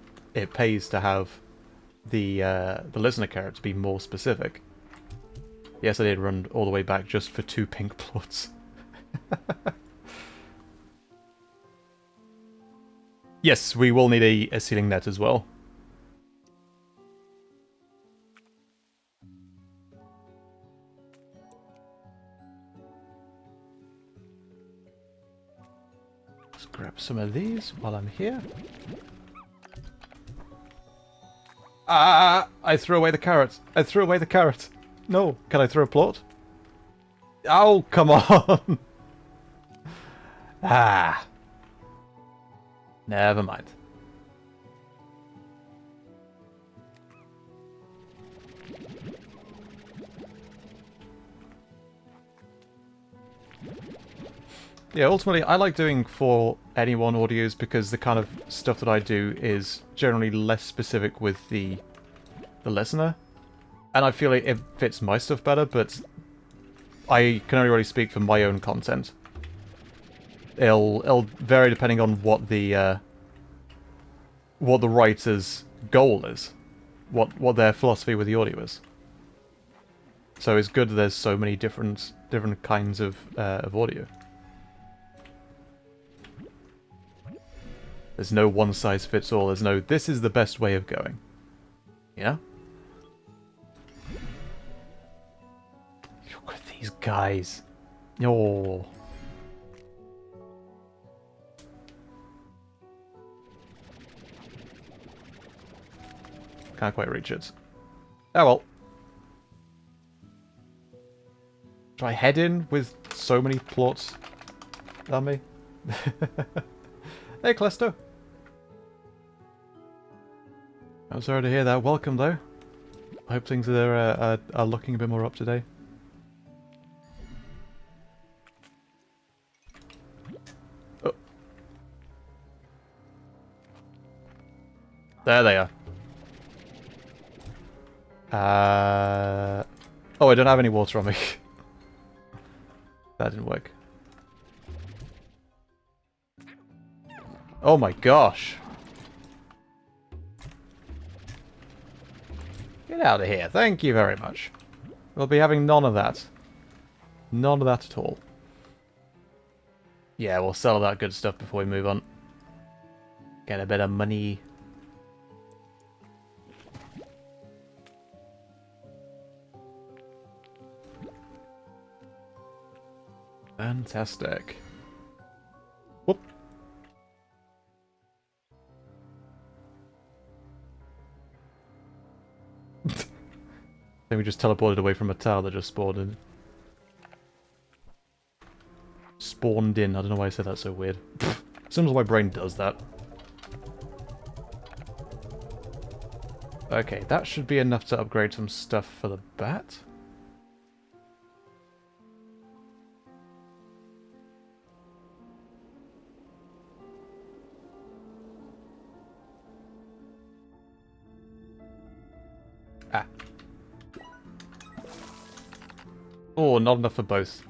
pays to have the listener character be more specific. Yes, I did run all the way back just for 2 pink plots. Yes, we will need a ceiling net as well. Let's grab some of these while I'm here. Ah! I threw away the carrot. I threw away the carrot. No. Can I throw a plot? Oh, come on. Ah. Never mind. Yeah, ultimately, I like doing for anyone audios because the kind of stuff that I do is generally less specific with the listener. And I feel like it fits my stuff better, but I can only really speak for my own content. It'll vary depending on what the writer's goal is, what their philosophy with the audio is. So it's good that there's so many different kinds of audio. There's no one size fits all. There's no this is the best way of going. Yeah. Look at these guys. Oh. Can't quite reach it. Oh well. Do I head in with so many plots on me? Hey, Clesto. I'm sorry to hear that. Welcome, though. I hope things are looking a bit more up today. Oh. There they are. Oh, I don't have any water on me. That didn't work. Oh my gosh. Get out of here. Thank you very much. We'll be having none of that. None of that at all. Yeah, we'll sell that good stuff before we move on. Get a bit of money. Fantastic. Whoop. Then we just teleported away from a tower that just spawned in. Spawned in. I don't know why I said that so weird. Sometimes my brain does that. Okay, that should be enough to upgrade some stuff for the bat. Ah. Oh, not enough for both.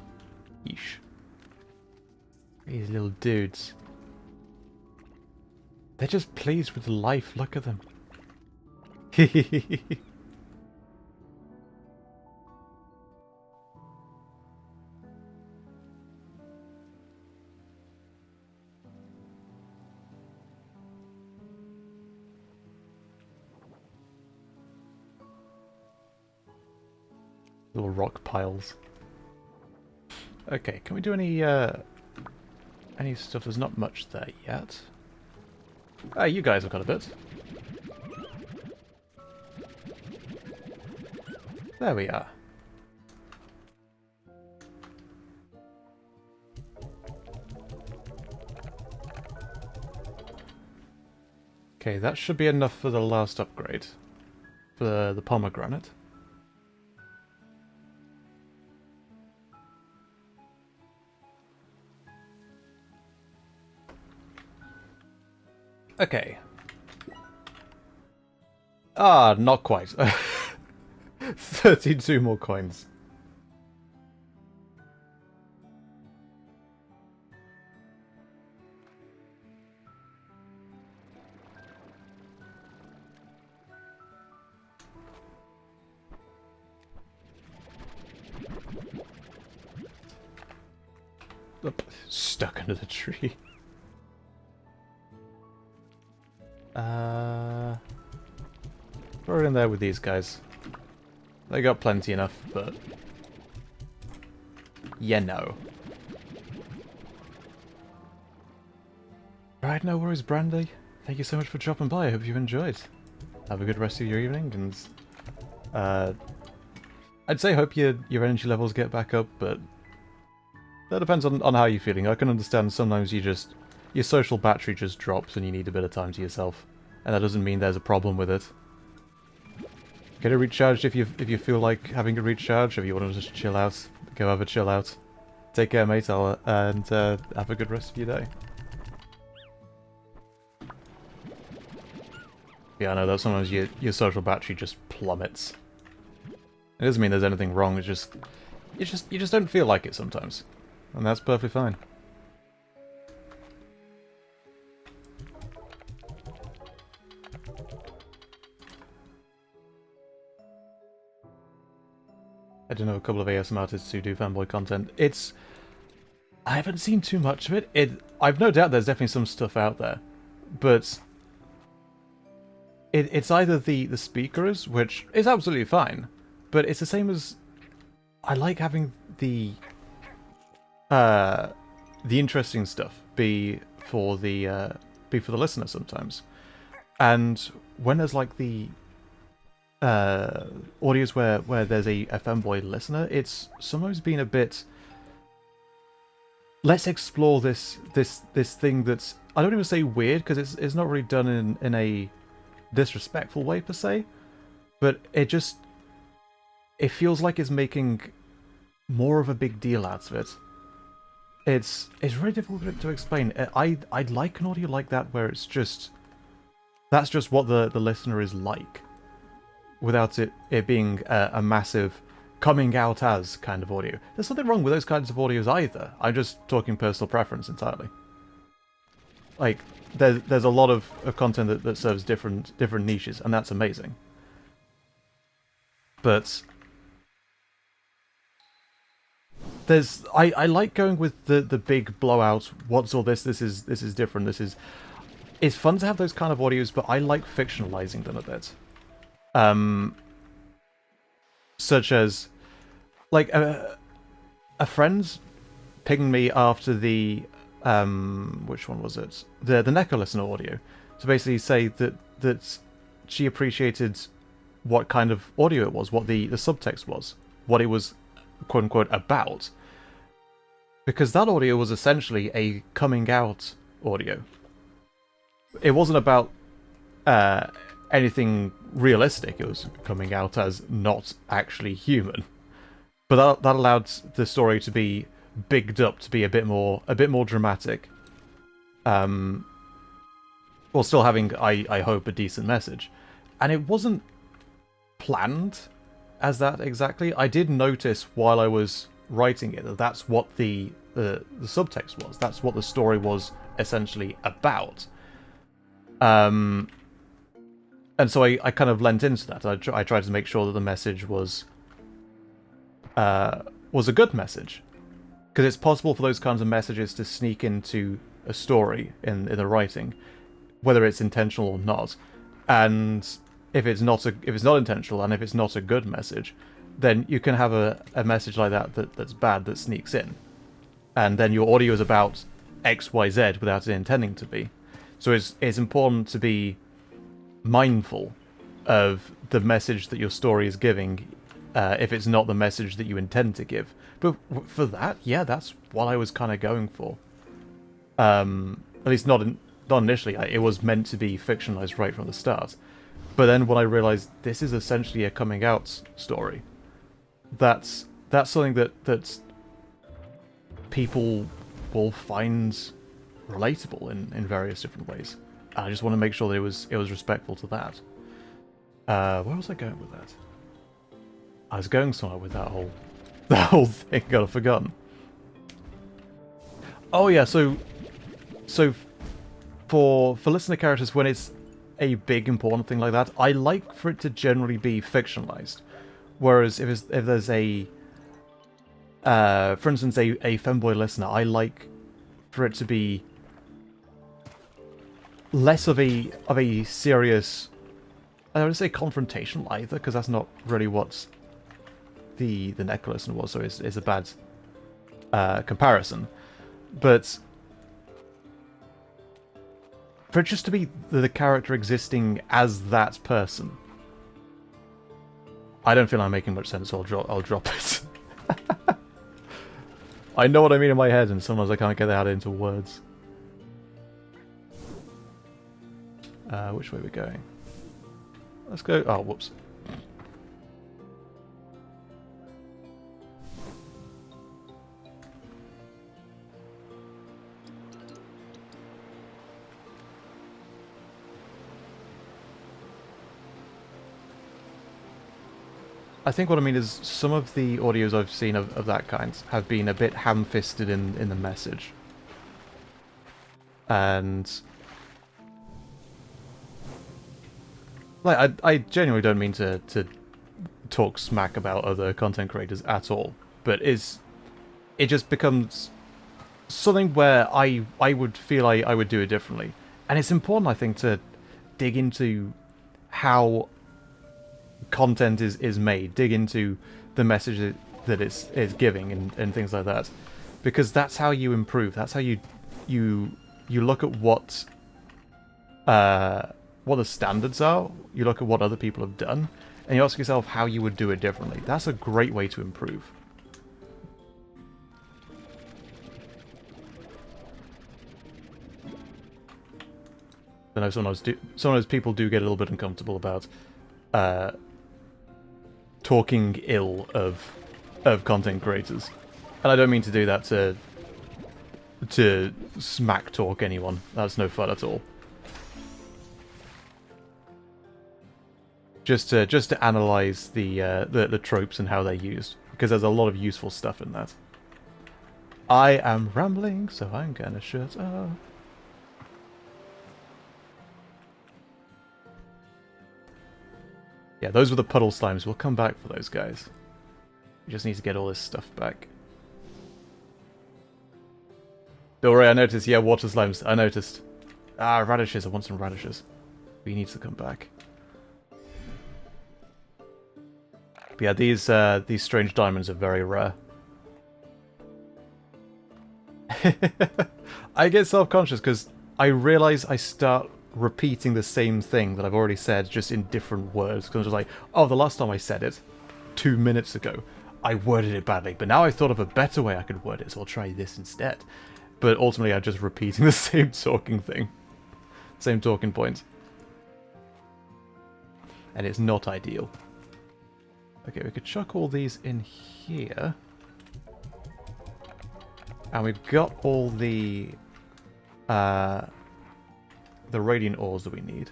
Yeesh. These little dudes. They're just pleased with life, look at them. Little rock piles. Okay, can we do any stuff? There's not much there yet. Ah, you guys have got a bit. There we are. Okay, that should be enough for the last upgrade. For the pomegranate. Okay. Ah, not quite. 32 more coins. Oop, stuck under the tree. Throw it in there with these guys. They got plenty enough, but... yeah, no. Right, no worries, Brandy. Thank you so much for dropping by. I hope you enjoyed. Have a good rest of your evening, and... I'd say hope your energy levels get back up, but... that depends on how you're feeling. I can understand sometimes your social battery just drops and you need a bit of time to yourself. And that doesn't mean there's a problem with it. Get it recharged if you feel like having a recharge, if you want to just chill out, go have a chill out. Take care, mate, and have a good rest of your day. Yeah, I know that sometimes your social battery just plummets. It doesn't mean there's anything wrong, it's just you just don't feel like it sometimes. And that's perfectly fine. I do know a couple of ASM artists who do fanboy content. I haven't seen too much of it. I've no doubt there's definitely some stuff out there, but it's either the speakers, which is absolutely fine, but it's the same as I like having the interesting stuff be for the listener sometimes, and when there's like the audios where there's a fanboy listener, it's sometimes been a bit, let's explore this thing that's, I don't even say weird, because it's not really done in a disrespectful way per se, but it feels like it's making more of a big deal out of it. It's really difficult to explain. I'd like an audio like that where it's just, that's just what the listener is like, without it being a massive coming out as kind of audio. There's nothing wrong with those kinds of audios either. I'm just talking personal preference entirely. Like, there's a lot of content that serves different niches, and that's amazing. But I like going with the big blowout. What's all this? This is different. It's fun to have those kind of audios, but I like fictionalizing them a bit. Such as, like, a friend pinged me after the which one was it? The Neko listener audio, to basically say that she appreciated what kind of audio it was, what the subtext was, what it was, quote unquote, about. Because that audio was essentially a coming out audio. It wasn't about anything realistic. It was coming out as not actually human. But that allowed the story to be bigged up, to be a bit more dramatic. While still having, I hope, a decent message. And it wasn't planned as that exactly. I did notice while I was writing it that that's what the subtext was. That's what the story was essentially about. And so I kind of lent into that. I tried to make sure that the message was a good message. Because it's possible for those kinds of messages to sneak into a story in the writing, whether it's intentional or not. And if it's not intentional, and if it's not a good message, then you can have a message like that's bad that sneaks in. And then your audio is about X, Y, Z without it intending to be. So it's important to be mindful of the message that your story is giving, if it's not the message that you intend to give. But for that, yeah, that's what I was kind of going for. At least not initially. It was meant to be fictionalized right from the start. But then when I realized this is essentially a coming out story, that's something that people will find relatable in various different ways. And I just want to make sure that it was respectful to that. Where was I going with that? I was going somewhere with that whole thing. I've forgotten. Oh yeah, so for listener characters, when it's a big important thing like that, I like for it to generally be fictionalized. Whereas if there's a for instance a femboy listener, I like for it to be less of a serious, I don't want to say confrontational either, because that's not really what the Neko listener was, so it's a bad comparison. But for it just to be the character existing as that person, I don't feel I'm making much sense, so I'll drop it. I know what I mean in my head, and sometimes I can't get that into words. Which way are we going? Let's go... Oh, whoops. I think what I mean is some of the audios I've seen of that kind have been a bit ham-fisted in the message. And like I genuinely don't mean to talk smack about other content creators at all, but it just becomes something where I would feel I would do it differently. And it's important, I think, to dig into how content is made, dig into the message that it's giving and things like that, because that's how you improve. That's how you look at what the standards are. You look at what other people have done, and you ask yourself how you would do it differently. That's a great way to improve. I know sometimes people do get a little bit uncomfortable about talking ill of content creators, and I don't mean to do that to smack talk anyone. That's no fun at all. Just to analyze the tropes and how they're used, because there's a lot of useful stuff in that. I am rambling, so I'm gonna shut up. Yeah, those were the puddle slimes. We'll come back for those guys. We just need to get all this stuff back. Bill Ray, I noticed. Yeah, water slimes. I noticed. Ah, radishes. I want some radishes. He needs to come back. But yeah, these strange diamonds are very rare. I get self-conscious because I realize I start repeating the same thing that I've already said, just in different words. Because I'm just like, oh, the last time I said it, 2 minutes ago, I worded it badly, but now I thought of a better way I could word it, so I'll try this instead. But ultimately, I'm just repeating the same talking thing. Same talking point. And it's not ideal. Okay, we could chuck all these in here. And we've got all the radiant ores that we need.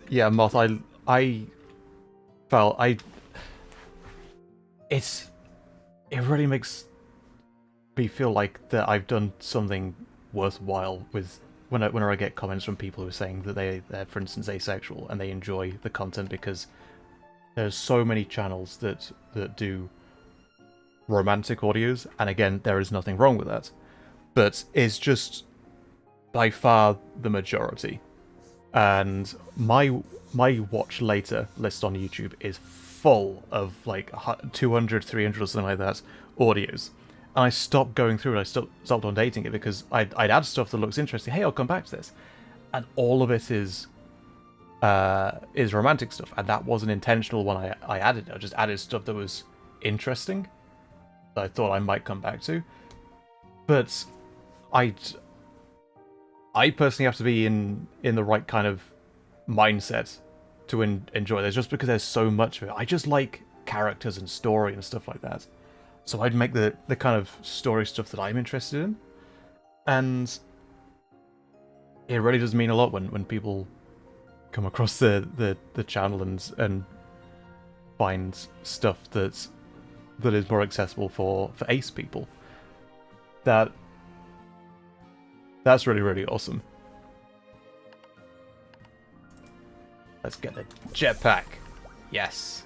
Yeah, Moth. I felt it really makes me feel like that I've done something worthwhile with whenever I get comments from people who are saying that they're, for instance, asexual and they enjoy the content, because there's so many channels that do romantic audios, and again, there is nothing wrong with that, but it's just by far the majority. And my watch later list on YouTube is full of like 200, 300 or something like that audios. And I stopped going through it. I stopped updating it because I'd add stuff that looks interesting. Hey, I'll come back to this, and all of it is romantic stuff, and that wasn't intentional when I added it. I just added stuff that was interesting that I thought I might come back to. But I personally have to be in the right kind of mindset to enjoy this, just because there's so much of it. I just like characters and story and stuff like that. So I'd make the kind of story stuff that I'm interested in. And it really does mean a lot when people come across the channel and find stuff that is more accessible for ace people. That's really, really awesome. Let's get the jetpack. Yes.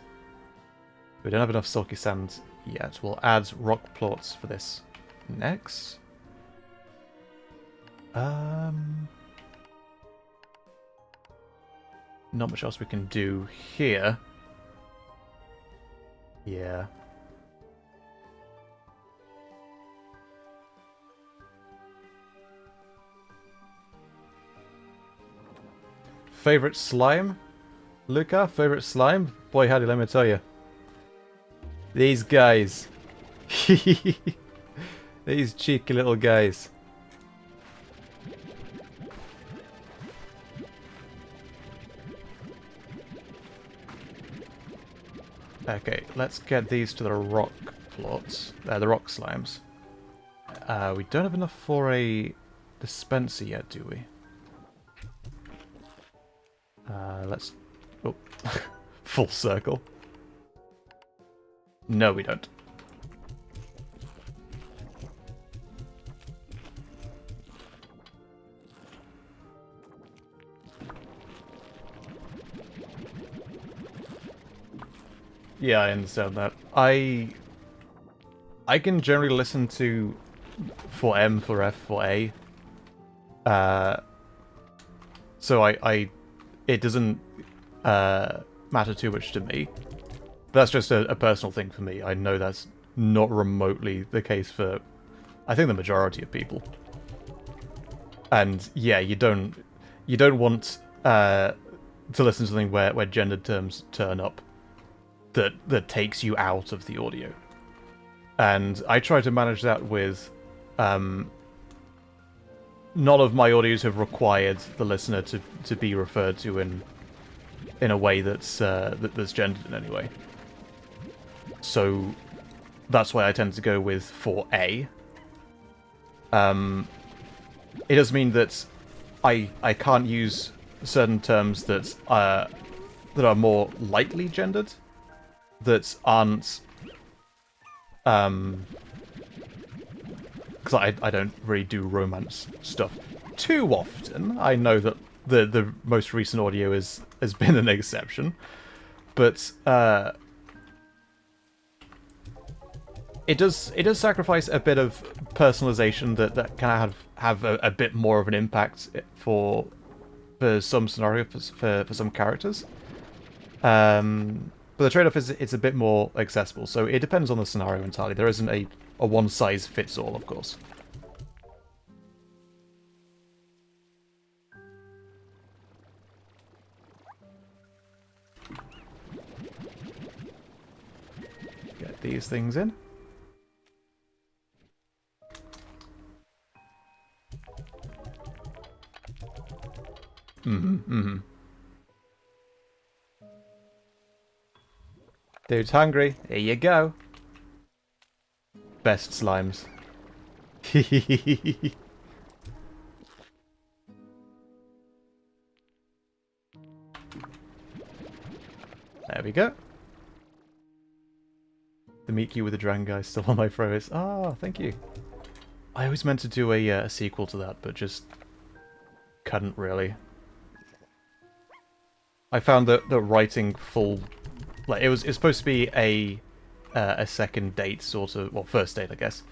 We don't have enough silky sand yet. We'll add rock plots for this next. Not much else we can do here. Yeah. Favorite slime? Luca, favorite slime? Boy, howdy, let me tell you. These guys. These cheeky little guys. Okay, let's get these to the rock plots. The rock slimes. We don't have enough for a dispenser yet, do we? Let's... Oh. Full circle. No, we don't. Yeah, I understand that. I can generally listen to for M, for F, for A. So it doesn't matter too much to me. That's just a personal thing for me. I know that's not remotely the case for, I think, the majority of people. And yeah, you don't want to listen to something where gendered terms turn up that takes you out of the audio. And I try to manage that with none of my audios have required the listener to be referred to in a way that's gendered in any way. So that's why I tend to go with for A. It does mean that I can't use certain terms that are more lightly gendered, that aren't because I don't really do romance stuff too often. I know that the most recent audio has been an exception, but it does sacrifice a bit of personalization that can have a bit more of an impact for some scenarios for some characters. But the trade-off is it's a bit more accessible, so it depends on the scenario entirely. There isn't a one-size-fits-all, of course. Get these things in. Dude's hungry. Here you go. Best slimes. There we go. The meet you with the dragon guy still on my throat. Ah, thank you. I always meant to do a sequel to that, but just couldn't really. I found that writing full, like it's supposed to be a second date sort of, well, first date I guess,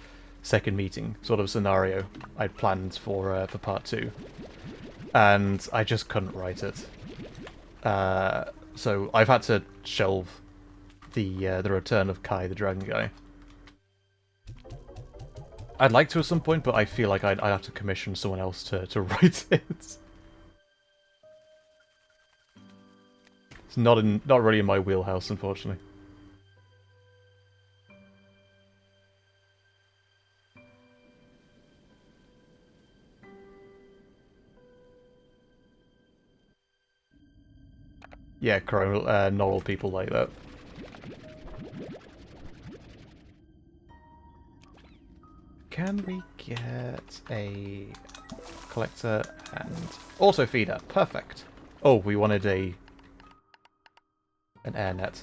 second meeting sort of scenario I'd planned for part 2, and I just couldn't write it. So I've had to shelve the return of Kai the dragon guy. I'd like to at some point, but I feel like I'd have to commission someone else to write it. It's not really in my wheelhouse, unfortunately. Yeah, not all people like that. Can we get a collector and auto feeder? Perfect. Oh, we wanted an air net.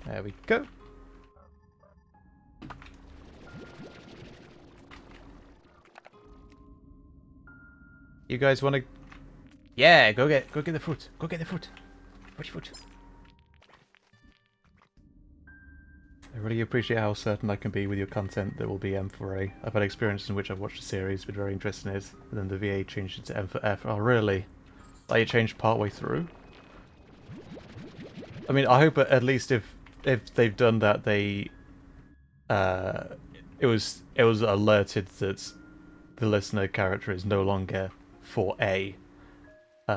There we go. You guys want to? Yeah, go get the fruit. Go get the fruit. Fruit. I really appreciate how certain I can be with your content that will be M for A. I've had experiences in which I've watched a series, been very interested in it, and then the VA changed it to M for F. Oh, really? Like, it changed partway through? I mean, I hope at least if they've done that, they it was alerted that the listener character is no longer for A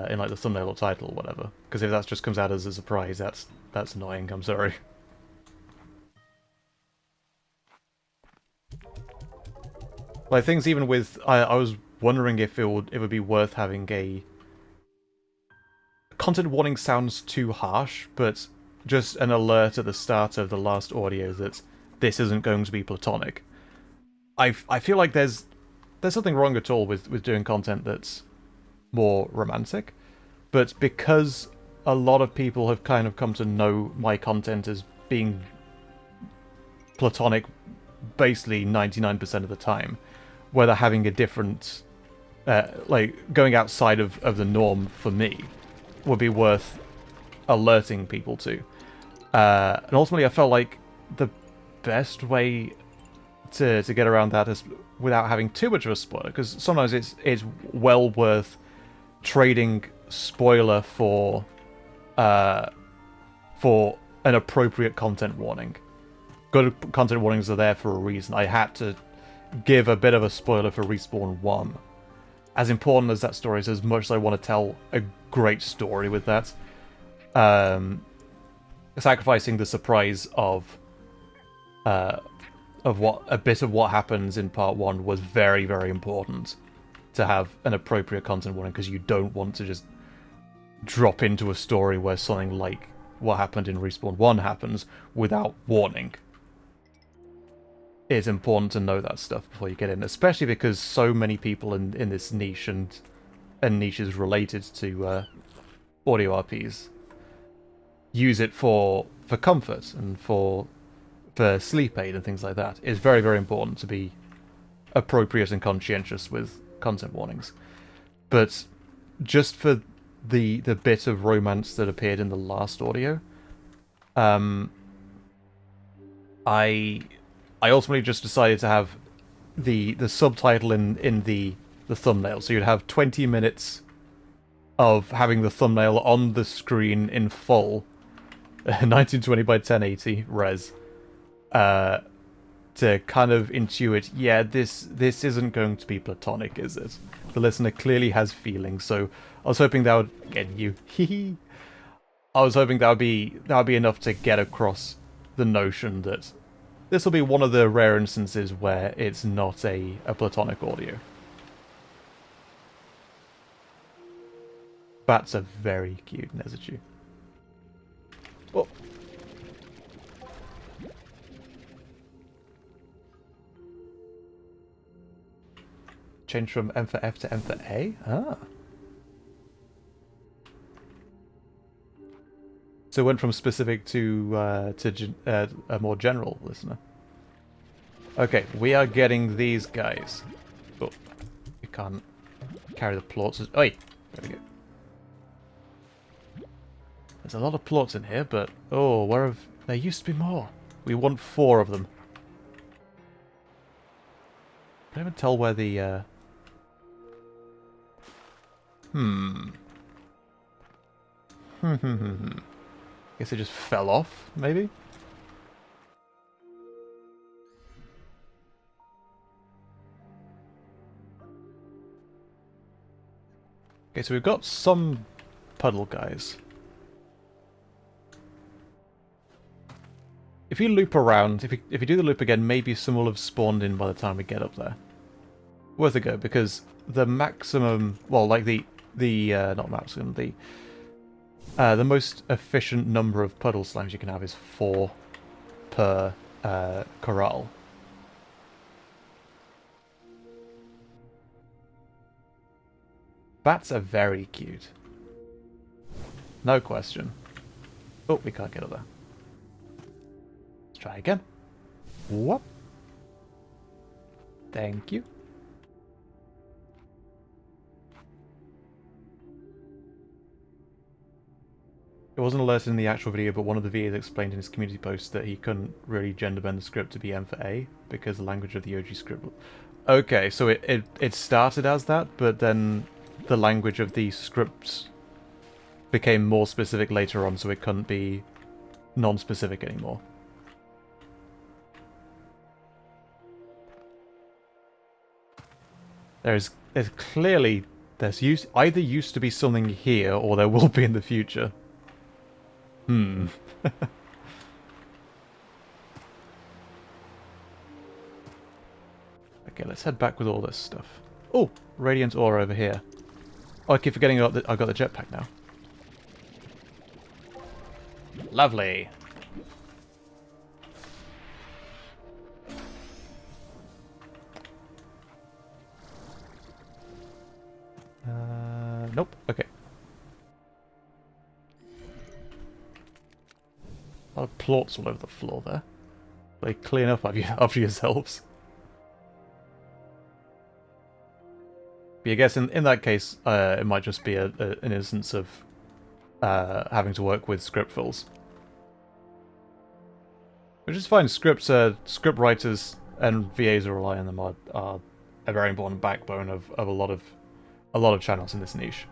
in like the thumbnail or title or whatever. Because if that just comes out as a surprise, that's annoying. I'm sorry. Like things even with I was wondering if it would be worth having a content warning. Sounds too harsh, but just an alert at the start of the last audio that this isn't going to be platonic. I feel like there's nothing wrong at all with doing content that's more romantic, but because a lot of people have kind of come to know my content as being platonic basically 99% of the time, whether having a different like going outside of the norm for me would be worth alerting people to. And ultimately I felt like the best way to get around that is without having too much of a spoiler, because sometimes it's well worth trading spoiler for an appropriate content warning. Good content warnings are there for a reason. I had to give a bit of a spoiler for Respawn 1. As important as that story is, as much as I want to tell a great story with that, sacrificing the surprise of what a bit of what happens in part 1 was very, very important to have an appropriate content warning, because you don't want to just drop into a story where something like what happened in Respawn 1 happens without warning. It's important to know that stuff before you get in, especially because so many people in this niche and niches related to audio RPs use it for comfort and for sleep aid and things like that. It's very, very important to be appropriate and conscientious with content warnings. But just for the bit of romance that appeared in the last audio, um, I ultimately just decided to have the subtitle in the thumbnail. So you'd have 20 minutes of having the thumbnail on the screen in full, 1920 by 1080 res, to kind of intuit, yeah, this isn't going to be platonic, is it? The listener clearly has feelings, so I was hoping that would get you. I was hoping that would be enough to get across the notion that this will be one of the rare instances where it's not a platonic audio. Bats are very cute, Nezuchu. Oh. Change from M for F to M for A? Ah. So it went from specific to a more general listener. Okay, we are getting these guys. Oh, we can't carry the plorts. Oh, wait. There we go. There's a lot of plorts in here, but... Oh, where have... There used to be more. We want 4 of them. I can't even tell where the... Guess it just fell off, maybe? Okay, so we've got some puddle guys. If you loop around, if you do the loop again, maybe some will have spawned in by the time we get up there. Worth a go, because the maximum... Well, like not maximum, the most efficient number of puddle slimes you can have is 4 per corral. Bats are very cute. No question. Oh, we can't get up there. Let's try again. Whoop. Thank you. It wasn't alerted in the actual video, but one of the VAs explained in his community post that he couldn't really gender bend the script to be M for A because the language of the OG script... Okay, so it started as that, but then the language of the scripts became more specific later on, so it couldn't be non-specific anymore. There's clearly... There's either used to be something here, or there will be in the future. Okay, let's head back with all this stuff. Oh, radiant ore over here. Oh, I keep forgetting I've got the jetpack now. Lovely. Nope. Okay. A lot of plorts all over the floor there. Like, clean up after yourselves. But I guess in that case, it might just be an instance of having to work with script fills. Which is fine. Script writers and VAs who rely on them are a very important backbone of a lot of channels in this niche.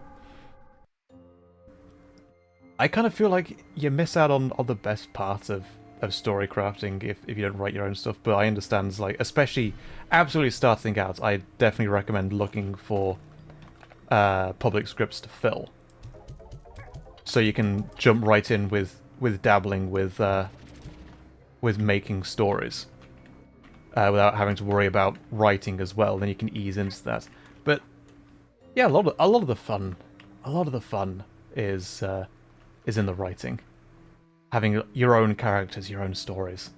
I kind of feel like you miss out on the best part of story crafting if you don't write your own stuff, but I understand, like, especially absolutely starting out, I definitely recommend looking for public scripts to fill. So you can jump right in with dabbling with making stories without having to worry about writing as well. Then you can ease into that. But yeah, a lot of the fun is in the writing. Having your own characters, your own stories.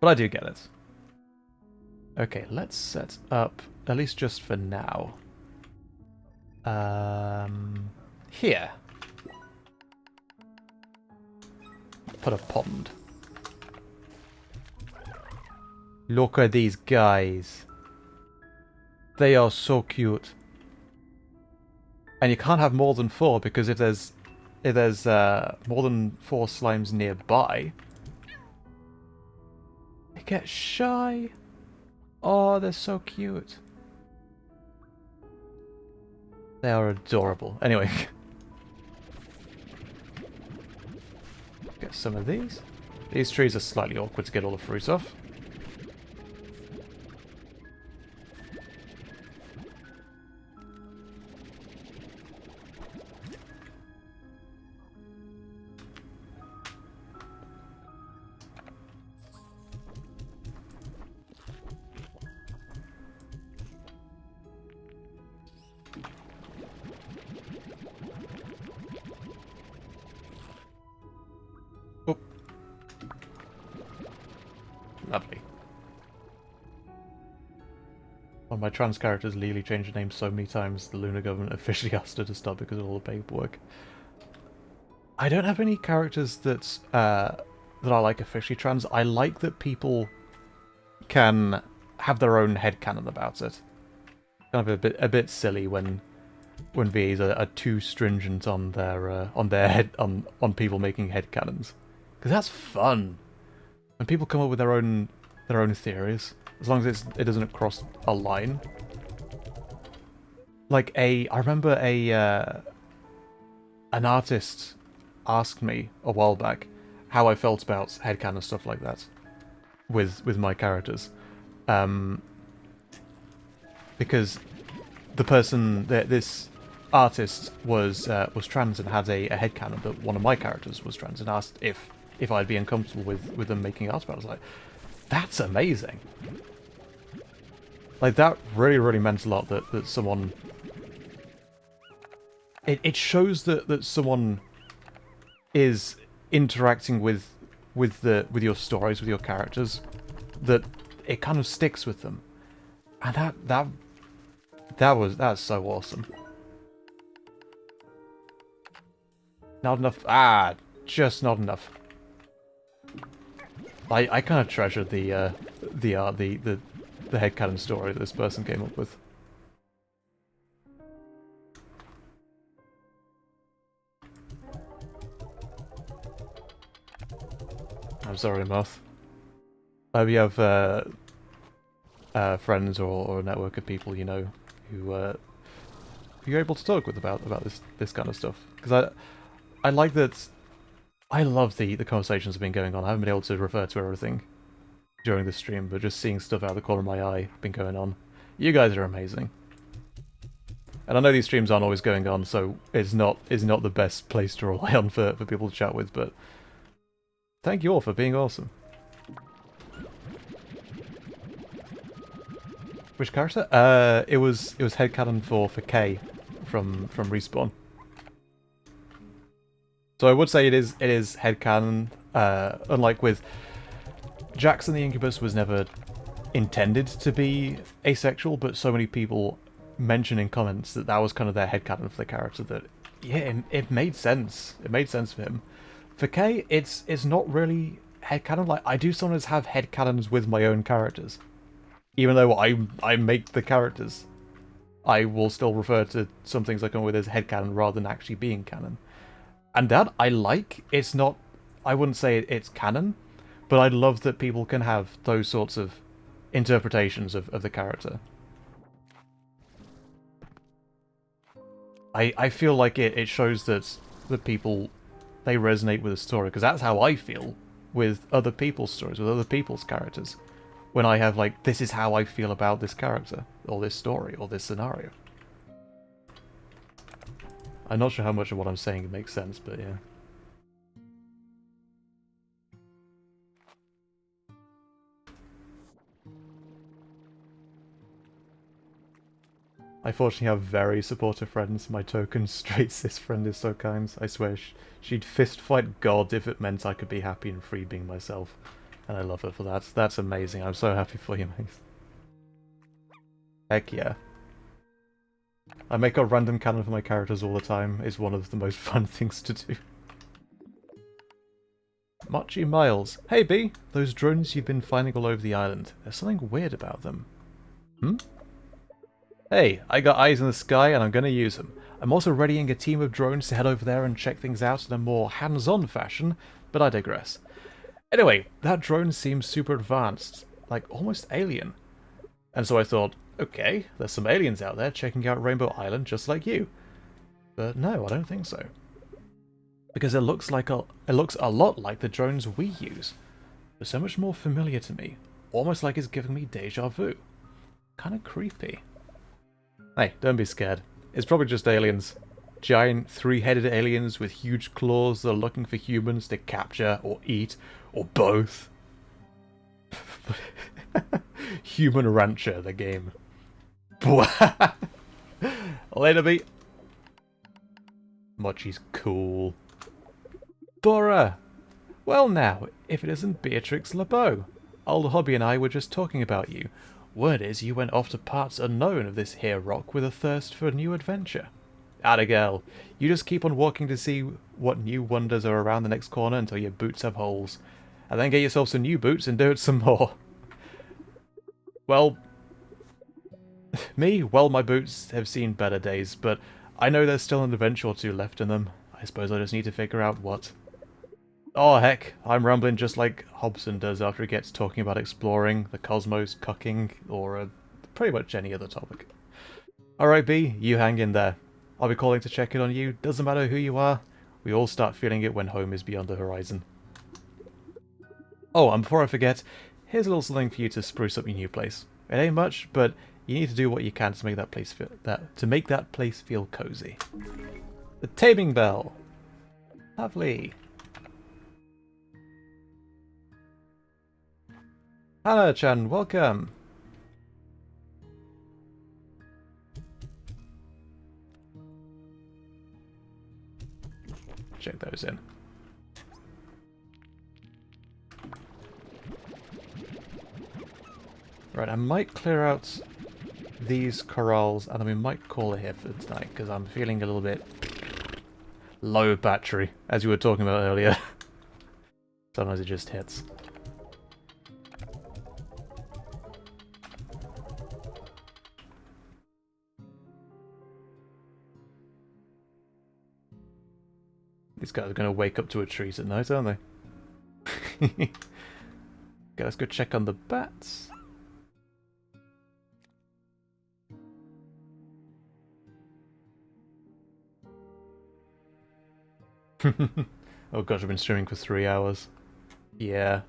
But I do get it. Okay, let's set up, at least just for now. Here. Put a pond. Look at these guys. They are so cute. And you can't have more than 4 because if there's more than 4 slimes nearby, they get shy. Oh, they're so cute. They are adorable. Anyway, get some of these. These trees are slightly awkward to get all the fruit off. Oh. Lovely. One of my trans characters, Lily, changed her name so many times the Lunar government officially asked her to stop because of all the paperwork. I don't have any characters that that I like officially trans. I like that people can have their own headcanon about it. Kind of a bit silly when VAs are too stringent on on people making headcanons. Because that's fun. When people come up with their own theories, as long as it doesn't cross a line. Like I remember an artist asked me a while back how I felt about headcanon stuff like that with my characters, because the person this artist was trans and had a headcanon that one of my characters was trans, and asked if I'd be uncomfortable with them making art about it. I was like, that's amazing. Like, that really meant a lot that someone... It shows that someone is interacting with your stories, with your characters, that it kind of sticks with them. And that's so awesome. Not enough. Just not enough. I kind of treasure the headcanon story that this person came up with. I'm sorry, Moth. I hope you have friends or a network of people you know who you're able to talk with about this kind of stuff. Because I like that. I love the conversations that have been going on. I haven't been able to refer to everything during the stream, but just seeing stuff out of the corner of my eye been going on. You guys are amazing. And I know these streams aren't always going on, so it's not the best place to rely on for people to chat with, but thank you all for being awesome. Which character? It was headcanon for K from Respawn. So I would say it is headcanon, unlike with Jackson the Incubus was never intended to be asexual, but so many people mention in comments that was kind of their headcanon for the character that, yeah, it made sense. It made sense for him. For K, it's not really headcanon. Like, I do sometimes have headcanons with my own characters. Even though I make the characters, I will still refer to some things I come with as headcanon rather than actually being canon. And that I like. It's not... I wouldn't say it's canon, but I love that people can have those sorts of interpretations of the character. I feel like it shows that people, they resonate with the story, because that's how I feel with other people's stories, with other people's characters. When I have, like, this is how I feel about this character, or this story, or this scenario. I'm not sure how much of what I'm saying makes sense, but yeah. I fortunately have very supportive friends. My token straight cis friend is so kind. I swear she'd fist fight God if it meant I could be happy and free being myself. And I love her for that. That's amazing. I'm so happy for you, mate. Heck yeah. I make a random canon for my characters all the time. It's one of the most fun things to do. Machi Miles. Hey B, those drones you've been finding all over the island. There's something weird about them. Hmm? Hey, I got eyes in the sky and I'm going to use them. I'm also readying a team of drones to head over there and check things out in a more hands-on fashion, but I digress. Anyway, that drone seems super advanced, like almost alien. And so I thought, okay, there's some aliens out there checking out Rainbow Island just like you. But no, I don't think so. Because it looks a lot like the drones we use. But so much more familiar to me. Almost like it's giving me deja vu. Kinda creepy. Hey, don't be scared. It's probably just aliens. Giant three-headed aliens with huge claws that are looking for humans to capture or eat, or both. Human Rancher, the game. Later, beat. Mochi's cool. Bora! Well now, if it isn't Beatrix LeBeau. Old Hobby and I were just talking about you. Word is you went off to parts unknown of this here rock with a thirst for a new adventure. Atta girl, you just keep on walking to see what new wonders are around the next corner until your boots have holes. And then get yourself some new boots and do it some more. Well, my boots have seen better days, but I know there's still an adventure or two left in them. I suppose I just need to figure out what. Oh heck, I'm rambling just like Hobson does after he gets talking about exploring, the cosmos, cucking, or pretty much any other topic. Alright B, you hang in there. I'll be calling to check in on you, doesn't matter who you are, we all start feeling it when home is beyond the horizon. Oh, and before I forget, here's a little something for you to spruce up your new place. It ain't much, but you need to do what you can to make that place feel cozy. The Taming Bell. Lovely. Hannah-chan, welcome. Check those in. Right, I might clear out these corrals and then we might call it here for tonight because I'm feeling a little bit low battery, as you were talking about earlier. Sometimes it just hits. These guys are going to wake up to a treat at night, aren't they? Okay, let's go check on the bats. Oh gosh, I've been streaming for 3 hours. Yeah.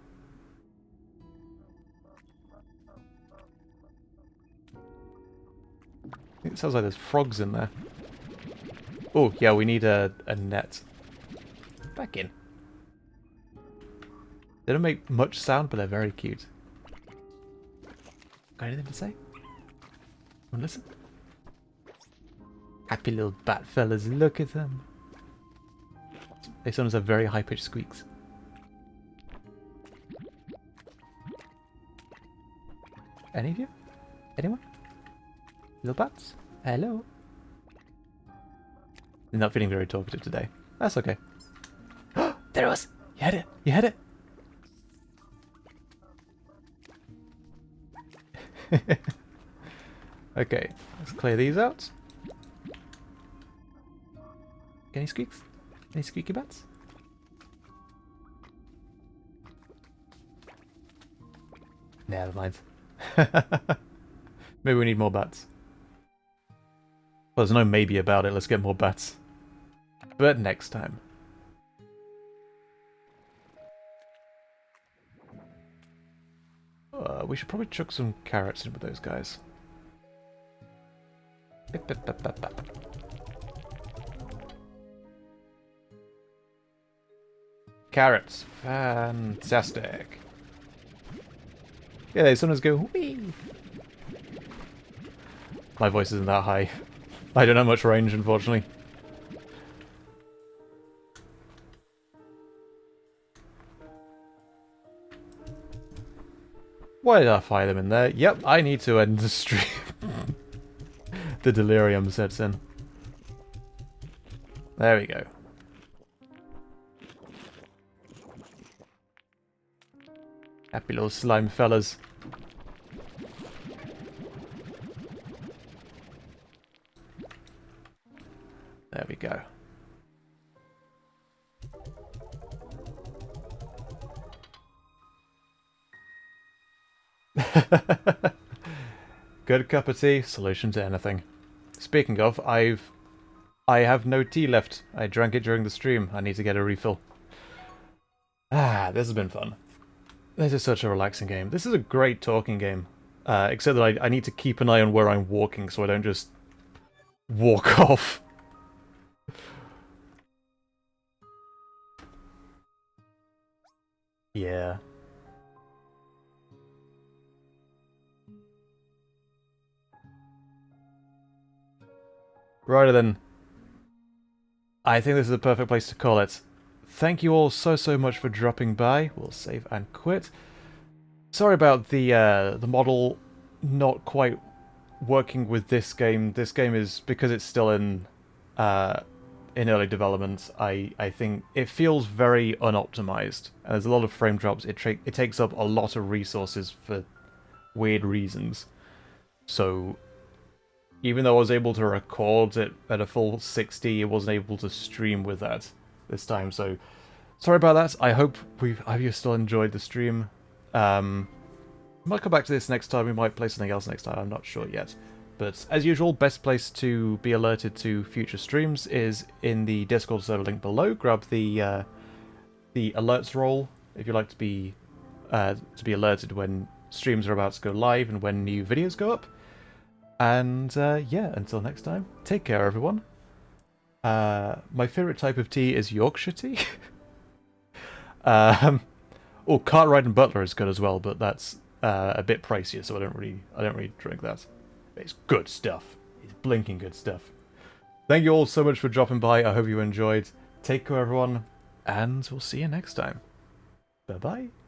It sounds like there's frogs in there. Oh, yeah, we need a net. Back in. They don't make much sound, but they're very cute. Got anything to say? Wanna listen? Happy little bat fellas, look at them. They sometimes have very high-pitched squeaks. Any of you? Anyone? Little bats? Hello? They're not feeling very talkative today. That's okay. There it was! You had it! You had it! Okay, let's clear these out. Any squeaks? Any squeaky bats? Never mind. Maybe we need more bats. Well, there's no maybe about it, let's get more bats. But next time. We should probably chuck some carrots in with those guys. Carrots. Fantastic. Yeah, they sometimes go whee. My voice isn't that high. I don't have much range, unfortunately. Why did I fire them in there? Yep, I need to end the stream. The delirium sets in. There we go. Happy little slime fellas. There we go. Good cup of tea, solution to anything. Speaking of, I have no tea left. I drank it during the stream. I need to get a refill. Ah, this has been fun. This is such a relaxing game. This is a great talking game. Except that I need to keep an eye on where I'm walking so I don't just walk off. Yeah. Righto then. I think this is the perfect place to call it. Thank you all so much for dropping by. We'll save and quit. Sorry about the model not quite working with this game. This game is, because it's still in early development, I think it feels very unoptimized. And there's a lot of frame drops. It takes up a lot of resources for weird reasons. So even though I was able to record it at a full 60, it wasn't able to stream with that this time. So sorry about that. I hope you still enjoyed the stream. Might come back to this next time. We might play something else next time. I'm not sure yet. But as usual, best place to be alerted to future streams is in the Discord server link below. Grab the alerts roll if you'd like to be alerted when streams are about to go live and when new videos go up. And yeah, until next time, take care, everyone. My favourite type of tea is Yorkshire tea. Oh, Cartwright and Butler is good as well, but that's a bit pricier, so I don't really drink that. It's good stuff. It's blinking good stuff. Thank you all so much for dropping by. I hope you enjoyed. Take care, everyone, and we'll see you next time. Bye bye.